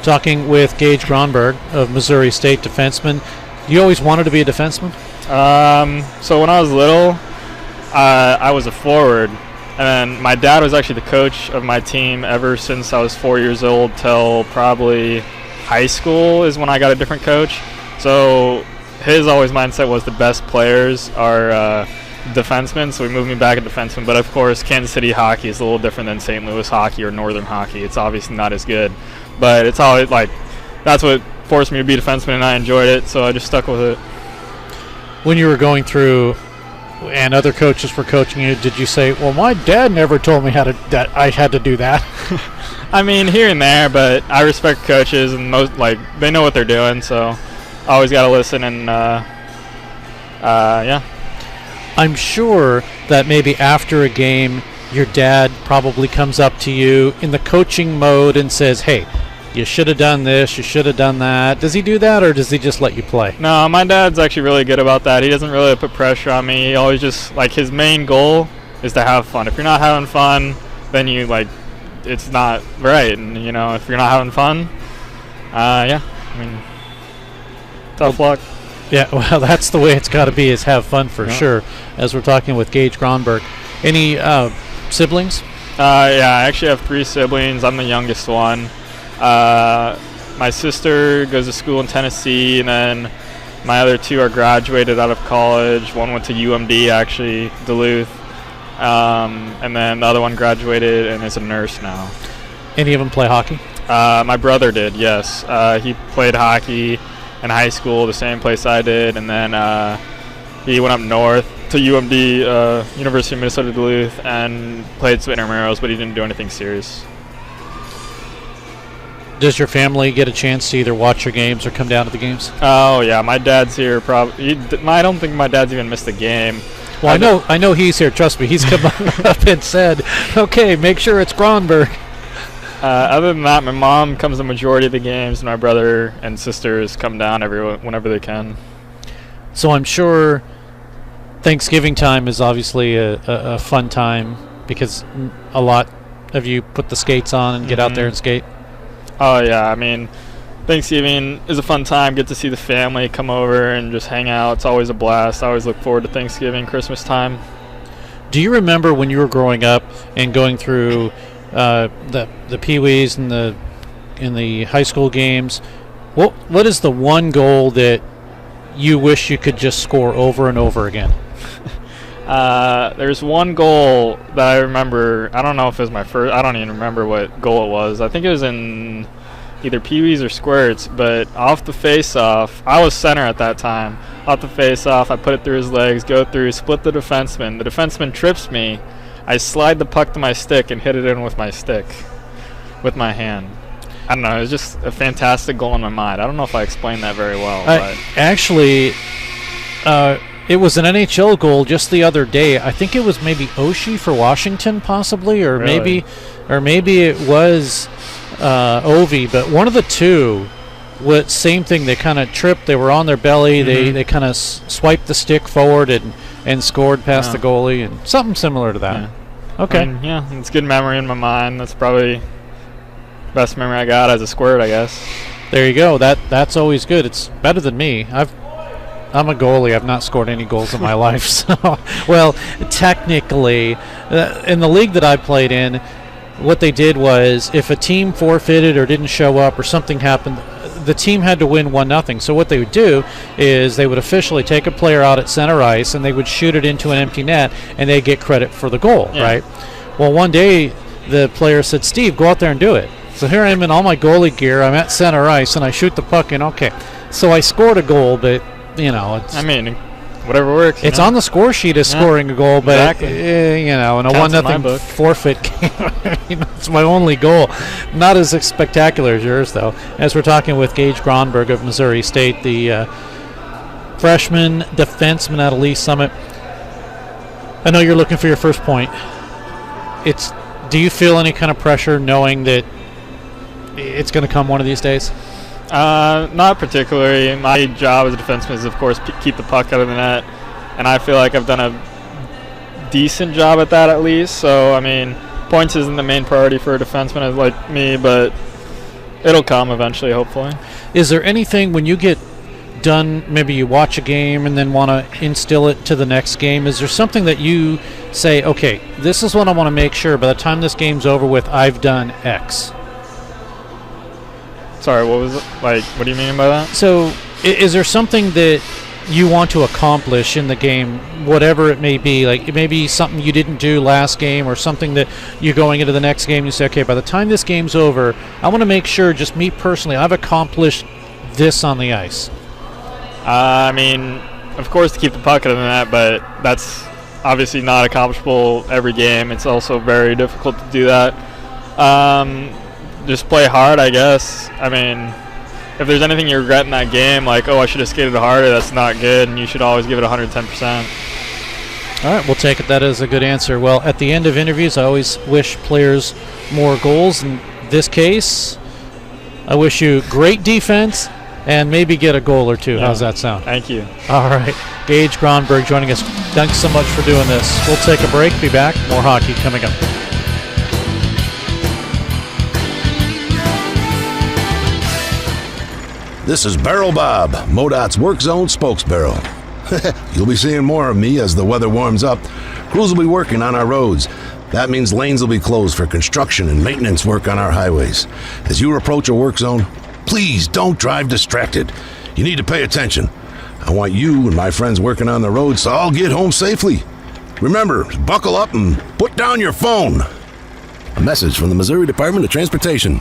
Talking with Gage Gronberg of Missouri State, defenseman. You always wanted to be a defenseman? So when I was little, I was a forward, and my dad was actually the coach of my team ever since I was 4 years old till probably high school is when I got a different coach. So his always mindset was the best players are defensemen, so we moved me back to defenseman. But of course, Kansas City hockey is a little different than St. Louis hockey or Northern hockey. It's obviously not as good, but it's always like that's what forced me to be a defenseman, and I enjoyed it, so I just stuck with it. When you were going through and other coaches were coaching you, did you say, well, my dad never told me that I had to do that? I mean, here and there, but I respect coaches, and most, like, they know what they're doing, so I always got to listen, and yeah. I'm sure that maybe after a game, your dad probably comes up to you in the coaching mode and says, hey, you should have done this, you should have done that. Does he do that, or does he just let you play? No, my dad's actually really good about that. He doesn't really put pressure on me. He always just, like, his main goal is to have fun. If you're not having fun, then you, like, it's not right. And, you know, if you're not having fun, yeah, I mean, Tough luck. Yeah, well, that's the way it's got to be, is have fun for sure, as we're talking with Gage Gronberg. Any siblings? Yeah, I actually have 3 siblings. I'm the youngest one. My sister goes to school in Tennessee, and then my other 2 are graduated out of college. One went to UMD, actually, Duluth. And then the other one graduated and is a nurse now. Any of them play hockey? My brother did, yes. He played hockey in high school, the same place I did, and then he went up north to UMD, University of Minnesota Duluth, and played some intramurals, but he didn't do anything serious. Does your family get a chance to either watch your games or come down to the games? Oh yeah, my dad's here. I don't think my dad's even missed a game. Well, I know he's here. Trust me, he's come up and said, "Okay, make sure it's Gronberg." Other than that, my mom comes to the majority of the games, and my brother and sisters come down whenever they can. So I'm sure Thanksgiving time is obviously a fun time because a lot of you put the skates on and get out there and skate. Oh yeah, I mean, Thanksgiving is a fun time. Get to see the family come over and just hang out. It's always a blast. I always look forward to Thanksgiving, Christmas time. Do you remember when you were growing up and going through the Pee-wees and the high school games? What is the one goal that you wish you could just score over and over again? There's one goal that I remember. I don't know if it was my first. I don't even remember what goal it was. I think it was in either Pee-wees or squirts, but off the face-off, I was center at that time. Off the face-off, I put it through his legs, go through, split the defenseman. The defenseman trips me. I slide the puck to my stick and hit it in with my stick, with my hand. I don't know. It was just a fantastic goal in my mind. I don't know if I explained that very well. But Actually, it was an NHL goal just the other day. I think it was maybe Oshie for Washington, possibly, or Really? maybe it was Ovi. But one of the two, same thing. They kind of tripped. They were on their belly. They kind of swiped the stick forward and scored past the goalie, and something similar to that. Yeah. Okay. I mean, yeah, it's a good memory in my mind. That's probably the best memory I got as a squirt, I guess. There you go. That's always good. It's better than me. I'm a goalie. I've not scored any goals in my life. So, well, technically, in the league that I played in, what they did was if a team forfeited or didn't show up or something happened, the team had to win 1-0. So what they would do is they would officially take a player out at center ice and they would shoot it into an empty net and they get credit for the goal, right? Well, one day the player said, "Steve, go out there and do it." So here I am in all my goalie gear. I'm at center ice and I shoot the puck in. Okay, so I scored a goal, but I mean, whatever works. It's on the score sheet as scoring a goal, but in a 1-0 forfeit game, it's my only goal. Not as spectacular as yours, though. As we're talking with Gage Gronberg of Missouri State, the freshman defenseman out of Lee Summit. I know you're looking for your first point. Do you feel any kind of pressure knowing that it's going to come one of these days? Not particularly. My job as a defenseman is, of course, keep the puck out of the net, and I feel like I've done a decent job at that at least. So, I mean, points isn't the main priority for a defenseman like me, but it'll come eventually, hopefully. Is there anything when you get done, maybe you watch a game and then want to instill it to the next game, is there something that you say, okay, this is what I want to make sure by the time this game's over with, I've done X? Sorry, what was it? Like, what do you mean by that? So, is there something that you want to accomplish in the game, whatever it may be? Like, it may be something you didn't do last game or something that you're going into the next game and you say, okay, by the time this game's over, I want to make sure, just me personally, I've accomplished this on the ice. I mean, of course, to keep the puck out of the net, but that's obviously not accomplishable every game. It's also very difficult to do that. Just play hard, I guess. I mean, if there's anything you regret in that game, like, oh, I should have skated harder, that's not good, and you should always give it 110%. All right, we'll take it. That is a good answer. Well, at the end of interviews, I always wish players more goals. In this case, I wish you great defense and maybe get a goal or two. Yeah. How's that sound? Thank you. All right. Gage Gronberg joining us. Thanks so much for doing this. We'll take a break. Be back. More hockey coming up. This is Barrel Bob, MoDOT's Work Zone spokesbarrel. You'll be seeing more of me as the weather warms up. Crews will be working on our roads. That means lanes will be closed for construction and maintenance work on our highways. As you approach a work zone, please don't drive distracted. You need to pay attention. I want you and my friends working on the roads to all get home safely. Remember, buckle up and put down your phone. A message from the Missouri Department of Transportation.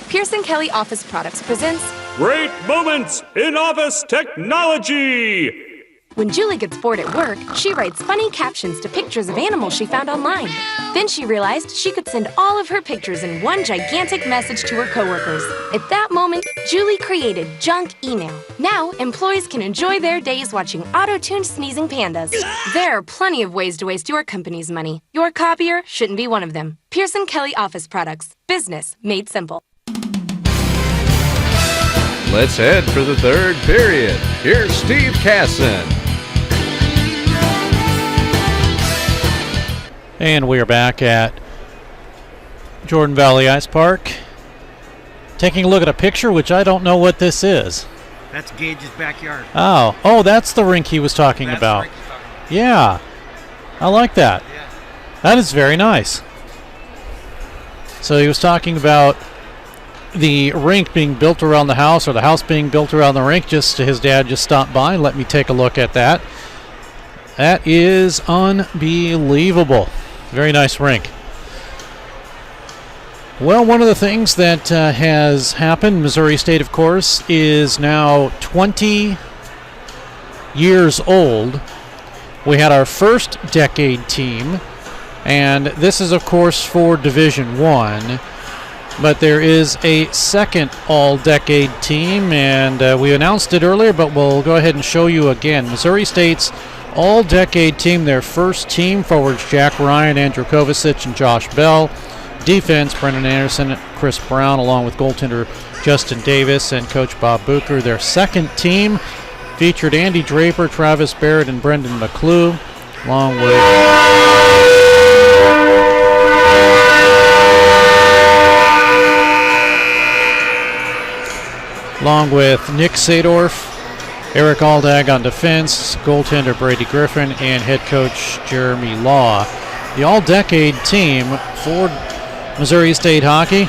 Pearson Kelly Office Products presents Great Moments in Office Technology. When Julie gets bored at work, she writes funny captions to pictures of animals she found online. Then she realized she could send all of her pictures in one gigantic message to her coworkers. At that moment, Julie created junk email. Now, employees can enjoy their days watching auto-tuned sneezing pandas. There are plenty of ways to waste your company's money. Your copier shouldn't be one of them. Pearson Kelly Office Products. Business made simple. Let's head for the third period. Here's Steve Casson. And we are back at Jordan Valley Ice Park, taking a look at a picture, which I don't know what this is. That's Gage's backyard. Oh, that's the rink he was talking about. Yeah, I like that. Yeah. That is very nice. So he was talking about the rink being built around the house, or the house being built around the rink. His dad just stopped by and let me take a look at that. That is unbelievable. Very nice rink. Well, one of the things that has happened, Missouri State, of course, is now 20 years old. We had our first decade team, and this is, of course, for Division I. But there is a second all-decade team, and we announced it earlier, but we'll go ahead and show you again. Missouri State's all-decade team, their first team, forwards Jack Ryan, Andrew Kovacic, and Josh Bell. Defense, Brendan Anderson, Chris Brown, along with goaltender Justin Davis and coach Bob Bucher. Their second team featured Andy Draper, Travis Barrett, and Brendan McClue, along with Nick Sadorf, Eric Aldag on defense, goaltender Brady Griffin, and head coach Jeremy Law. The all-decade team for Missouri State hockey.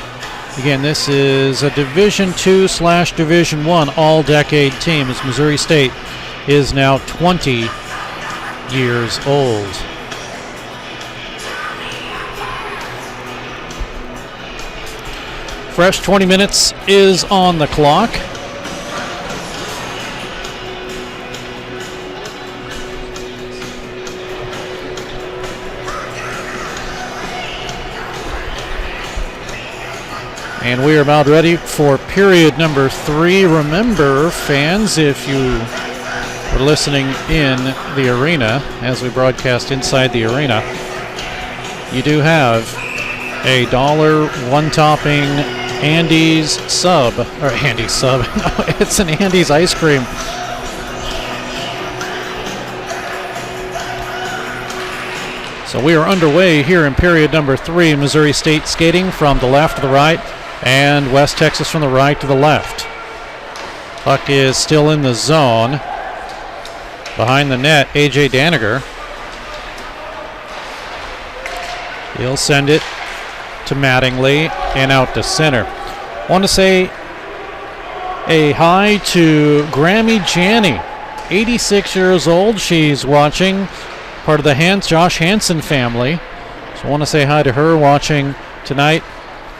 Again, this is a Division II/Division I all-decade team, as Missouri State is now 20 years old. Fresh 20 minutes is on the clock. And we are about ready for period number 3. Remember, fans, if you are listening in the arena, as we broadcast inside the arena, you do have a $1 one-topping Andy's sub. Or Andy's sub. No, it's an Andy's ice cream. So we are underway here in period number 3. Missouri State skating from the left to the right, and West Texas from the right to the left. Puck is still in the zone. Behind the net, A.J. Daniger. He'll send it to Mattingly and out to center. Want to say a hi to Grammy Janney, 86 years old. She's watching, part of the Josh Hansen family. So I want to say hi to her watching tonight,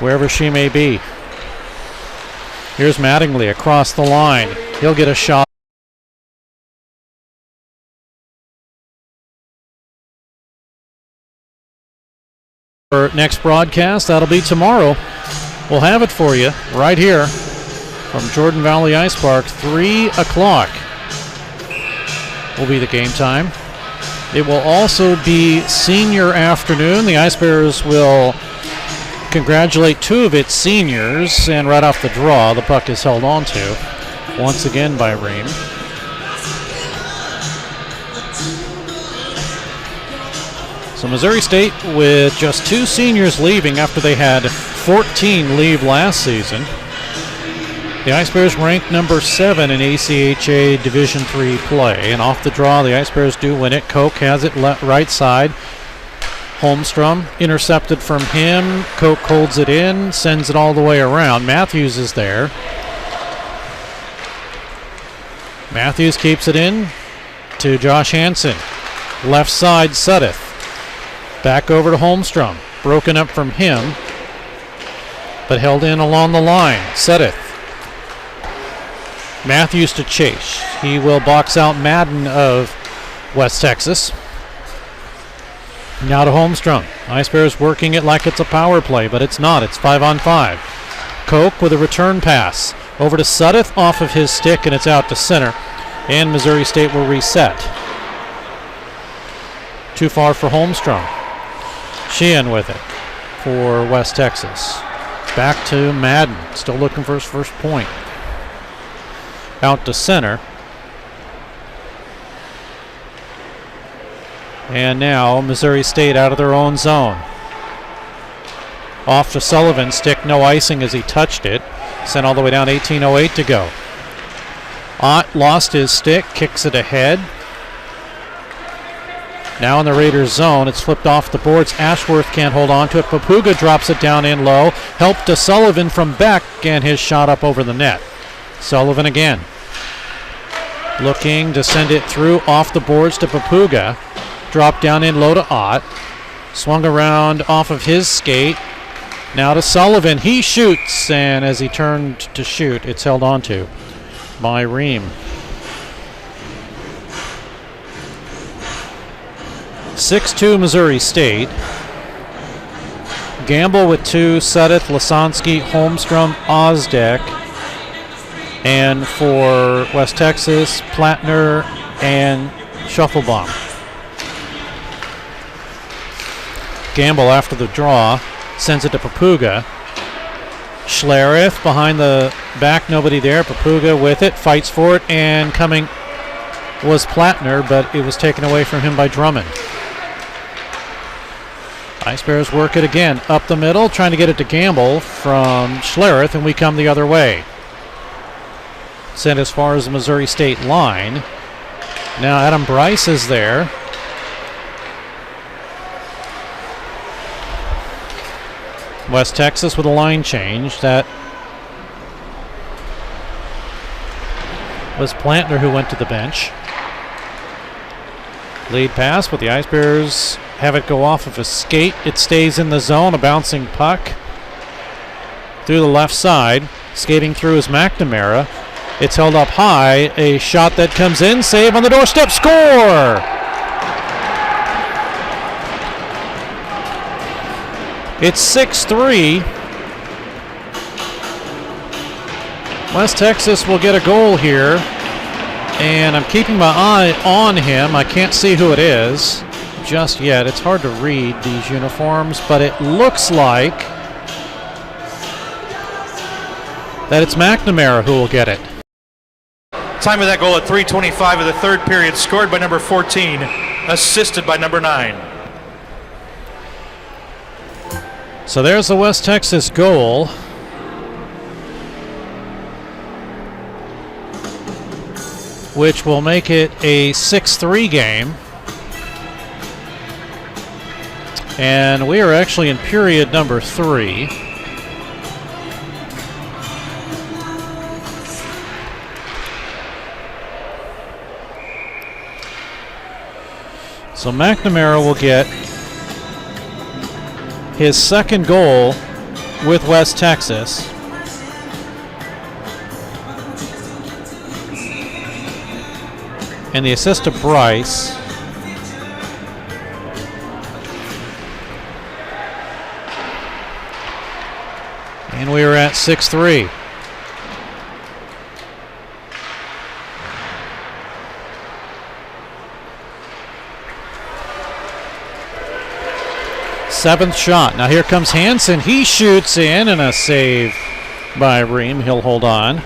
wherever she may be. Here's Mattingly across the line. He'll get a shot. For next broadcast, that'll be tomorrow. We'll have it for you right here from Jordan Valley Ice Park. 3 o'clock will be the game time. It will also be senior afternoon. The Ice Bears will congratulate 2 of its seniors, and right off the draw, the puck is held on to once again by Ream. So Missouri State with just 2 seniors leaving after they had 14 leave last season. The Ice Bears ranked number 7 in ACHA Division III play. And off the draw, the Ice Bears do win it. Koch has it right side. Holmstrom intercepted from him. Koch holds it in, sends it all the way around. Matthews is there. Matthews keeps it in to Josh Hansen. Left side, Suddeth. Back over to Holmstrom. Broken up from him, but held in along the line. Suddeth. Matthews to chase. He will box out Madden of West Texas. Now to Holmstrom. Ice Bears working it like it's a power play, but it's not. It's 5-on-5. Koch with a return pass. Over to Suddeth off of his stick, and it's out to center. And Missouri State will reset. Too far for Holmstrom. Sheehan with it for West Texas. Back to Madden. Still looking for his first point. Out to center. And now Missouri State out of their own zone. Off to Sullivan. Stick, no icing as he touched it. Sent all the way down, 18:08 to go. Ott lost his stick, kicks it ahead. Now in the Raiders zone, it's flipped off the boards. Ashworth can't hold on to it. Papuga drops it down in low. Help to Sullivan from Beck, and his shot up over the net. Sullivan again. Looking to send it through off the boards to Papuga. Drop down in low to Ott. Swung around off of his skate. Now to Sullivan. He shoots, and as he turned to shoot, it's held onto by Ream. 6-2 Missouri State. Gamble with 2, Suddeth, Lasansky, Holmstrom, Osdeck. And for West Texas, Plattner and Shufflebaum. Gamble after the draw sends it to Papuga. Schlereth behind the back, nobody there. Papuga with it, fights for it, and coming was Plattner, but it was taken away from him by Drummond. Ice Bears work it again. Up the middle, trying to get it to Gamble from Schlereth, and we come the other way. Sent as far as the Missouri State line. Now Adam Bryce is there. West Texas with a line change. That was Plantner who went to the bench. Lead pass, but the Ice Bears have it go off of a skate. It stays in the zone, a bouncing puck through the left side. Skating through is McNamara. It's held up high. A shot that comes in, save on the doorstep, score! It's 6-3. West Texas will get a goal here. And I'm keeping my eye on him. I can't see who it is just yet. It's hard to read these uniforms, but it looks like that it's McNamara who will get it. Time of that goal at 3:25 of the third period, scored by number 14, assisted by number 9. So there's the West Texas goal. Which will make it a 6-3 game. And we are actually in period number 3. So McNamara will get his second goal with West Texas. And the assist to Bryce. And we are at 6-3. Seventh shot. Now here comes Hansen. He shoots in, and a save by Ream. He'll hold on.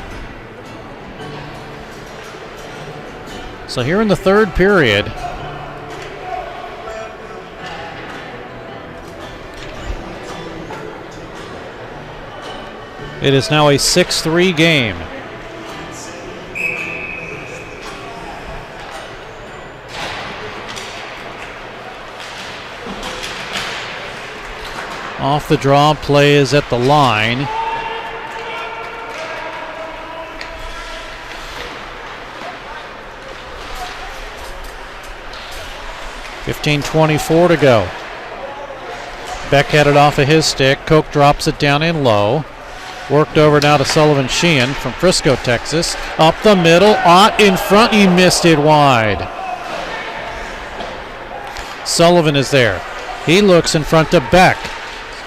So here in the third period, It is now a 6-3 game. Off the draw, play is at the line. .24 to go. Beck had it off of his stick. Koch drops it down in low. Worked over now to Sullivan Sheehan from Frisco, Texas. Up the middle. Ott in front. He missed it wide. Sullivan is there. He looks in front to Beck.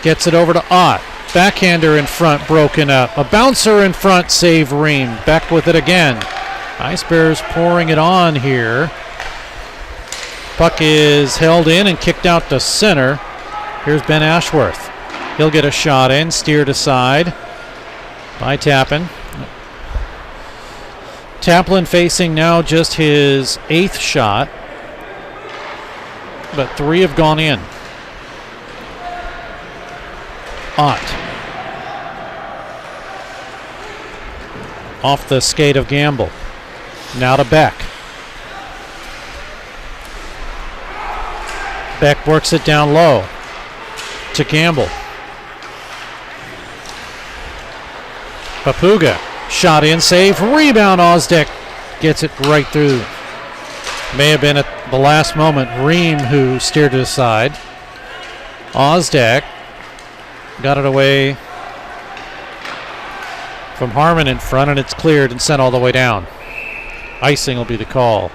Gets it over to Ott. Backhander in front, broken up. A bouncer in front, save Ream. Beck with it again. Ice Bears pouring it on here. Puck is held in and kicked out to center. Here's Ben Ashworth. He'll get a shot in, steered aside by Tappan. Taplin facing now just his 8th shot, but 3 have gone in. Ott. Off the skate of Gamble. Now to Beck. Beck works it down low to Gamble. Papuga. Shot in, save, rebound. Osdek gets it right through. May have been at the last moment Ream who steered it aside. Osdek got it away from Harmon in front, and it's cleared and sent all the way down. Icing will be the call.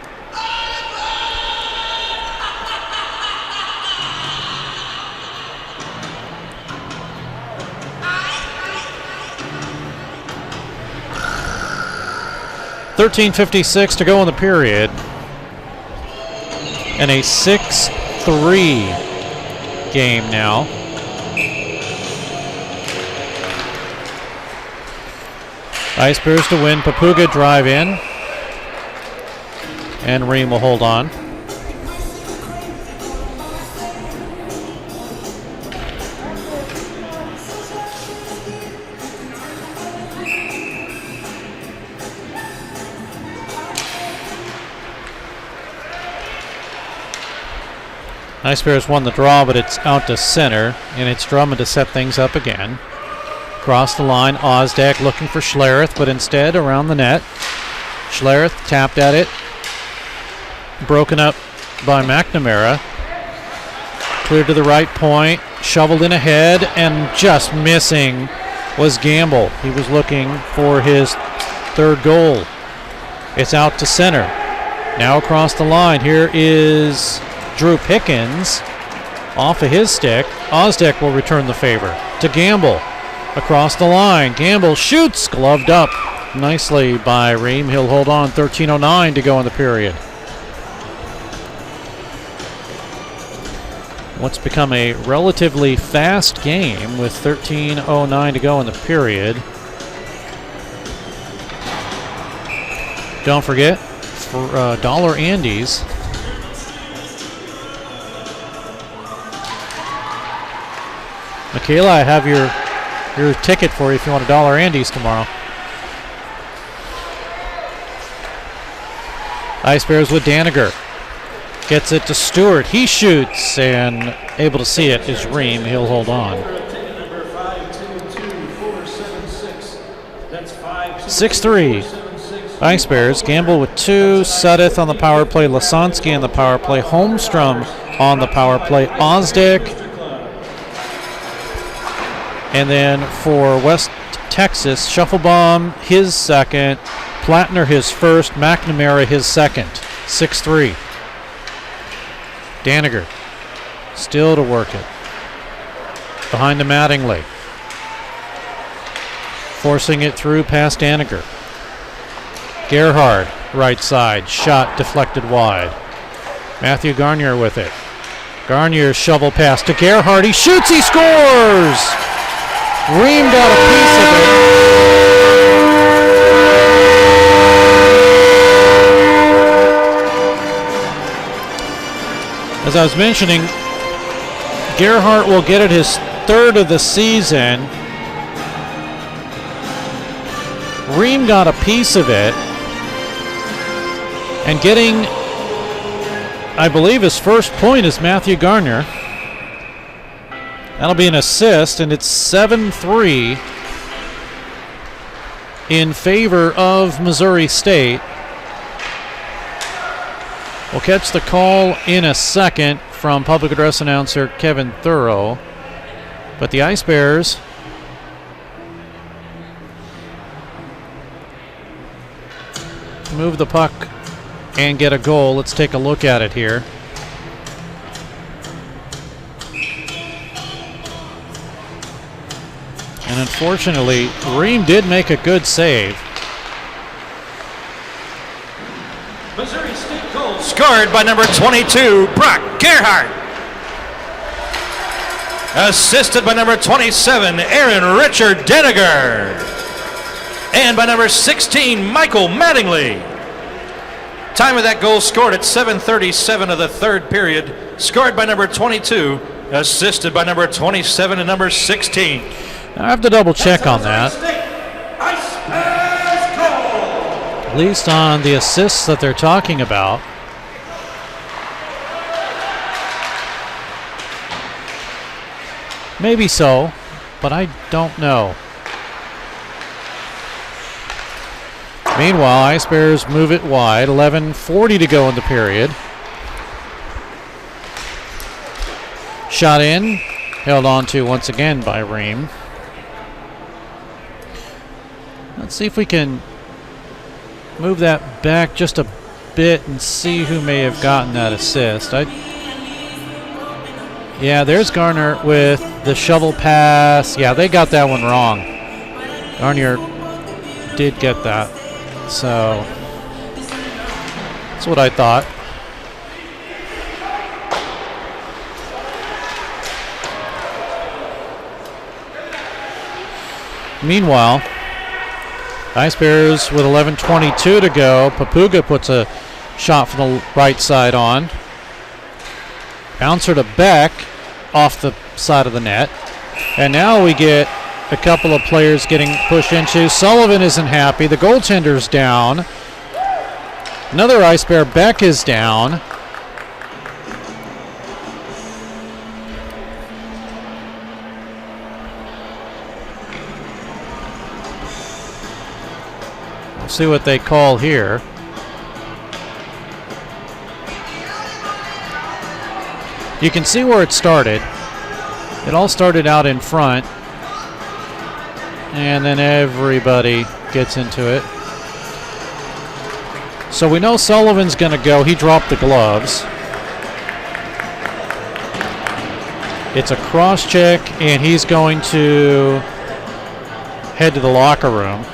.56 to go in the period. And a 6-3 game now. Ice Bears to win. Papuga drive in. And Ream will hold on. Ice Bears won the draw, but it's out to center, and it's Drummond to set things up again. Across the line, Osdek looking for Schlereth, but instead around the net. Schlereth tapped at it. Broken up by McNamara. Cleared to the right point, shoveled in ahead, and just missing was Gamble. He was looking for his 3rd goal. It's out to center. Now across the line, here is Drew Pickens off of his stick. Osdek will return the favor to Gamble. Across the line, Gamble shoots, gloved up nicely by Ream. He'll hold on. 13:09 to go in the period. What's become a relatively fast game with 13:09 to go in the period. Don't forget, for Dollar Andes, Michaela, I have your ticket for you if you want a Dollar Andes tomorrow. Ice Bears with Daniger. Gets it to Stewart. He shoots, and able to see it is Ream. He'll hold on. 6-3. Ice Bears. Gamble with 2. Sudeth on the power play. Lasansky on the power play. Holmstrom on the power play. Osdek. And then for West Texas, Shufflebaum his 2nd, Plattner his 1st, McNamara his 2nd. 6-3. Daniger still to work it. Behind to Mattingly. Forcing it through past Daniger. Gerhard, right side, shot deflected wide. Matthew Garnier with it. Garnier's shovel pass to Gerhard. He shoots, he scores! Ream got a piece of it. As I was mentioning, Gerhardt will get it his 3rd of the season. Ream got a piece of it. And getting, I believe, his first point is Matthew Garner. That'll be an assist, and it's 7-3 in favor of Missouri State. We'll catch the call in a second from public address announcer Kevin Thorough. But the Ice Bears move the puck and get a goal. Let's take a look at it here. And unfortunately, Ream did make a good save. Missouri State goal scored by number 22, Brock Gerhardt. Assisted by number 27, Aaron Richard Denniger. And by number 16, Michael Mattingly. Time of that goal scored at 7:37 of the third period. Scored by number 22, assisted by number 27 and number 16. I have to double check on that. At least on the assists that they're talking about. Maybe so, but I don't know. Meanwhile, Ice Bears move it wide. 11:40 to go in the period. Shot in, held on to once again by Ream. Let's see if we can move that back just a bit and see who may have gotten that assist. Yeah, there's Garner with the shovel pass. Yeah, they got that one wrong. Garner did get that. So that's what I thought. Meanwhile, Ice Bears with 11:22 to go. Papuga puts a shot from the right side on. Bouncer to Beck off the side of the net. And now we get a couple of players getting pushed into. Sullivan isn't happy. The goaltender's down. Another Ice Bear, Beck, is down. We'll see what they call here. You can see where it started. It all started out in front. And then everybody gets into it. So we know Sullivan's going to go. He dropped the gloves. It's a cross check, and he's going to head to the locker room.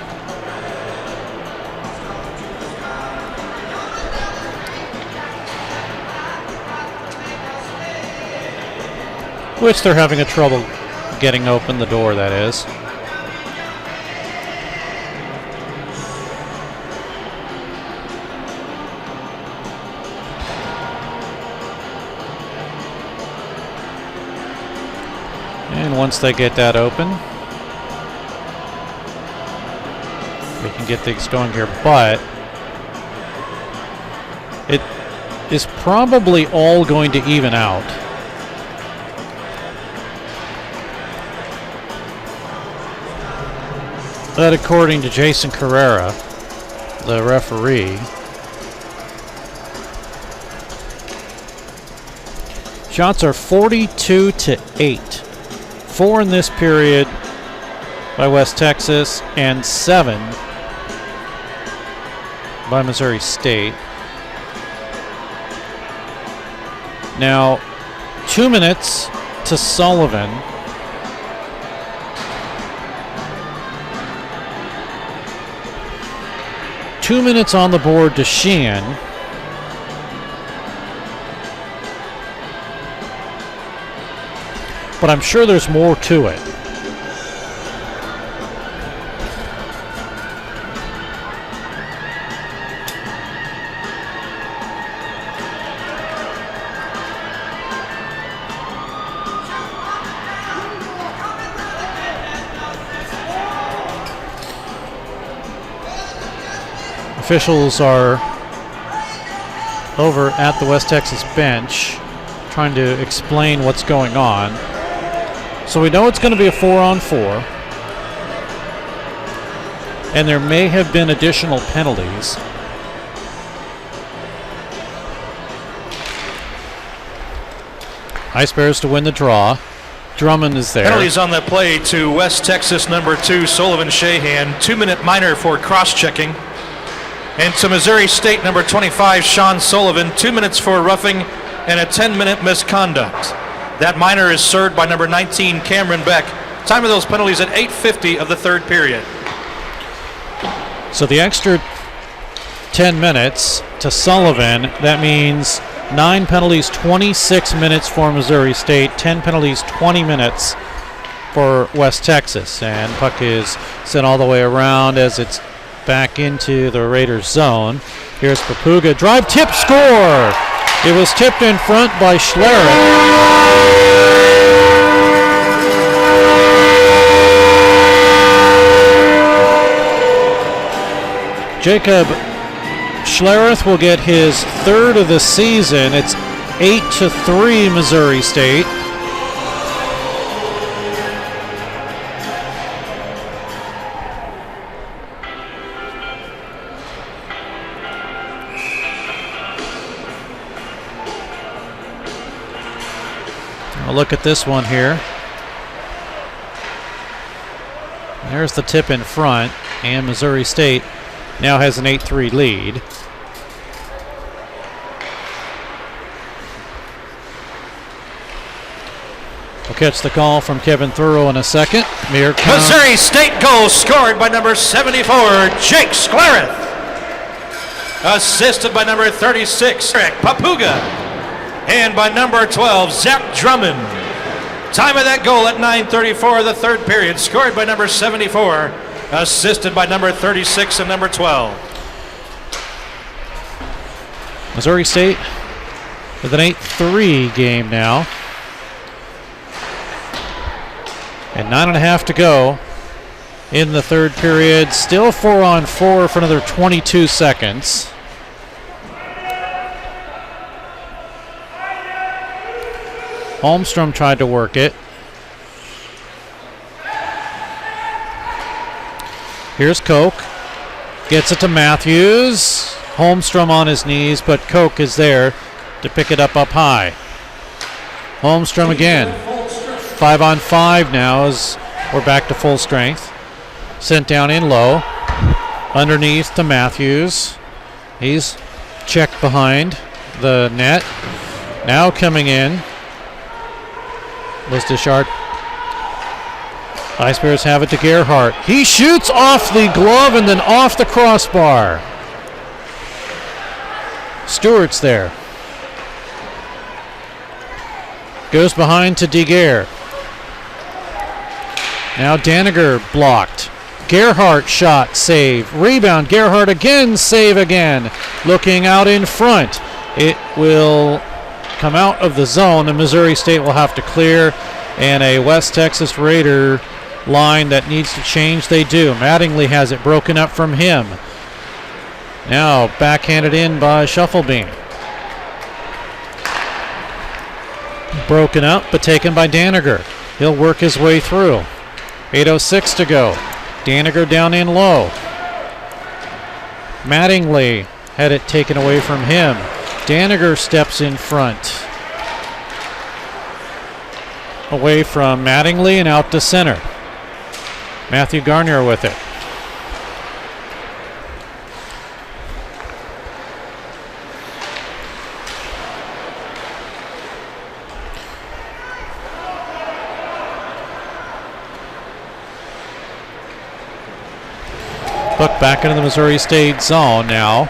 Which they're having a trouble getting open, the door, that is. And once they get that open, we can get things going here. But it is probably all going to even out. That, according to Jason Carrera, the referee. Shots are 42-8. 4 in this period by West Texas and 7 by Missouri State. Now, 2 minutes to Sullivan. Two minutes on the board to Sheehan. But I'm sure there's more to it. officials are over at the West Texas bench trying to explain what's going on. So we know it's going to be a 4-on-4. And there may have been additional penalties. Ice Bears to win the draw. Drummond is there. Penalties on the play to West Texas number 2, Sullivan Shahan. 2-minute minor for cross-checking. And to Missouri State number 25, Sean Sullivan, 2 minutes for roughing and a 10-minute misconduct. That minor is served by number 19, Cameron Beck. Time of those penalties at 8:50 of the third period. So the extra 10 minutes to Sullivan, that means 9 penalties, 26 minutes for Missouri State, 10 penalties, 20 minutes for West Texas. And puck is sent all the way around as it's back into the Raiders zone. Here's Papuga, drive, tip, score! It was tipped in front by Schlereth. Jacob Schlereth will get his third of the season. It's 8-3 Missouri State. I'll look at this one here. There's the tip in front, and Missouri State now has an 8-3 lead. We'll catch the call from Kevin Thurl in a second. Missouri State goal scored by number 74, Jake Schlereth. Assisted by number 36, Eric Papuga. And by number 12, Zach Drummond. Time of that goal at 9:34 of the third period. Scored by number 74. Assisted by number 36 and number 12. Missouri State with an 8-3 game now. And 9.5 to go in the third period. Still 4-on-4 for another 22 seconds. Holmstrom tried to work it. Here's Koch. Gets it to Matthews. Holmstrom on his knees, but Koch is there to pick it up high. Holmstrom again. 5-on-5 now as we're back to full strength. Sent down in low. Underneath to Matthews. He's checked behind the net. Now coming in was Deschart. Ice Bears have it to Gerhardt. He shoots off the glove and then off the crossbar. Stewart's there. Goes behind to DeGare. Now Daniger blocked. Gerhardt shot, save. Rebound, Gerhardt again, save again. Looking out in front. It will come out of the zone, and Missouri State will have to clear. And a West Texas Raider line that needs to change, they do. Mattingly has it broken up from him. Now backhanded in by Shufflebeam. Broken up, but taken by Daniger. He'll work his way through. 8:06 to go. Daniger down in low. Mattingly had it taken away from him. Daniger steps in front. Away from Mattingly and out to center. Matthew Garnier with it. Puck back into the Missouri State zone now.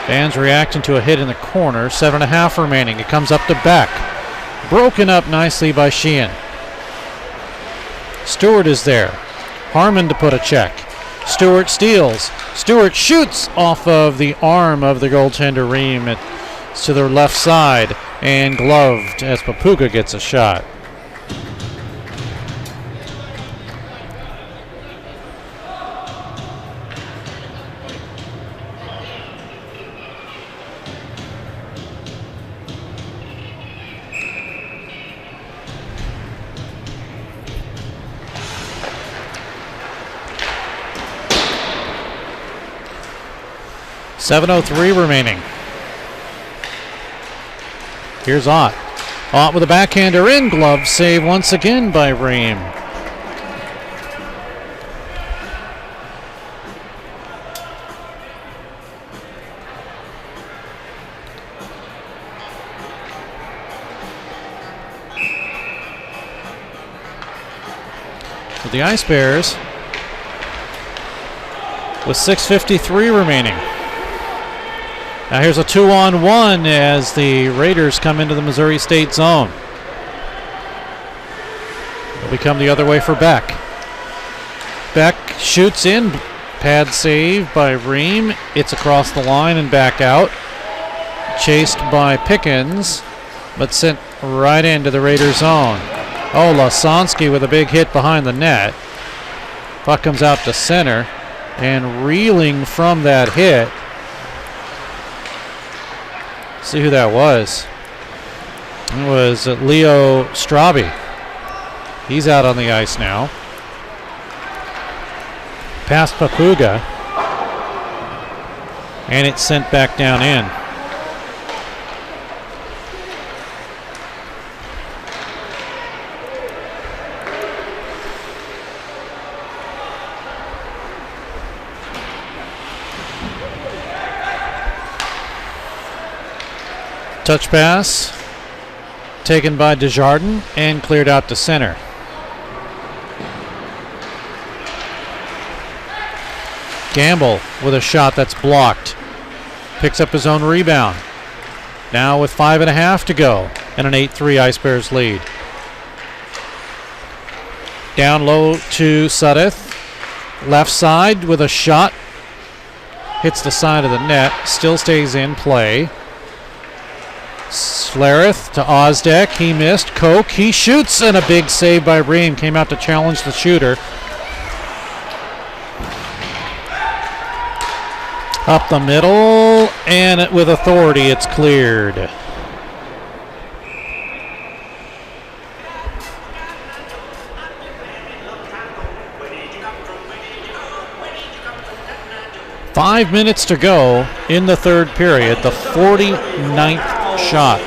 Fans reacting to a hit in the corner. 7.5 remaining. It comes up to Beck. Broken up nicely by Sheehan. Stewart is there. Harmon to put a check. Stewart steals. Stewart shoots off of the arm of the goaltender Ream to their left side and gloved as Papuga gets a shot. 7:03 remaining. Here's Ott. Ott with a backhander in. Glove save once again by Ream. For the Ice Bears, with 6:53 remaining. Now here's a 2-on-1 as the Raiders come into the Missouri State zone. It'll become the other way for Beck. Beck shoots in, pad save by Ream. It's across the line and back out. Chased by Pickens, but sent right into the Raiders zone. Oh, Lasonsky with a big hit behind the net. Puck comes out to center, and reeling from that hit. See who that was. It was Leo Straube. He's out on the ice now. Past Papuga. And it's sent back down in. Touch pass taken by Desjardins and cleared out to center. Gamble with a shot that's blocked. Picks up his own rebound. Now with 5.5 to go and an 8-3 Ice Bears lead. Down low to Sudeth. Left side with a shot. Hits the side of the net. Still stays in play. Slareth to Ozdek. He missed. Koch. He shoots, and a big save by Ream. Came out to challenge the shooter. Up the middle, and with authority, it's cleared. Five minutes to go in the third period. The 49th shot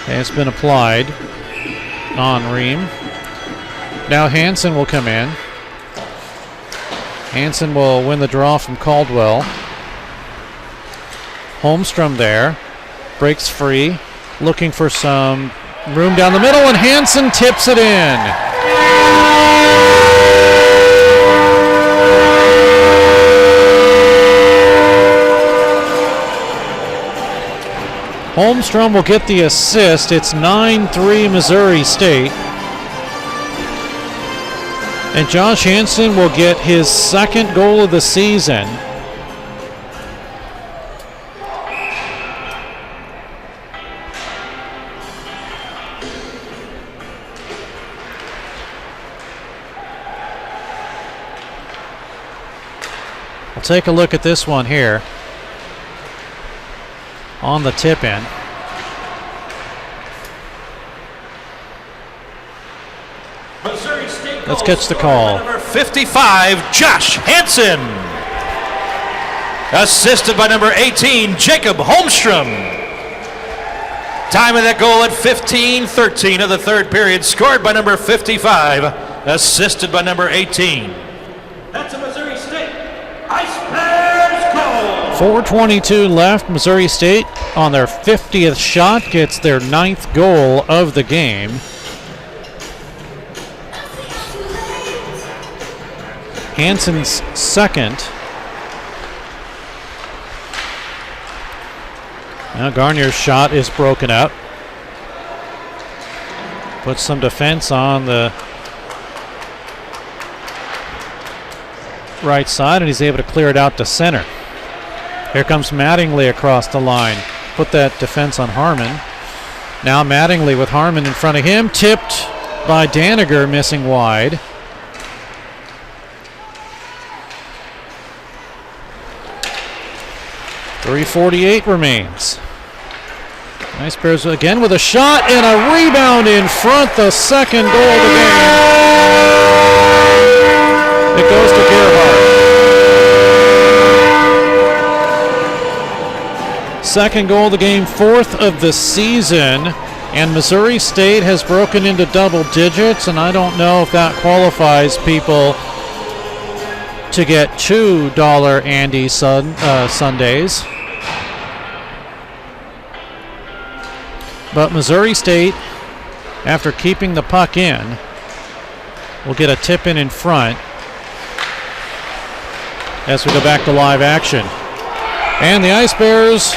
has been applied on Ream. Now Hansen will come in. Hansen will win the draw from Caldwell. Holmstrom there. Breaks free. Looking for some room down the middle, and Hansen tips it in. Holmstrom will get the assist. It's 9-3 Missouri State. And Josh Hansen will get his second goal of the season. We'll take a look at this one here. On the tip in. Let's catch the call. Number 55, Josh Hansen. Assisted by number 18, Jacob Holmstrom. Time of that goal at 15:13 of the third period. Scored by number 55. Assisted by number 18. That's a Missouri State Ice Bears goal. 4:22 left. Missouri State on their 50th shot gets their 9th goal of the game. Hansen's second. Now Garnier's shot is broken up. Puts some defense on the right side, and he's able to clear it out to center. Here comes Mattingly across the line. Put that defense on Harmon. Now Mattingly with Harmon in front of him. Tipped by Daniger, missing wide. .348 remains. Ice Bears again with a shot and a rebound in front. The second goal of the game. It goes to Gerhardt. Second goal of the game, fourth of the season. And Missouri State has broken into double digits, and I don't know if that qualifies people to get $2 Andy Sundays. But Missouri State, after keeping the puck in, will get a tip in front as we go back to live action. And the Ice Bears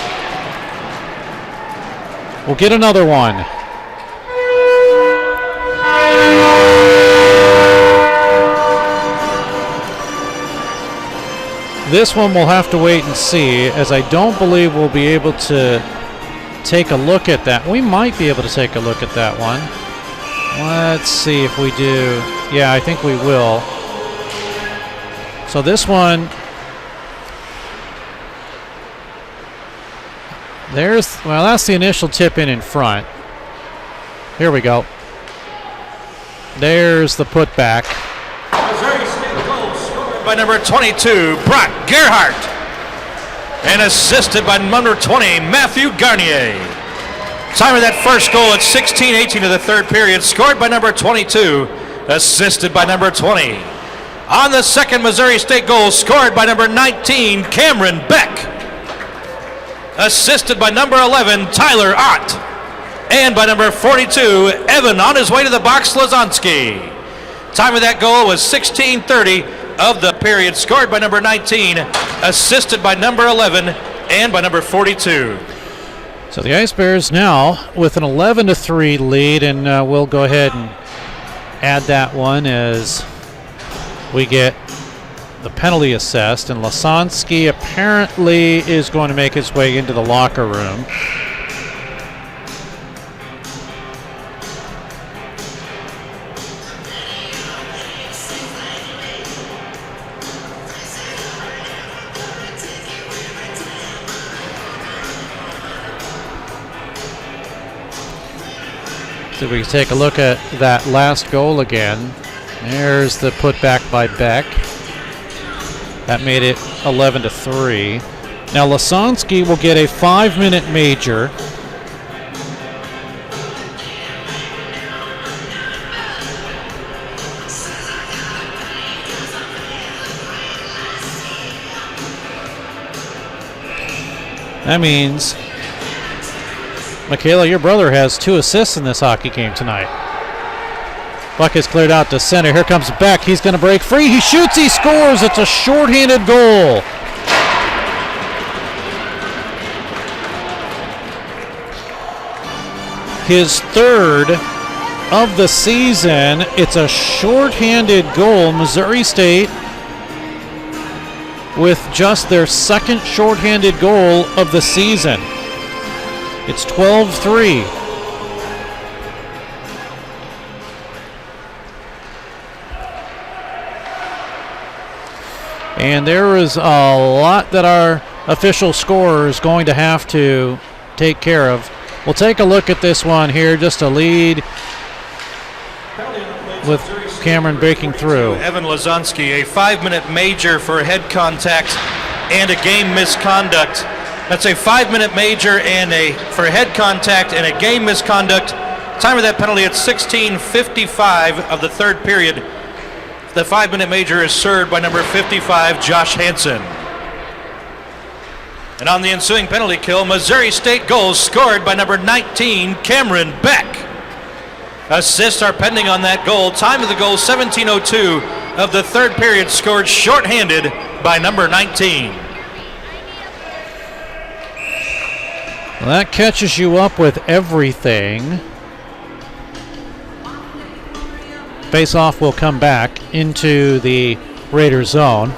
will get another one. This one we'll have to wait and see, as I don't believe we'll be able to take a look at that. We might be able to take a look at that one. Let's see if we do. Yeah, I think we will. So this one, that's the initial tip in front. Here we go. There's the putback. Missouri State goal scored by number 22, Brock Gerhardt. And assisted by number 20, Matthew Garnier. Time of that first goal at 16:18 of the third period, scored by number 22, assisted by number 20. On the second Missouri State goal, scored by number 19, Cameron Beck. Assisted by number 11, Tyler Ott. And by number 42, Evan on his way to the box, Lazansky. Time of that goal was 16:30 of the period, scored by number 19, assisted by number 11, and by number 42. So the Ice Bears now with an 11-3 lead, and we'll go ahead and add that one as we get the penalty assessed. And Lasansky apparently is going to make his way into the locker room. So we can take a look at that last goal again. There's the putback by Beck. That made it 11-3. Now Lasansky will get a 5-minute major. That means, Michaela, your brother has 2 assists in this hockey game tonight. Puck is cleared out to center. Here comes Beck. He's going to break free. He shoots. He scores. It's a shorthanded goal. His third of the season. It's a shorthanded goal. Missouri State with just their second shorthanded goal of the season. It's 12-3. And there is a lot that our official scorer is going to have to take care of. We'll take a look at this one here, just a lead with Cameron breaking through. Evan Lazansky, a 5-minute major for head contact and a game misconduct. That's a 5-minute major for head contact and a game misconduct. Time of that penalty at 16:55 of the third period. The 5-minute major is served by number 55, Josh Hansen. And on the ensuing penalty kill, Missouri State goal scored by number 19, Cameron Beck. Assists are pending on that goal. Time of the goal, 17:02 of the third period, scored shorthanded by number 19. Well, that catches you up with everything. Face-off will come back into the Raider zone.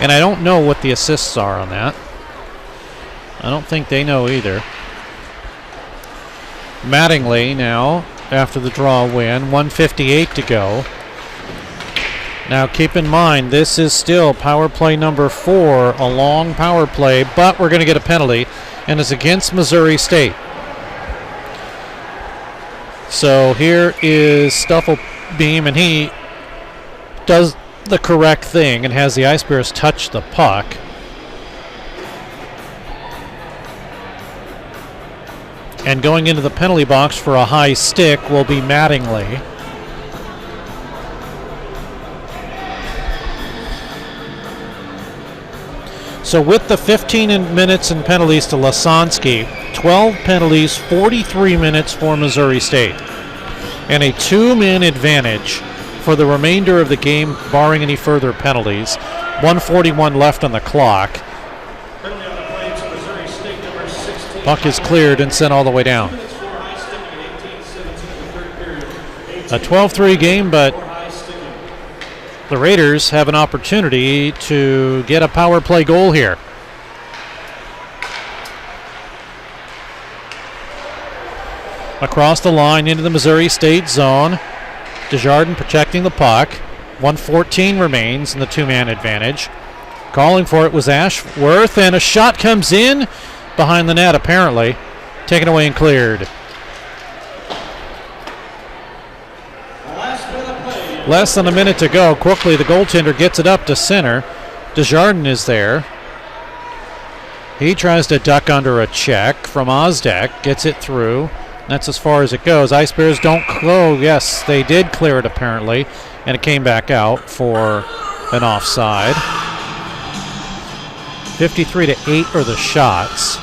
And I don't know what the assists are on that. I don't think they know either. Mattingly now, after the draw win, 1:58 to go. Now keep in mind, this is still power play number 4, a long power play, but we're going to get a penalty, and it's against Missouri State. So here is beam, and he does the correct thing and has the Ice Bears touch the puck. And going into the penalty box for a high stick will be Mattingly. So with the 15 minutes and penalties to Lasansky, 12 penalties, 43 minutes for Missouri State. And a 2-man advantage for the remainder of the game, barring any further penalties. 1:41 left on the clock. Puck is cleared and sent all the way down. A 12-3 game, but the Raiders have an opportunity to get a power play goal here. Across the line into the Missouri State zone. Desjardins protecting the puck. 1:14 remains in the 2-man advantage. Calling for it was Ashworth, and a shot comes in behind the net, apparently. Taken away and cleared. Less than a minute to go. Quickly, the goaltender gets it up to center. Desjardins is there. He tries to duck under a check from Ozdek. Gets it through. That's as far as it goes. Ice Bears don't close. Yes, they did clear it apparently. And it came back out for an offside. 53-8 are the shots.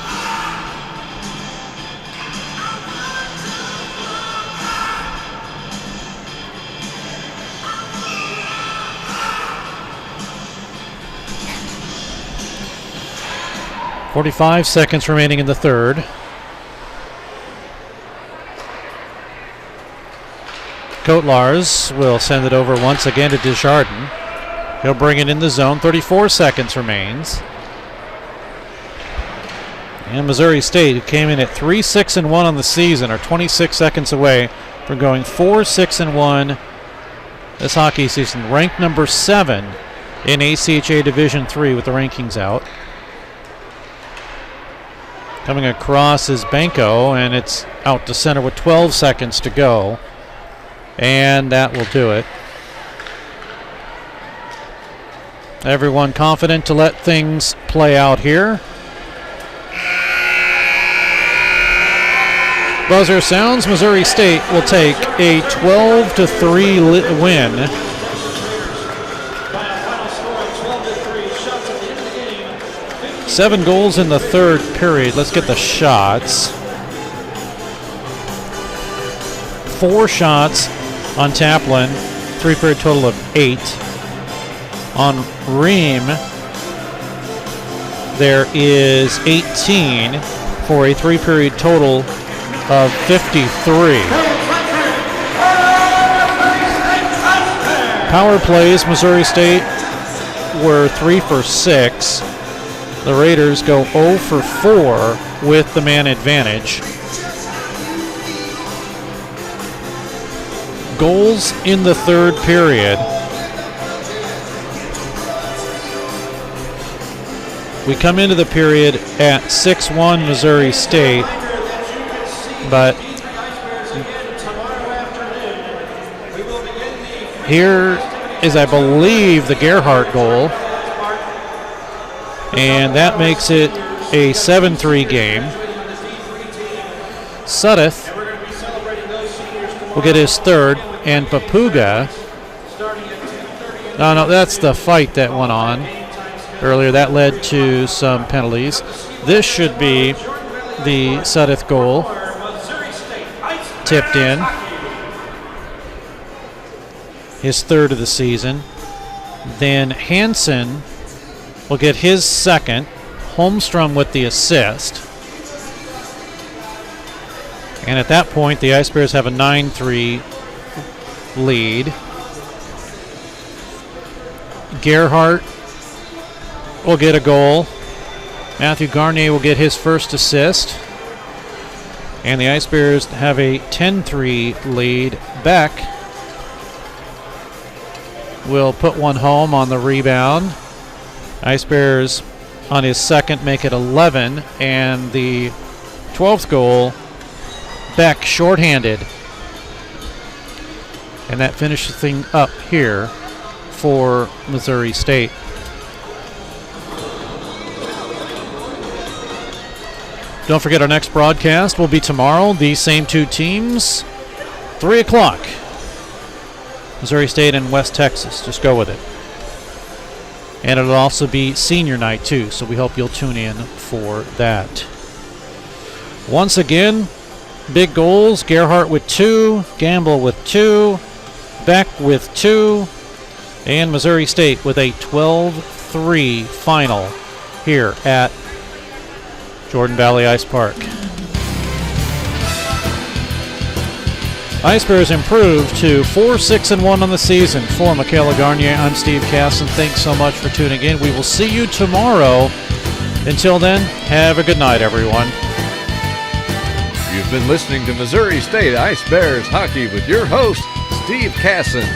.45 seconds remaining in the third. Kotlars will send it over once again to Desjardins. He'll bring it in the zone. 34 seconds remains. And Missouri State, who came in at 3-6-1 on the season, are 26 seconds away from going 4-6-1 this hockey season. Ranked number 7 in ACHA Division III with the rankings out. Coming across is Banco, and it's out to center with 12 seconds to go. And that will do it. Everyone confident to let things play out here. Buzzer sounds. Missouri State will take a 12-3 win. Seven goals in the third period. Let's get the shots. 4 shots on Taplin. 3-period total of 8. On Ream, there is 18 for a 3-period total of 53. Power plays, Missouri State were 3 for 6. The Raiders go 0 for 4 with the man advantage. Goals in the third period. We come into the period at 6-1 Missouri State, but here is, I believe, the Gerhardt goal, and that makes it a 7-3 game. Sudeth will get his third, and Papuga. No, that's the fight that went on earlier. That led to some penalties. This should be the Sudeth goal. Tipped in. His third of the season. Then Hansen will get his second. Holmstrom with the assist. And at that point, the Ice Bears have a 9-3 lead. Gerhardt will get a goal. Matthew Garnier will get his first assist. And the Ice Bears have a 10-3 lead. Beck will put one home on the rebound. Ice Bears on his second make it 11. And the 12th goal, Beck shorthanded. And that finishes the thing up here for Missouri State. Don't forget our next broadcast will be tomorrow. These same two teams, 3 o'clock. Missouri State and West Texas. Just go with it. And it'll also be senior night too, so we hope you'll tune in for that. Once again, big goals. Gerhart with 2, Gamble with 2, Beck with 2, and Missouri State with a 12-3 final here at Jordan Valley Ice Park. Ice Bears improved to 4-6-1 on the season. For Michaela Garnier, I'm Steve Casson. Thanks so much for tuning in. We will see you tomorrow. Until then, have a good night, everyone. You've been listening to Missouri State Ice Bears Hockey with your host, Steve Casson.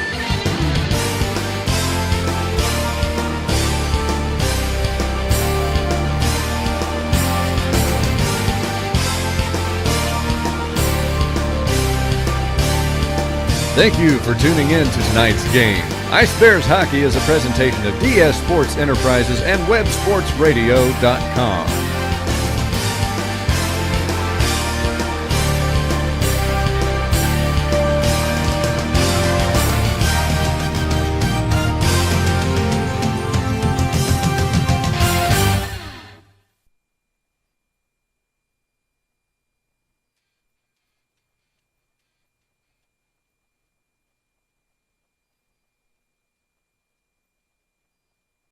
Thank you for tuning in to tonight's game. Ice Bears Hockey is a presentation of DS Sports Enterprises and WebSportsRadio.com.